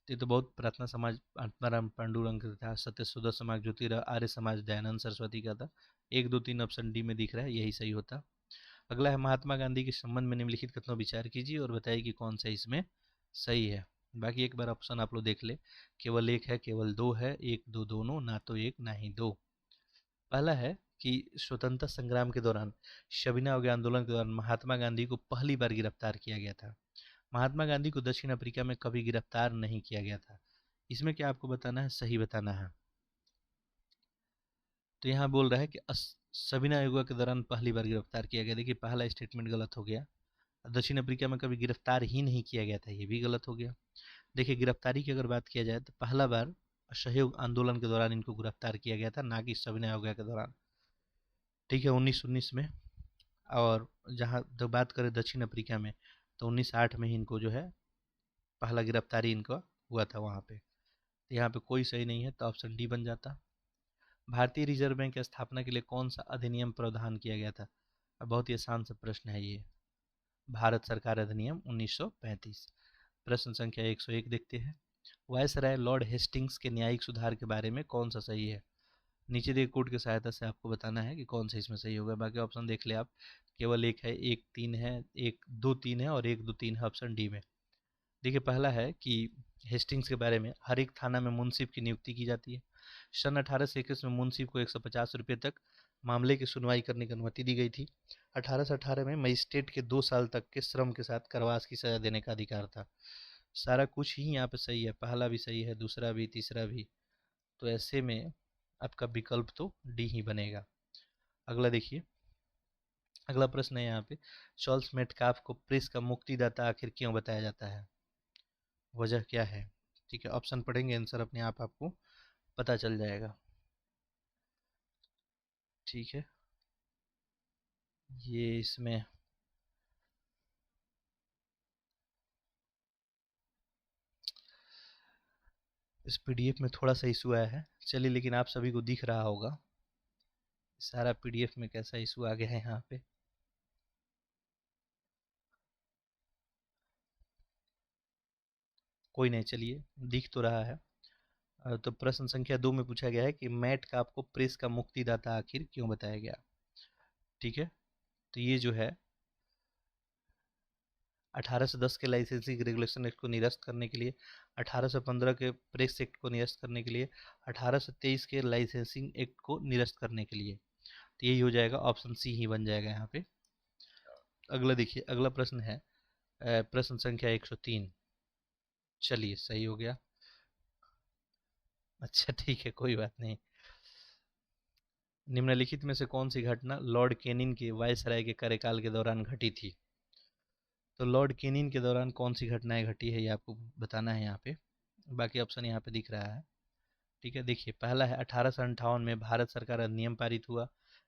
ये तो बहुत प्रार्थना समाज आत्माराम पांडुरंग का था, सत्यशोधक समाज ज्योतिराव, आर्य समाज दयानंद सरस्वती का था। 1 2 3 ऑप्शन डी में दिख रहा है, यही सही होता। अगला है महात्मा गांधी के संबंध में निम्नलिखित कथनों विचार कीजिए और बताइए कि कौन सा इसमें सही है। बाकी एक बार ऑप्शन आप लोग देख ले, केवल 1 है, केवल 2 है, 1 2 दोनों, ना तो 1 ना ही 2। पहला है कि स्वतंत्रता संग्राम के दौरान सविनय अवज्ञा आंदोलन के दौरान महात्मा गांधी को पहली बार गिरफ्तार किया गया था। महात्मा गांधी को दक्षिण अफ्रीका में कभी गिरफ्तार नहीं किया गया था। इसमें क्या आपको बताना है, सही बताना है। तो यहाँ बोल रहा है कि सविनय अवज्ञा के दौरान पहली बार गिरफ्तार किया गया। देखिए पहला स्टेटमेंट गलत हो गया। दक्षिण अफ्रीका में कभी गिरफ्तार ही नहीं किया गया था, ये भी गलत हो गया। देखिए गिरफ्तारी की अगर बात किया जाए तो पहला बार असहयोग आंदोलन के दौरान इनको गिरफ्तार किया गया था, ना कि सविनय अवज्ञा के दौरान। ठीक है, 1919 में। और जहाँ तो बात करें दक्षिण अफ्रीका में तो 1908 में ही इनको जो है पहला गिरफ्तारी इनका हुआ था वहाँ पे। तो यहाँ पे कोई सही नहीं है, तो ऑप्शन डी बन जाता। भारतीय रिजर्व बैंक की स्थापना के लिए कौन सा अधिनियम प्रावधान किया गया था। अब बहुत ही आसान सा प्रश्न है ये, भारत सरकार अधिनियम 1935। प्रश्न संख्या 101 देखते हैं। वायसराय लॉर्ड हेस्टिंग्स के न्यायिक सुधार के बारे में कौन सा सही है। नीचे दिए कोड की सहायता से आपको बताना है कि कौन सा इसमें सही होगा। बाकी ऑप्शन देख ले आप, केवल 1 है, 1 3 है, 1 2 3 है और 1 2 3 है ऑप्शन डी में। देखिए पहला है कि हेस्टिंग्स के बारे में हर एक थाना में मुंसिफ की नियुक्ति की जाती है। सन 1821 में मुंसिफ को 150 रुपये तक मामले की सुनवाई करने की अनुमति दी गई थी। 1818 में मजिस्ट्रेट के 2 साल तक के श्रम के साथ कारावास की सजा देने का अधिकार था। सारा कुछ ही यहाँ पे सही है, पहला भी सही है, दूसरा भी, तीसरा भी। तो ऐसे में आपका विकल्प तो डी ही बनेगा। अगला देखिए, अगला प्रश्न है यहाँ पे, चार्ल्स मेटकाफ को प्रेस का मुक्तिदाता आखिर क्यों बताया जाता है, वजह क्या है। ठीक है, ऑप्शन पढ़ेंगे आंसर अपने आप आपको पता चल जाएगा। ठीक है, ये इसमें इस पीडीएफ में थोड़ा सा इशू आया है। चलिए, लेकिन आप सभी को दिख रहा होगा सारा पीडीएफ में कैसा इशू आ गया है यहाँ पे। कोई नहीं, चलिए दिख तो रहा है। तो प्रश्न संख्या 2 में पूछा गया है कि मैट का आपको प्रेस का मुक्तिदाता आखिर क्यों बताया गया। ठीक है, तो ये जो है 1810 के लाइसेंसिंग रेगुलेशन एक्ट को निरस्त करने के लिए, 1815 के प्रेस एक्ट को निरस्त करने के लिए, 1823 के लाइसेंसिंग एक्ट को निरस्त करने के लिए। तो यही हो जाएगा, ऑप्शन सी ही बन जाएगा यहाँ पे। अगला देखिए, अगला प्रश्न है प्रश्न संख्या 103। चलिए सही हो गया। अच्छा ठीक है, कोई बात नहीं। निम्नलिखित में से कौन सी घटना लॉर्ड केनिन के वायसराय के कार्यकाल के दौरान घटी थी। तो लॉर्ड केनिन के दौरान कौन सी घटनाएं घटी है ये आपको बताना है यहाँ पे। बाकी ऑप्शन यहाँ पे दिख रहा है। ठीक है, देखिए पहला है 1858 में भारत सरकार अधिनियम पारित हुआ।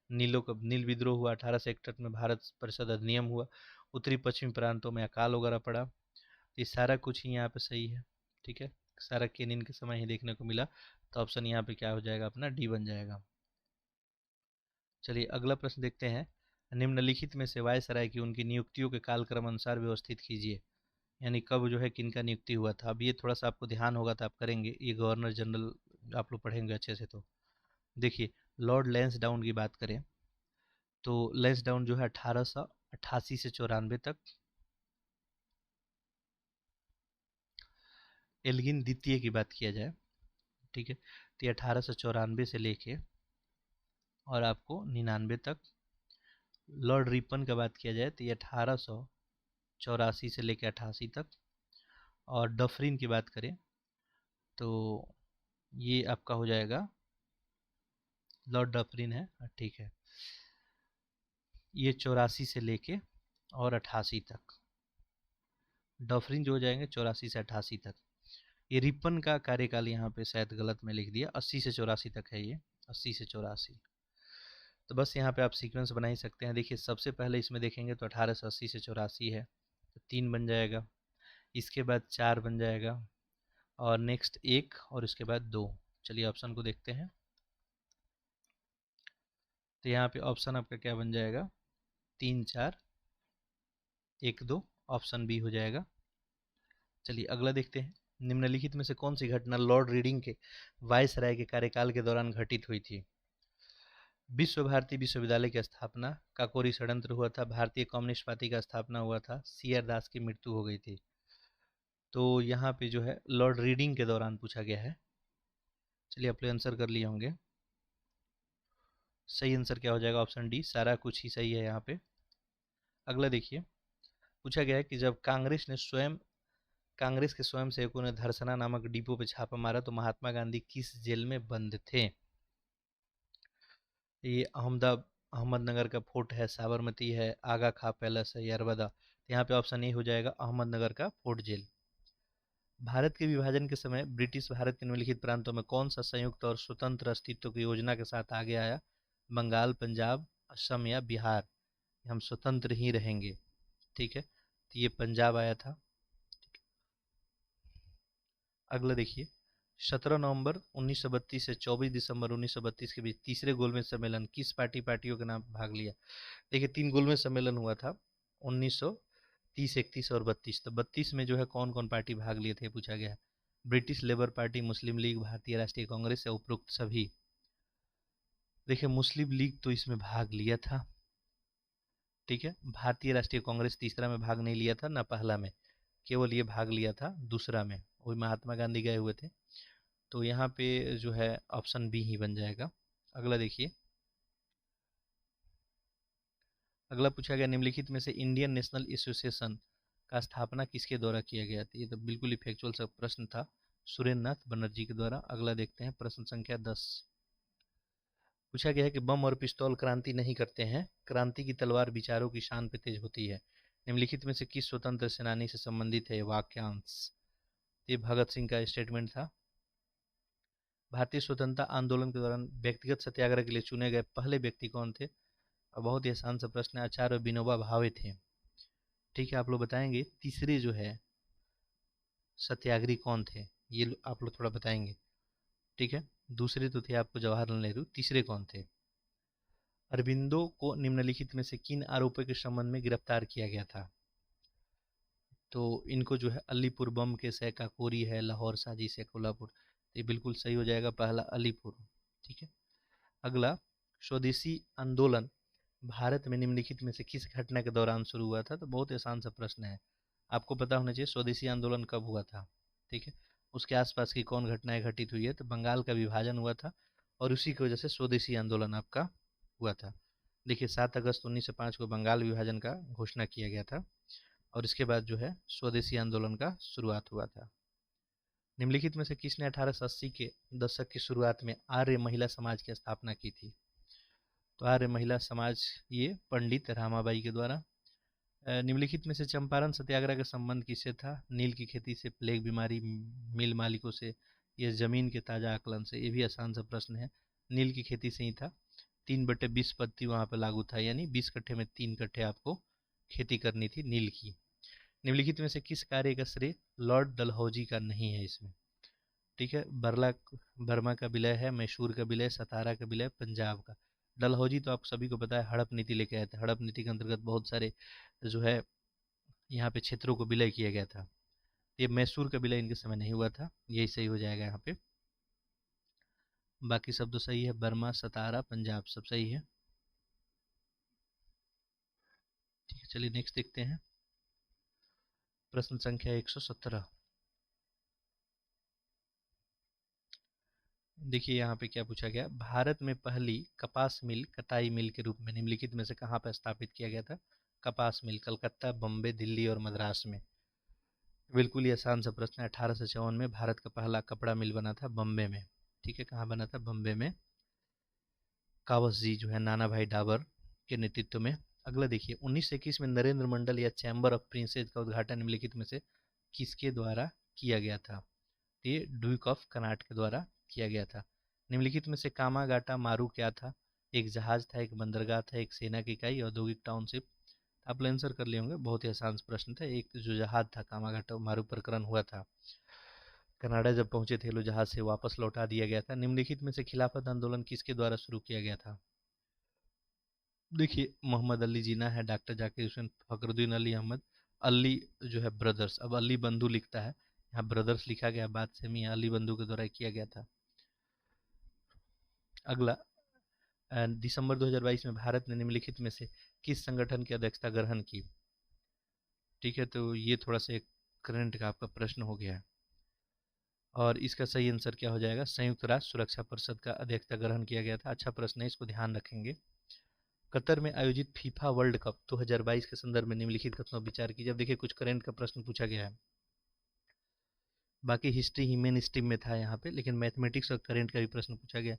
नील विद्रोह हुआ। 1861 में भारत परिषद अधिनियम हुआ। उत्तरी पश्चिमी प्रांतों में अकाल वगैरह पड़ा। ये सारा कुछ ही यहाँ पे सही है। ठीक है, सारा केनिन के समय ही देखने को मिला, तो ऑप्शन यहाँ पे क्या हो जाएगा, अपना डी बन जाएगा। चलिए अगला प्रश्न देखते हैं। निम्नलिखित में से वायसराय की उनकी नियुक्तियों के कालक्रम अनुसार व्यवस्थित कीजिए। यानी कब जो है किनका नियुक्ति हुआ था। अब ये थोड़ा सा आपको ध्यान होगा तो आप करेंगे, ये गवर्नर जनरल आप लोग पढ़ेंगे अच्छे से। तो देखिए, लॉर्ड लैंसडाउन की बात करें तो लैंसडाउन जो है 1888 से 94 तक। एल्गिन द्वितीय की बात किया जाए, ठीक है, तो ये 1894 से लेके और आपको 99 तक। लॉर्ड रिपन का बात किया जाए तो ये 1884 से लेके 88 तक। और डफरिन की बात करें तो ये आपका हो जाएगा, लॉर्ड डफरिन है, ठीक है, ये 84 से लेके और 88 तक। डॉफरिन जो हो जाएंगे 84 से 88 तक। ये रिपन का कार्यकाल यहाँ पे शायद गलत में लिख दिया, 80 से 84 तक है ये, 80 से 84। तो बस यहाँ पे आप सीक्वेंस बना ही सकते हैं। देखिए सबसे पहले इसमें देखेंगे तो 1880 से 84 है, तो 3 बन जाएगा, इसके बाद 4 बन जाएगा, और नेक्स्ट 1, और इसके बाद 2। चलिए ऑप्शन को देखते हैं। तो यहाँ पे ऑप्शन आपका क्या बन जाएगा, 3 4 1 2, ऑप्शन बी हो जाएगा। चलिए अगला देखते हैं। निम्नलिखित में से कौन सी घटना लॉर्ड रीडिंग के वायसराय के कार्यकाल के दौरान घटित हुई थी। विश्व भारती विश्वविद्यालय की स्थापना, काकोरी षड्यंत्र हुआ था, भारतीय कम्युनिस्ट पार्टी का स्थापना हुआ था, सी आर दास की मृत्यु हो गई थी। तो यहाँ पे जो है लॉर्ड रीडिंग के दौरान पूछा गया है। चलिए आप लोग आंसर कर लिए होंगे। सही आंसर क्या हो जाएगा, ऑप्शन डी, सारा कुछ ही सही है यहाँ पे। अगला देखिए, पूछा गया है कि जब कांग्रेस के स्वयं सेवकों ने धरसना नामक डिपो पे छापा मारा तो महात्मा गांधी किस जेल में बंद थे। ये अहमदनगर का फोर्ट है, साबरमती है, आगा खा पैलेस है, यरवदा। तो यहाँ पे ऑप्शन ए हो जाएगा, अहमदनगर का फोर्ट जेल। भारत के विभाजन के समय ब्रिटिश भारत के निम्नलिखित प्रांतों में कौन सा संयुक्त और स्वतंत्र अस्तित्व की योजना के साथ आगे आया। बंगाल, पंजाब, असम या बिहार। हम स्वतंत्र ही रहेंगे, ठीक है, तो ये पंजाब आया था। अगला देखिए, 17 नवंबर 1932 से 24 दिसंबर 1932 के बीच तीसरे गोलमेज सम्मेलन किस पार्टियों के नाम भाग लिया। देखिए 3 गोलमेज सम्मेलन हुआ था, 1930, 31 और 32। तो 32 में जो है कौन कौन पार्टी भाग लिए थे पूछा गया है। ब्रिटिश लेबर पार्टी, मुस्लिम लीग, भारतीय राष्ट्रीय कांग्रेस या उपरोक्त सभी। देखिए मुस्लिम लीग तो इसमें भाग लिया था, ठीक है। भारतीय राष्ट्रीय कांग्रेस तीसरा में भाग नहीं लिया था, ना पहला में, केवल ये भाग लिया था दूसरा में, वही महात्मा गांधी गए हुए थे। तो यहाँ पे जो है ऑप्शन बी ही बन जाएगा। अगला देखिए, अगला पूछा गया निम्नलिखित में से इंडियन नेशनल एसोसिएशन का स्थापना किसके द्वारा किया गया था। ये तो बिल्कुल ही फैक्चुअल सा प्रश्न था, सुरेंद्र नाथ बनर्जी के द्वारा। अगला देखते हैं प्रश्न संख्या 10। पूछा गया है कि बम और पिस्तौल क्रांति नहीं करते हैं, क्रांति की तलवार विचारों की शान पे तेज होती है। निम्नलिखित में से किस स्वतंत्र सेनानी से संबंधित है वाक्यांश। ये भगत सिंह का स्टेटमेंट था। भारतीय स्वतंत्रता आंदोलन के दौरान व्यक्तिगत सत्याग्रह के लिए चुने गए पहले व्यक्ति कौन थे। और बहुत ही आसान सा प्रश्न है, आचार्य विनोबा भावे थे, ठीक है। आप लोग बताएंगे तीसरे जो है सत्याग्रही कौन थे, ये आप लोग थोड़ा बताएंगे, ठीक है। दूसरे तो थे आपको जवाहरलाल नेहरू, तीसरे कौन थे। अरबिंदो को निम्नलिखित में से किन आरोपों के संबंध में गिरफ्तार किया गया था। तो इनको जो है अलीपुर बम केस है, काकोरी है, लाहौर साजिश है, कोल्हापुर। तो ये बिल्कुल सही हो जाएगा पहला, अलीपुर, ठीक है। अगला, स्वदेशी आंदोलन भारत में निम्नलिखित में से किस घटना के दौरान शुरू हुआ था। तो बहुत आसान सा प्रश्न है, आपको पता होना चाहिए स्वदेशी आंदोलन कब हुआ था, ठीक है। उसके आसपास की कौन घटनाएं घटित हुई है। तो बंगाल का विभाजन हुआ था, और उसी की वजह से स्वदेशी आंदोलन आपका हुआ था। देखिए 7 अगस्त 1905 को बंगाल विभाजन का घोषणा किया गया था, और इसके बाद जो है स्वदेशी आंदोलन का शुरुआत हुआ था। निम्नलिखित में से किसने 1880 के दशक की शुरुआत में आर्य महिला समाज की स्थापना की थी। तो आर्य महिला समाज, ये पंडित रामाबाई के द्वारा। निम्नलिखित में से चंपारण सत्याग्रह का संबंध किससे था। नील की खेती से, प्लेग बीमारी, मिल मालिकों से, या जमीन के ताजा आकलन से। ये भी आसान सा प्रश्न है, नील की खेती से ही था। 3/20 पद्धति वहाँ पर लागू था, यानी 20 कट्ठे में 3 कट्ठे आपको खेती करनी थी नील की। निम्नलिखित में से किस कार्य का श्रेय लॉर्ड डलहौजी का नहीं है इसमें, ठीक है। बर्मा का विलय है, मैसूर का विलय, सतारा का विलय, पंजाब का। डलहौजी तो आप सभी को पता है, हड़प नीति लेके आए थे। हड़प नीति के अंतर्गत बहुत सारे जो है यहाँ पे क्षेत्रों को विलय किया गया था। ये मैसूर का विलय इनके समय नहीं हुआ था, यही सही हो जाएगा यहाँ पे। बाकी सब तो सही है, बर्मा, सतारा, पंजाब सब सही है, ठीक है। चलिए नेक्स्ट देखते हैं, प्रश्न संख्या 117। देखिए यहाँ पे क्या पूछा गया, भारत में पहली कपास मिल कताई मिल के रूप में निम्नलिखित में से कहाँ पर स्थापित किया गया था। कपास मिल कलकत्ता, बम्बे, दिल्ली और मद्रास में। बिल्कुल ही आसान सा प्रश्न है। 1854 में भारत का पहला कपड़ा मिल बना था बम्बे में, ठीक है। कहाँ बना था, बम्बे में। कावस जी जो है नाना भाई डाबर के नेतृत्व में। अगला देखिए, 1921 में नरेंद्र मंडल या चैम्बर ऑफ प्रिंसेस का उद्घाटन निम्नलिखित में से किसके द्वारा किया गया था? ये ड्यूक ऑफ कनाट के द्वारा किया गया था। निम्नलिखित में से कामागाटा मारू क्या था? एक जहाज था, एक बंदरगाह था, एक सेना की इकाई, औद्योगिक टाउनशिप। आप आंसर कर लिए होंगे, बहुत ही आसान प्रश्न था। एक जो जहाज था, कामागाटा मारू प्रकरण हुआ था, कनाडा जब पहुंचे थे लोग जहाज से वापस लौटा दिया गया था। निम्नलिखित में से खिलाफत आंदोलन किसके द्वारा शुरू किया गया था? देखिए, मोहम्मद अली जिन्ना है, डॉक्टर जाकिर हुसैन, फखरुद्दीन अली अहमद, अली जो है ब्रदर्स, अब अली बंधु लिखता है, यहाँ ब्रदर्स लिखा गया, बात से मियाँ अली बंधु के द्वारा किया गया था। अगला, दिसंबर 2022 में भारत ने निम्नलिखित में से किस संगठन की अध्यक्षता ग्रहण की? ठीक है, तो ये थोड़ा सा एक करंट का आपका प्रश्न हो गया है, और इसका सही आंसर क्या हो जाएगा? संयुक्त राष्ट्र सुरक्षा परिषद का अध्यक्षता ग्रहण किया गया था। अच्छा प्रश्न है, इसको ध्यान रखेंगे। कतर में आयोजित फीफा वर्ल्ड कप 2022 के संदर्भ में निम्नलिखित कथनों पर विचार कीजिए। अब देखिए, कुछ करंट का प्रश्न पूछा गया है, बाकी हिस्ट्री ही मेन स्ट्रीम में था यहाँ पे, लेकिन मैथमेटिक्स और करंट का भी प्रश्न पूछा गया।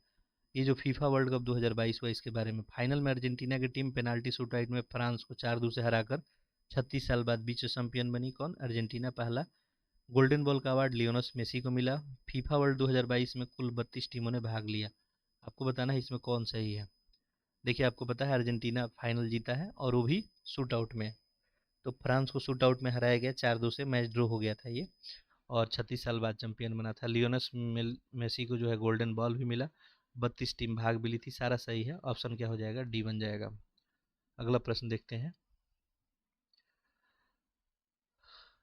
ये जो फीफा वर्ल्ड कप 2022 हुआ, इसके बारे में फाइनल में अर्जेंटीना की टीम पेनाल्टी शूटआउट में फ्रांस को 4-2 से हराकर 36 साल बाद विश्व चैंपियन बनी। कौन? अर्जेंटीना। पहला गोल्डन बॉल का अवार्ड लियोनेल मेसी को मिला। फीफा वर्ल्ड 2022 में कुल 32 टीमों ने भाग लिया। आपको बताना है इसमें कौन सही है। देखिए, आपको पता है अर्जेंटीना फाइनल जीता है, और वो भी शूट आउट में। तो फ्रांस को शूट आउट में हराया गया, 4-2 से मैच ड्रॉ हो गया था ये, और 36 साल बाद चैंपियन बना था। लियोनेल मेसी को जो है गोल्डन बॉल भी मिला। 32 टीम भाग भी ली थी। सारा सही है, ऑप्शन क्या हो जाएगा? डी बन जाएगा। अगला प्रश्न देखते हैं।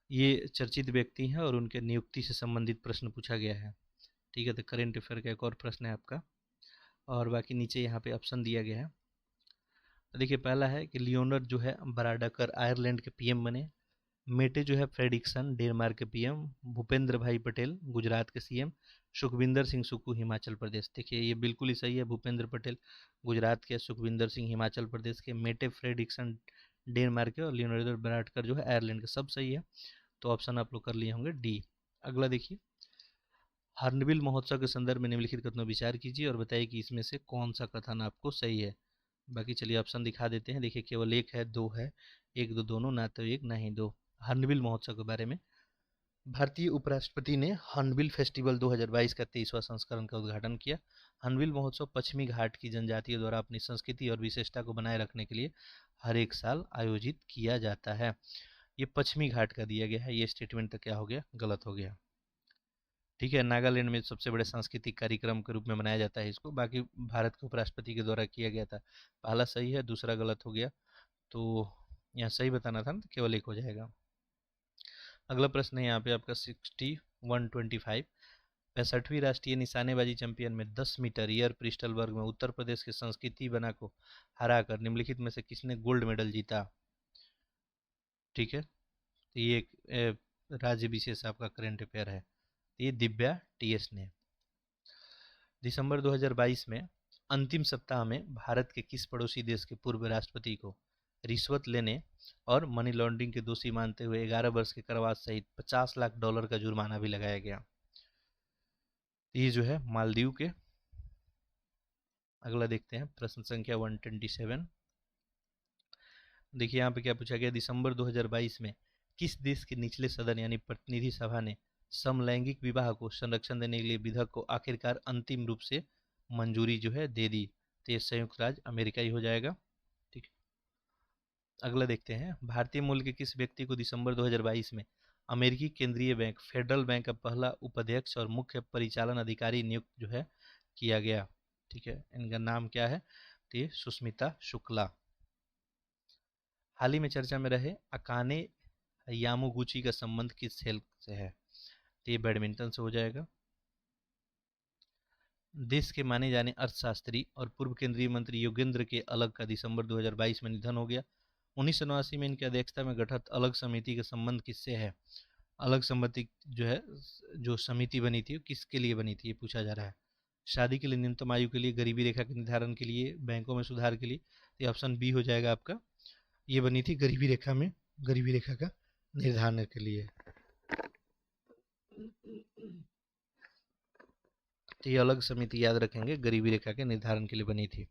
ये चर्चित व्यक्ति हैं और उनके नियुक्ति से संबंधित प्रश्न पूछा गया है। ठीक है, तो करेंट अफेयर का एक और प्रश्न है आपका, और बाकी नीचे यहाँ पे ऑप्शन दिया गया है। तो देखिए, पहला है कि लियोनर जो है बराडाकर आयरलैंड के पीएम बने। मेटे जो है फ्रेडिक्सन डेनमार्क के पीएम। भूपेंद्र भाई पटेल गुजरात के सीएम। सुखविंदर सिंह सुक्खू हिमाचल प्रदेश। देखिए, ये बिल्कुल ही सही है, भूपेंद्र पटेल गुजरात के, सुखविंदर सिंह हिमाचल प्रदेश के, मेटे फ्रेडिक्सन डेनमार्क के, और लियोनार्डो बराडकर जो है आयरलैंड के। सब सही है, तो ऑप्शन आप लोग कर लिए होंगे डी। अगला देखिए, हॉर्नबिल महोत्सव के संदर्भ में निम्नलिखित कथनों विचार कीजिए और बताइए कि इसमें से कौन सा कथन आपको सही है। बाकी चलिए ऑप्शन दिखा देते हैं। देखिए, केवल एक है, दो है, एक दो दोनों, ना तो एक ना ही दो। हॉर्नबिल महोत्सव के बारे में, भारतीय उपराष्ट्रपति ने हॉर्नबिल फेस्टिवल 2022 का 23वां संस्करण का उद्घाटन किया। हॉर्नबिल महोत्सव पश्चिमी घाट की जनजातियों द्वारा अपनी संस्कृति और विशेषता को बनाए रखने के लिए हर एक साल आयोजित किया जाता है। ये पश्चिमी घाट का दिया गया है, ये स्टेटमेंट तो क्या हो गया? गलत हो गया। ठीक है, नागालैंड में सबसे बड़े सांस्कृतिक कार्यक्रम के रूप में मनाया जाता है इसको। बाकी भारत के उपराष्ट्रपति के द्वारा किया गया था। पहला सही है, दूसरा गलत हो गया, तो यहाँ सही बताना था ना, तो केवल एक हो जाएगा। अगला प्रश्न है यहाँ पे आपका 6125। 65वीं राष्ट्रीय निशानेबाजी चैंपियन में 10 मीटर एयर पिस्टल वर्ग में उत्तर प्रदेश के संस्कृति बना को हराकर निम्नलिखित में से किसने गोल्ड मेडल जीता? ठीक है, तो ये एक राज्य विशेष आपका करंट अफेयर है। ये दिव्या टीएस ने। दिसंबर 2022 में अंतिम सप्ताह में भारत के किस पड़ोसी देश के पूर्व राष्ट्रपति को रिश्वत लेने और मनी लॉन्ड्रिंग के दोषी मानते हुए 11 वर्ष के कारावास सहित $50 लाख का जुर्माना भी लगाया गया? ये जो है मालदीव के। अगला देखते हैं, प्रश्न संख्या 127। देखिए, यहाँ पे क्या पूछा गया, दिसंबर 2022 में किस देश के निचले सदन यानी प्रतिनिधि सभा ने समलैंगिक विवाह को संरक्षण देने के लिए विधेयक को आखिरकार अंतिम रूप से मंजूरी जो है दे दी? तो ये संयुक्त राज्य अमेरिका ही हो जाएगा। ठीक। अगला देखते हैं, भारतीय मूल के किस व्यक्ति को दिसंबर 2022 में अमेरिकी केंद्रीय बैंक फेडरल बैंक का पहला उपाध्यक्ष और मुख्य परिचालन अधिकारी नियुक्त जो है किया गया? ठीक है, इनका नाम क्या है? तो ये सुष्मिता शुक्ला। हाल ही में चर्चा में रहे अकाने यामागुची का संबंध किस खेल से है? तो ये बैडमिंटन से हो जाएगा। देश के माने जाने अर्थशास्त्री और पूर्व केंद्रीय मंत्री योगेंद्र के अलग का दिसंबर 2022 में निधन हो गया। 1989 में इनकी अध्यक्षता में गठित अलग समिति का संबंध किससे है? अलग समिति जो है, जो समिति बनी थी, किसके लिए बनी थी, ये पूछा जा रहा है। शादी के लिए, न्यूनतम आयु के लिए, गरीबी रेखा के निर्धारण के लिए, बैंकों में सुधार के लिए? ये ऑप्शन बी हो जाएगा आपका। ये बनी थी गरीबी रेखा में, गरीबी रेखा का निर्धारण के लिए। तो ये अलग समिति याद रखेंगे, गरीबी रेखा के निर्धारण के लिए बनी थी।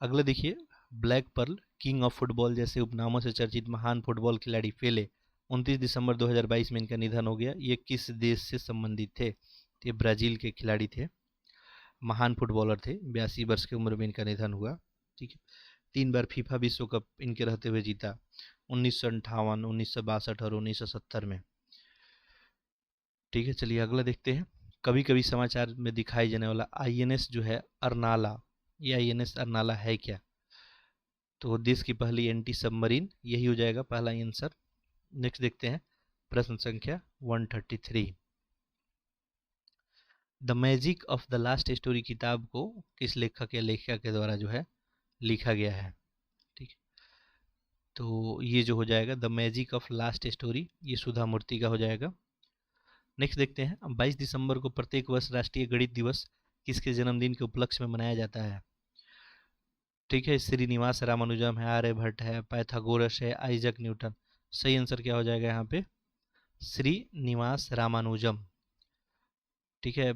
अगला देखिए, black pearl king of football जैसे उपनामों से चर्चित महान फुटबॉल खिलाड़ी पेले 29 दिसंबर 2022 में इनका निधन हो गया। ये किस देश से संबंधित थे? तो ये ब्राज़ील के खिलाड़ी थे, महान फुटबॉलर थे। 82 वर्ष की उम्र में इनका निधन हुआ। ठीक है, 3 बार फीफा विश्व कप इनके रहते हुए जीता, 1958, 1962 और 1970 में। ठीक है, चलिए अगला देखते हैं। कभी कभी समाचार में दिखाई जाने वाला आईएनएस जो है अर्नाला, ये आईएनएस अर्नाला है क्या? तो देश की पहली एंटी सबमरीन, यही हो जाएगा पहला आंसर। नेक्स्ट देखते हैं प्रश्न संख्या 133। The magic of the last story किताब को किस लेखक या लेखिका के द्वारा जो है लिखा गया है? ठीक है, तो ये जो हो जाएगा the magic of last story, ये सुधा मूर्ति का हो जाएगा। नेक्स्ट देखते हैं, 22 दिसंबर को प्रत्येक वर्ष राष्ट्रीय गणित दिवस किसके जन्मदिन के उपलक्ष्य में मनाया जाता है? ठीक है, श्रीनिवास रामानुजम है, आर्यभट्ट है, पाइथागोरस है, आइजक न्यूटन। सही आंसर क्या हो जाएगा यहाँ पे? श्रीनिवास रामानुजम। ठीक है,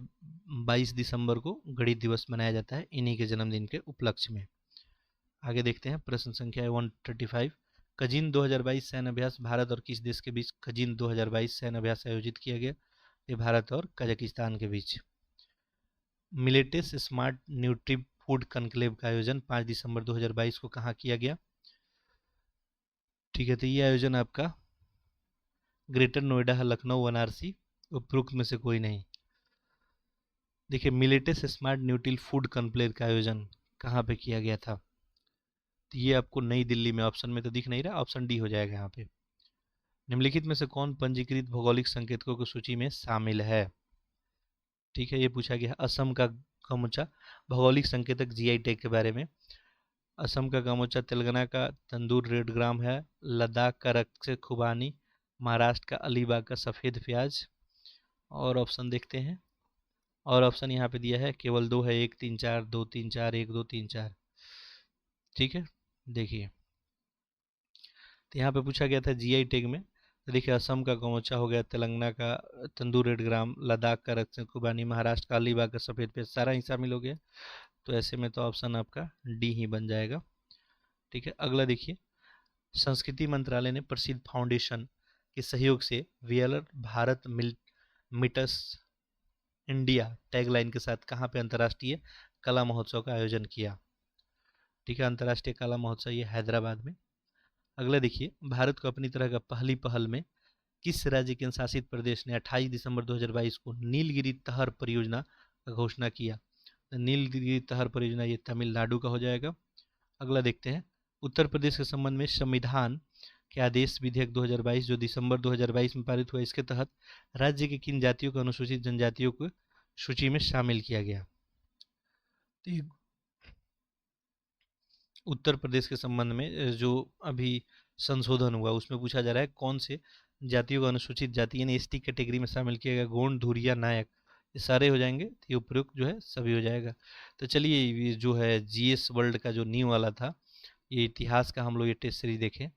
22 दिसंबर को गणित दिवस मनाया जाता है इन्हीं के जन्मदिन के उपलक्ष्य में। आगे देखते हैं प्रश्न संख्या 135। कजिन 2022 सैन्य अभ्यास भारत और किस देश के बीच कजिन 2022 सैन्य अभ्यास आयोजित किया गया? ये भारत और कजाकिस्तान के बीच। Millets smart nutri food conclave का आयोजन 5 दिसंबर 2022 को कहाँ किया गया? ठीक है, तो ये आयोजन आपका ग्रेटर नोएडा है, लखनऊ, वाराणसी, उपरोक्त में से कोई नहीं। देखिए, millets smart nutri food conclave का आयोजन कहाँ पे किया गया था? तो ये आपको नई दिल्ली में, ऑप्शन में तो दिख नहीं रहा, ऑप्शन डी हो जाएगा यहाँ पे। निम्नलिखित में से कौन पंजीकृत भौगोलिक संकेतकों की सूची में शामिल है? ठीक है, ये पूछा गया असम का गमोचा, भौगोलिक संकेतक जीआई टैग के बारे में। असम का गमोचा, तेलंगाना का तंदूर रेड ग्राम है, लद्दाख का रक्त खुबानी, महाराष्ट्र का अलीबाग का सफ़ेद प्याज। और ऑप्शन देखते हैं, और ऑप्शन यहाँ पे दिया है केवल 2 है, 1 3 4, 2 3 4, 1 2 3 4। ठीक है, देखिए तो यहाँ पे पूछा गया था जीआई टैग में, तो देखिए असम का गमोचा हो गया, तेलंगाना का तंदूर रेड ग्राम, लद्दाख का रक्त खुबानी, महाराष्ट्र का अलीबाग का सफ़ेद प्याज, सारा ही शामिल हो गया। तो ऐसे में तो ऑप्शन आपका डी ही बन जाएगा। ठीक है, अगला देखिए, संस्कृति मंत्रालय ने प्रसिद्ध फाउंडेशन के सहयोग से वीएलआर भारत मिटस इंडिया टैगलाइन के साथ कहाँ पे अंतर्राष्ट्रीय कला महोत्सव का आयोजन किया? ठीक है, अंतर्राष्ट्रीय कला महोत्सव ये हैदराबाद में। अगला देखिए, भारत को अपनी तरह का पहली पहल में किस राज्य के शासित प्रदेश ने 28 दिसंबर 2022 को नीलगिरी तहर परियोजना का घोषणा किया? नीलगिरी तहर परियोजना ये तमिलनाडु का हो जाएगा। अगला देखते हैं, उत्तर प्रदेश के संबंध में संविधान के आदेश विधेयक 2022 जो दिसंबर 2022 में पारित हुआ, इसके तहत राज्य की किन जातियों को अनुसूचित जनजातियों को सूची में शामिल किया गया? उत्तर प्रदेश के संबंध में जो अभी संशोधन हुआ उसमें पूछा जा रहा है कौन से जातियों को अनुसूचित जाति यानी एसटी कैटेगरी में शामिल किया गया? गोंड, धुरिया, नायक, ये सारे हो जाएंगे। ये उपयुक्त जो है सभी हो जाएगा। तो चलिए, ये जो है जीएस वर्ल्ड का जो न्यू वाला था, ये इतिहास का हम लोग ये टेस्ट सीरीज देखें।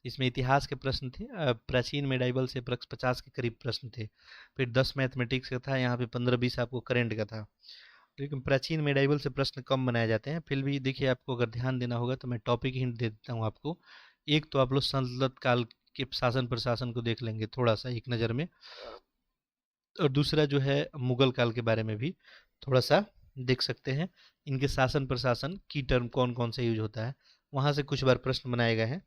इसमें इतिहास के प्रश्न थे, प्राचीन मेडाइवल से 50 के करीब प्रश्न थे। फिर 10 मैथमेटिक्स का था, यहाँ पे 15-20 आपको करंट का था। लेकिन प्राचीन मेडाइवल से प्रश्न कम बनाए जाते हैं। फिर भी देखिए, आपको अगर ध्यान देना होगा तो मैं टॉपिक हिंट दे देता हूँ आपको। एक तो आप लोग सल्तनत काल के शासन प्रशासन को देख लेंगे थोड़ा सा एक नज़र में, और दूसरा जो है मुगल काल के बारे में भी थोड़ा सा देख सकते हैं। इनके शासन प्रशासन की टर्म कौन कौन से यूज होता है, वहाँ से कुछ बार प्रश्न बनाए गए हैं।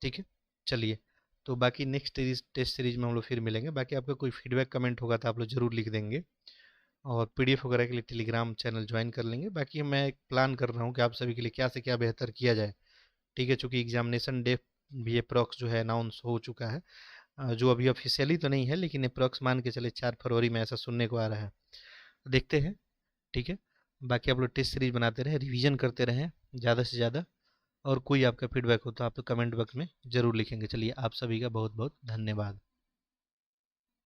ठीक है, चलिए, तो बाकी नेक्स्ट टेस्ट सीरीज में हम लोग फिर मिलेंगे। बाकी आपका कोई फीडबैक कमेंट होगा तो आप लोग ज़रूर लिख देंगे, और पीडीएफ वगैरह के लिए टेलीग्राम चैनल ज्वाइन कर लेंगे। बाकी मैं एक प्लान कर रहा हूँ कि आप सभी के लिए क्या से क्या बेहतर किया जाए। ठीक है, चूँकि एग्जामिनेशन डे भी अप्रॉक्स जो है अनाउंस हो चुका है, जो अभी ऑफिशियली तो नहीं है लेकिन अप्रॉक्स मान के चले 4 फरवरी में ऐसा सुनने को आ रहा है। देखते हैं। ठीक है, बाकी आप लोग टेस्ट सीरीज बनाते रहें, रिवीजन करते रहें ज़्यादा से ज़्यादा, और कोई आपका फीडबैक हो तो आप तो कमेंट बॉक्स में ज़रूर लिखेंगे। चलिए, आप सभी का बहुत बहुत धन्यवाद।